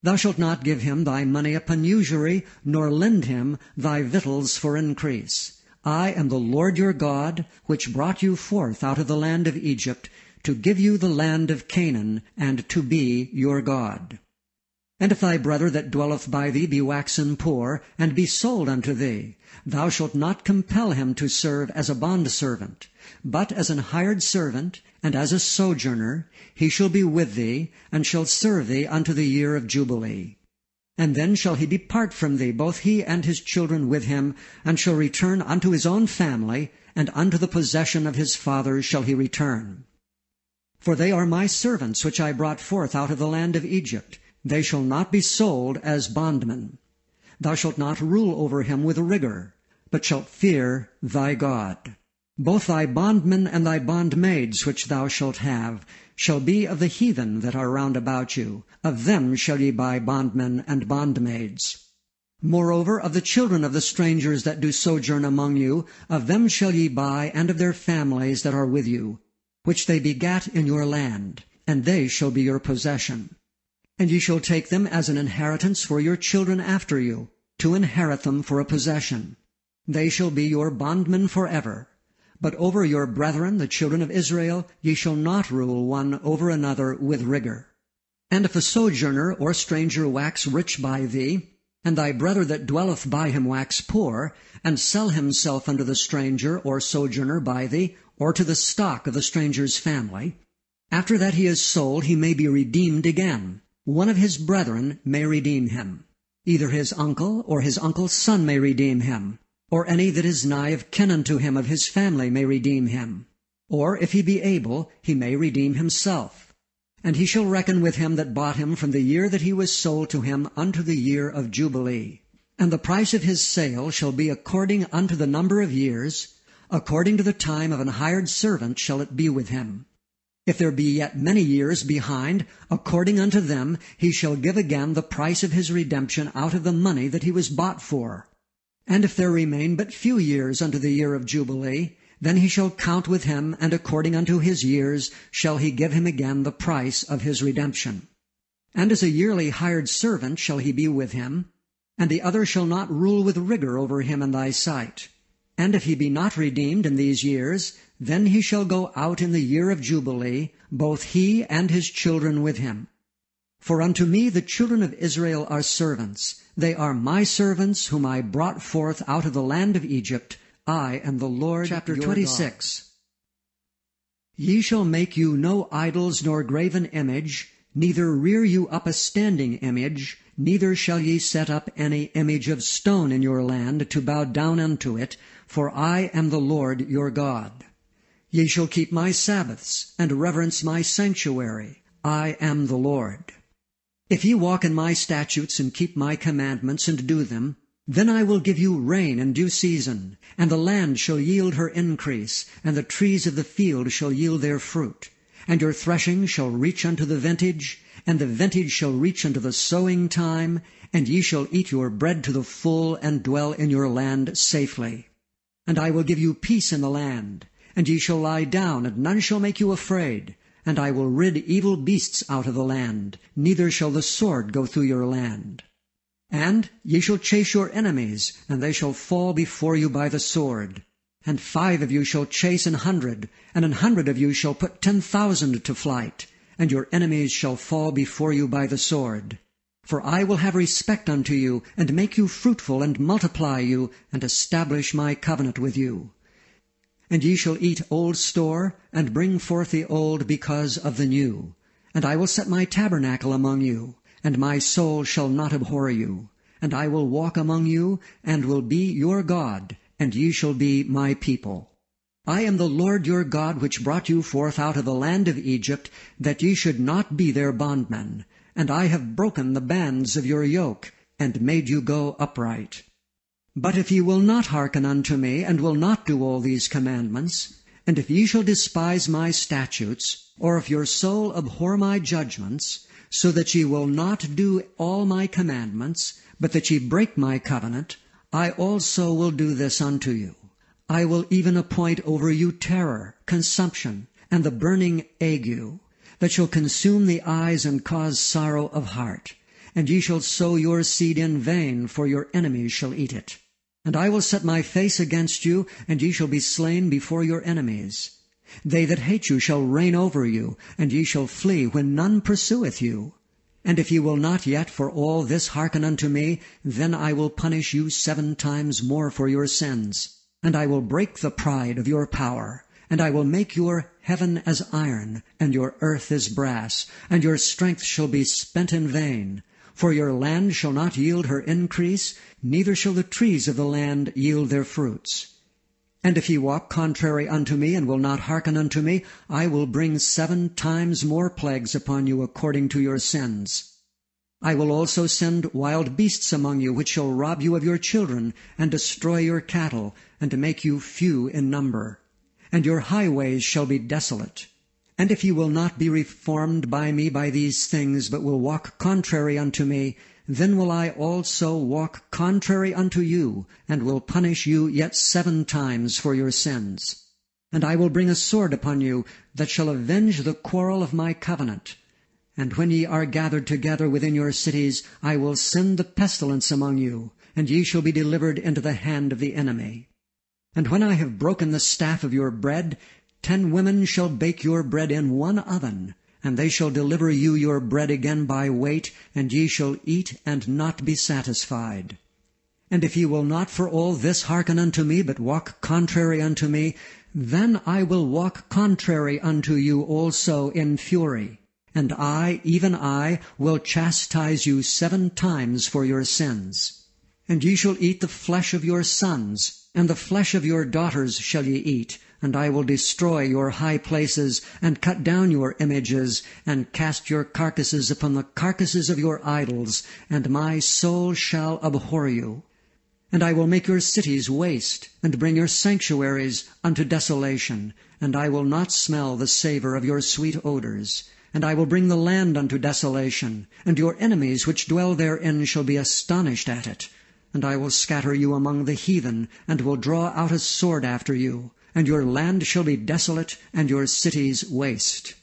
Thou shalt not give him thy money upon usury, nor lend him thy victuals for increase. I am the Lord your God, which brought you forth out of the land of Egypt, to give you the land of Canaan, and to be your God. And if thy brother that dwelleth by thee be waxen poor, and be sold unto thee, thou shalt not compel him to serve as a bondservant, but as an hired servant, and as a sojourner, he shall be with thee, and shall serve thee unto the year of Jubilee. And then shall he depart from thee, both he and his children with him, and shall return unto his own family, and unto the possession of his fathers shall he return. For they are my servants which I brought forth out of the land of Egypt. They shall not be sold as bondmen. Thou shalt not rule over him with rigor, but shalt fear thy God. Both thy bondmen and thy bondmaids which thou shalt have shall be of the heathen that are round about you. Of them shall ye buy bondmen and bondmaids. Moreover, of the children of the strangers that do sojourn among you, of them shall ye buy, and of their families that are with you, which they begat in your land, and they shall be your possession. And ye shall take them as an inheritance for your children after you, to inherit them for a possession. They shall be your bondmen forever. But over your brethren, the children of Israel, ye shall not rule one over another with rigor. And if a sojourner or stranger wax rich by thee, and thy brother that dwelleth by him wax poor, and sell himself unto the stranger or sojourner by thee, or to the stock of the stranger's family, after that he is sold he may be redeemed again. One of his brethren may redeem him. Either his uncle or his uncle's son may redeem him. or any that is nigh of kin unto him of his family may redeem him. Or if he be able, he may redeem himself. And he shall reckon with him that bought him from the year that he was sold to him unto the year of Jubilee. And the price of his sale shall be according unto the number of years, according to the time of an hired servant shall it be with him. If there be yet many years behind, according unto them he shall give again the price of his redemption out of the money that he was bought for. And if there remain but few years unto the year of Jubilee, then he shall count with him, and according unto his years shall he give him again the price of his redemption. And as a yearly hired servant shall he be with him, and the other shall not rule with rigor over him in thy sight. And if he be not redeemed in these years, then he shall go out in the year of Jubilee, both he and his children with him. For unto me the children of Israel are servants. They are my servants, whom I brought forth out of the land of Egypt. I am the Lord Chapter 26. God. Ye shall make you no idols nor graven image, neither rear you up a standing image, neither shall ye set up any image of stone in your land to bow down unto it, for I am the Lord your God. Ye shall keep my Sabbaths, and reverence my sanctuary. I am the Lord. If ye walk in my statutes, and keep my commandments, and do them, then I will give you rain in due season, and the land shall yield her increase, and the trees of the field shall yield their fruit. And your threshing shall reach unto the vintage, and the vintage shall reach unto the sowing time, and ye shall eat your bread to the full, and dwell in your land safely. And I will give you peace in the land, and ye shall lie down, and none shall make you afraid. And I will rid evil beasts out of the land, neither shall the sword go through your land. And ye shall chase your enemies, and they shall fall before you by the sword. And 5 of you shall chase 100, and 100 of you shall put 10,000 to flight, and your enemies shall fall before you by the sword. For I will have respect unto you, and make you fruitful, and multiply you, and establish my covenant with you. And ye shall eat old store, and bring forth the old because of the new. And I will set my tabernacle among you, and my soul shall not abhor you. And I will walk among you, and will be your God, and ye shall be my people. I am the Lord your God, which brought you forth out of the land of Egypt, that ye should not be their bondmen. And I have broken the bands of your yoke, and made you go upright. But if ye will not hearken unto me, and will not do all these commandments, and if ye shall despise my statutes, or if your soul abhor my judgments, so that ye will not do all my commandments, but that ye break my covenant, I also will do this unto you. I will even appoint over you terror, consumption, and the burning ague, that shall consume the eyes and cause sorrow of heart. And ye shall sow your seed in vain, for your enemies shall eat it. And I will set my face against you, and ye shall be slain before your enemies. They that hate you shall reign over you, and ye shall flee when none pursueth you. And if ye will not yet for all this hearken unto me, then I will punish you 7 times more for your sins. And I will break the pride of your power, and I will make your heaven as iron, and your earth as brass, and your strength shall be spent in vain. For your land shall not yield her increase, neither shall the trees of the land yield their fruits. And if ye walk contrary unto me, and will not hearken unto me, I will bring 7 times more plagues upon you according to your sins. I will also send wild beasts among you, which shall rob you of your children, and destroy your cattle, and to make you few in number. And your highways shall be desolate. And if ye will not be reformed by me by these things, but will walk contrary unto me, then will I also walk contrary unto you, and will punish you yet 7 times for your sins. And I will bring a sword upon you, that shall avenge the quarrel of my covenant. And when ye are gathered together within your cities, I will send the pestilence among you, and ye shall be delivered into the hand of the enemy. And when I have broken the staff of your bread, 10 women shall bake your bread in 1 oven, and they shall deliver you your bread again by weight, and ye shall eat and not be satisfied. And if ye will not for all this hearken unto me, but walk contrary unto me, then I will walk contrary unto you also in fury. And I, even I, will chastise you 7 times for your sins. And ye shall eat the flesh of your sons, and the flesh of your daughters shall ye eat, and I will destroy your high places, and cut down your images, and cast your carcasses upon the carcasses of your idols, and my soul shall abhor you. And I will make your cities waste, and bring your sanctuaries unto desolation, and I will not smell the savour of your sweet odours. And I will bring the land unto desolation, and your enemies which dwell therein shall be astonished at it. And I will scatter you among the heathen, and will draw out a sword after you, and your land shall be desolate, and your cities waste.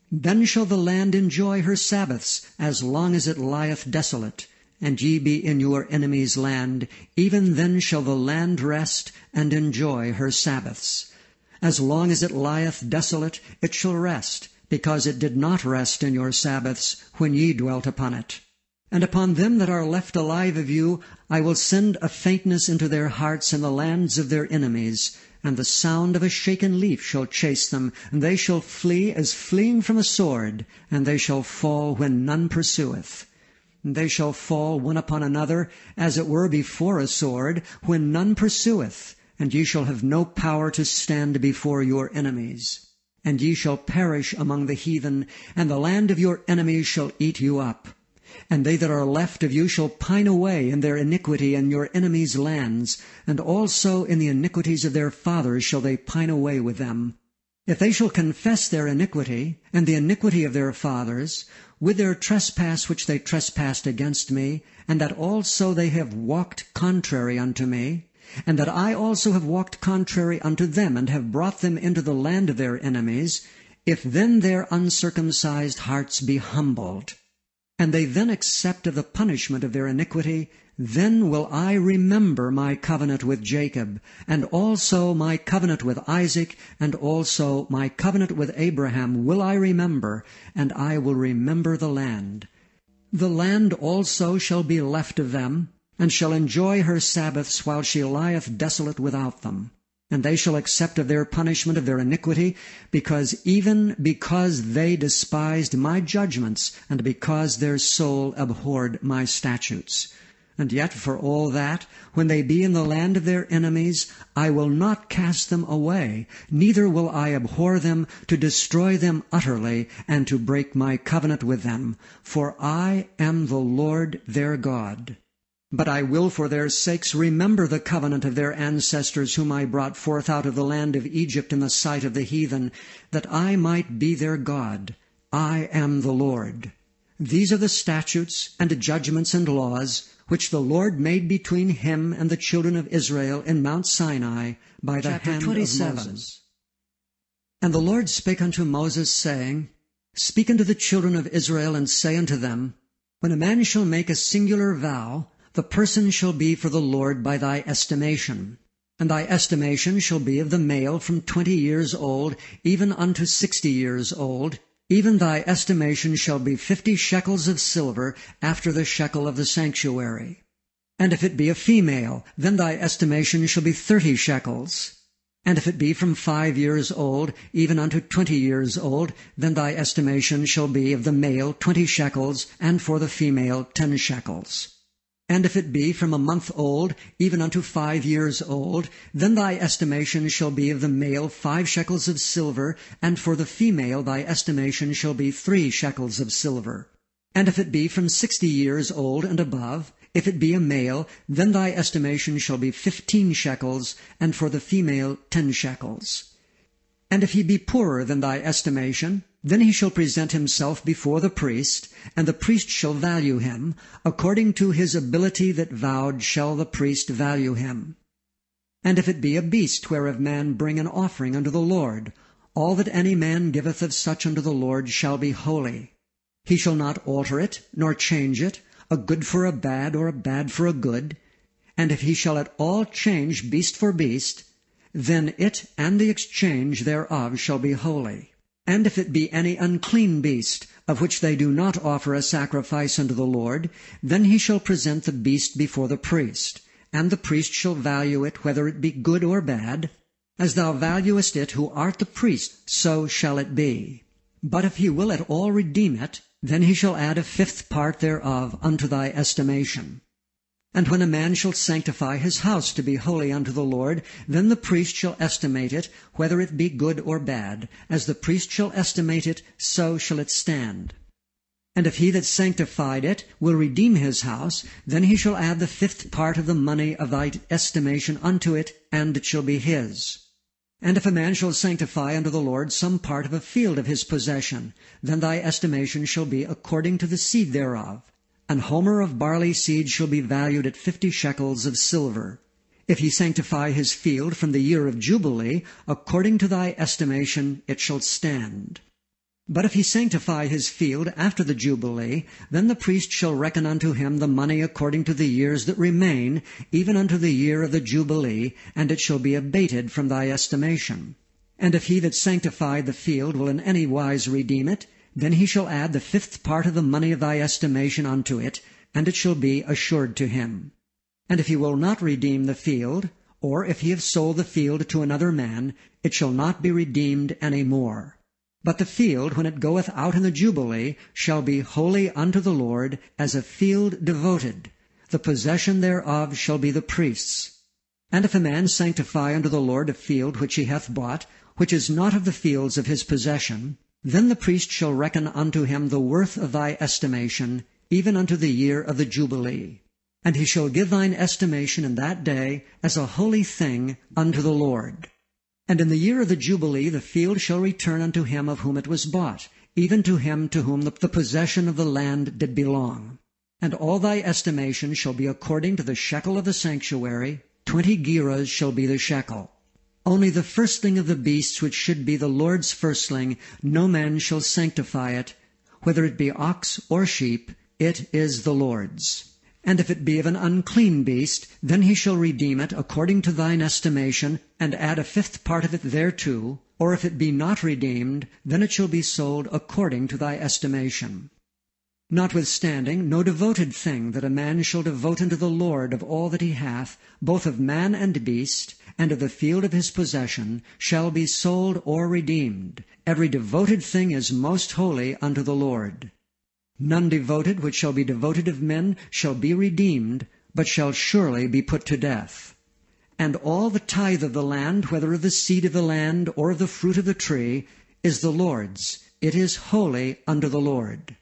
Then shall the land enjoy her Sabbaths, as long as it lieth desolate, and ye be in your enemy's land, even then shall the land rest, and enjoy her Sabbaths. As long as it lieth desolate, it shall rest, because it did not rest in your Sabbaths, when ye dwelt upon it. And upon them that are left alive of you I will send a faintness into their hearts in the lands of their enemies, and the sound of a shaken leaf shall chase them, and they shall flee as fleeing from a sword, and they shall fall when none pursueth. And they shall fall one upon another, as it were before a sword, when none pursueth, and ye shall have no power to stand before your enemies. And ye shall perish among the heathen, and the land of your enemies shall eat you up. And they that are left of you shall pine away in their iniquity in your enemies' lands, and also in the iniquities of their fathers shall they pine away with them. If they shall confess their iniquity, and the iniquity of their fathers, with their trespass which they trespassed against me, and that also they have walked contrary unto me, and that I also have walked contrary unto them, and have brought them into the land of their enemies, if then their uncircumcised hearts be humbled, and they then accept of the punishment of their iniquity, then will I remember my covenant with Jacob, and also my covenant with Isaac, and also my covenant with Abraham will I remember, and I will remember the land. The land also shall be left of them, and shall enjoy her Sabbaths while she lieth desolate without them. And they shall accept of their punishment of their iniquity, because they despised my judgments, and because their soul abhorred my statutes. And yet for all that, when they be in the land of their enemies, I will not cast them away, neither will I abhor them, to destroy them utterly, and to break my covenant with them. For I am the Lord their God. But I will for their sakes remember the covenant of their ancestors, whom I brought forth out of the land of Egypt in the sight of the heathen, that I might be their God. I am the Lord. These are the statutes and judgments and laws, which the Lord made between him and the children of Israel in Mount Sinai by the hand of Moses. And the Lord spake unto Moses, saying, Speak unto the children of Israel, and say unto them, When a man shall make a singular vow, the person shall be for the Lord by thy estimation. And thy estimation shall be of the male from 20 years old, even unto 60 years old. Even thy estimation shall be 50 shekels of silver, after the shekel of the sanctuary. And if it be a female, then thy estimation shall be 30 shekels. And if it be from 5 years old, even unto 20 years old, then thy estimation shall be of the male 20 shekels, and for the female 10 shekels. And if it be from a month old, even unto 5 years old, then thy estimation shall be of the male 5 shekels of silver, and for the female thy estimation shall be 3 shekels of silver. And if it be from 60 years old and above, if it be a male, then thy estimation shall be 15 shekels, and for the female 10 shekels. And if he be poorer than thy estimation, then he shall present himself before the priest, and the priest shall value him. According to his ability that vowed shall the priest value him. And if it be a beast whereof man bring an offering unto the Lord, all that any man giveth of such unto the Lord shall be holy. He shall not alter it, nor change it, a good for a bad, or a bad for a good. And if he shall at all change beast for beast, then it and the exchange thereof shall be holy. And if it be any unclean beast, of which they do not offer a sacrifice unto the Lord, then he shall present the beast before the priest, and the priest shall value it, whether it be good or bad. As thou valuest it who art the priest, so shall it be. But if he will at all redeem it, then he shall add a 5th part thereof unto thy estimation. And when a man shall sanctify his house to be holy unto the Lord, then the priest shall estimate it, whether it be good or bad. As the priest shall estimate it, so shall it stand. And if he that sanctified it will redeem his house, then he shall add the 5th part of the money of thy estimation unto it, and it shall be his. And if a man shall sanctify unto the Lord some part of a field of his possession, then thy estimation shall be according to the seed thereof. An homer of barley seed shall be valued at 50 shekels of silver. If he sanctify his field from the year of Jubilee, according to thy estimation it shall stand. But if he sanctify his field after the Jubilee, then the priest shall reckon unto him the money according to the years that remain, even unto the year of the Jubilee, and it shall be abated from thy estimation. And if he that sanctified the field will in any wise redeem it, then he shall add the 5th part of the money of thy estimation unto it, and it shall be assured to him. And if he will not redeem the field, or if he have sold the field to another man, it shall not be redeemed any more. But the field, when it goeth out in the Jubilee, shall be holy unto the Lord, as a field devoted. The possession thereof shall be the priest's. And if a man sanctify unto the Lord a field which he hath bought, which is not of the fields of his possession, then the priest shall reckon unto him the worth of thy estimation, even unto the year of the Jubilee. And he shall give thine estimation in that day as a holy thing unto the Lord. And in the year of the Jubilee the field shall return unto him of whom it was bought, even to him to whom the possession of the land did belong. And all thy estimation shall be according to the shekel of the sanctuary, 20 gerahs shall be the shekel. Only the firstling of the beasts which should be the Lord's firstling, no man shall sanctify it, whether it be ox or sheep, it is the Lord's. And if it be of an unclean beast, then he shall redeem it according to thine estimation, and add a 5th part of it thereto, or if it be not redeemed, then it shall be sold according to thy estimation. Notwithstanding, no devoted thing that a man shall devote unto the Lord of all that he hath, both of man and beast, and of the field of his possession, shall be sold or redeemed. Every devoted thing is most holy unto the Lord. None devoted which shall be devoted of men shall be redeemed, but shall surely be put to death. And all the tithe of the land, whether of the seed of the land or of the fruit of the tree, is the Lord's. It is holy unto the Lord.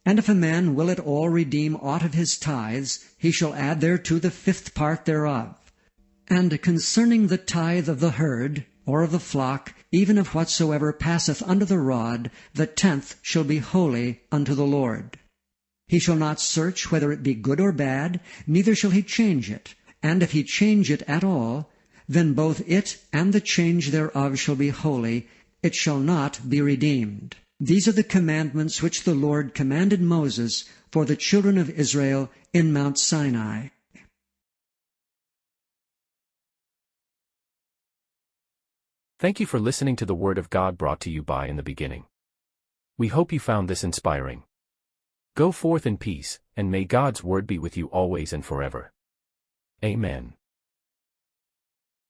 And if a man will at all redeem aught of his tithes, he shall add thereto the 5th part thereof. And concerning the tithe of the herd, or of the flock, even of whatsoever passeth under the rod, the 10th shall be holy unto the Lord. He shall not search whether it be good or bad, neither shall he change it. And if he change it at all, then both it and the change thereof shall be holy, it shall not be redeemed. These are the commandments which the Lord commanded Moses for the children of Israel in Mount Sinai. Thank you for listening to the Word of God brought to you by In the Beginning. We hope you found this inspiring. Go forth in peace, and may God's Word be with you always and forever. Amen.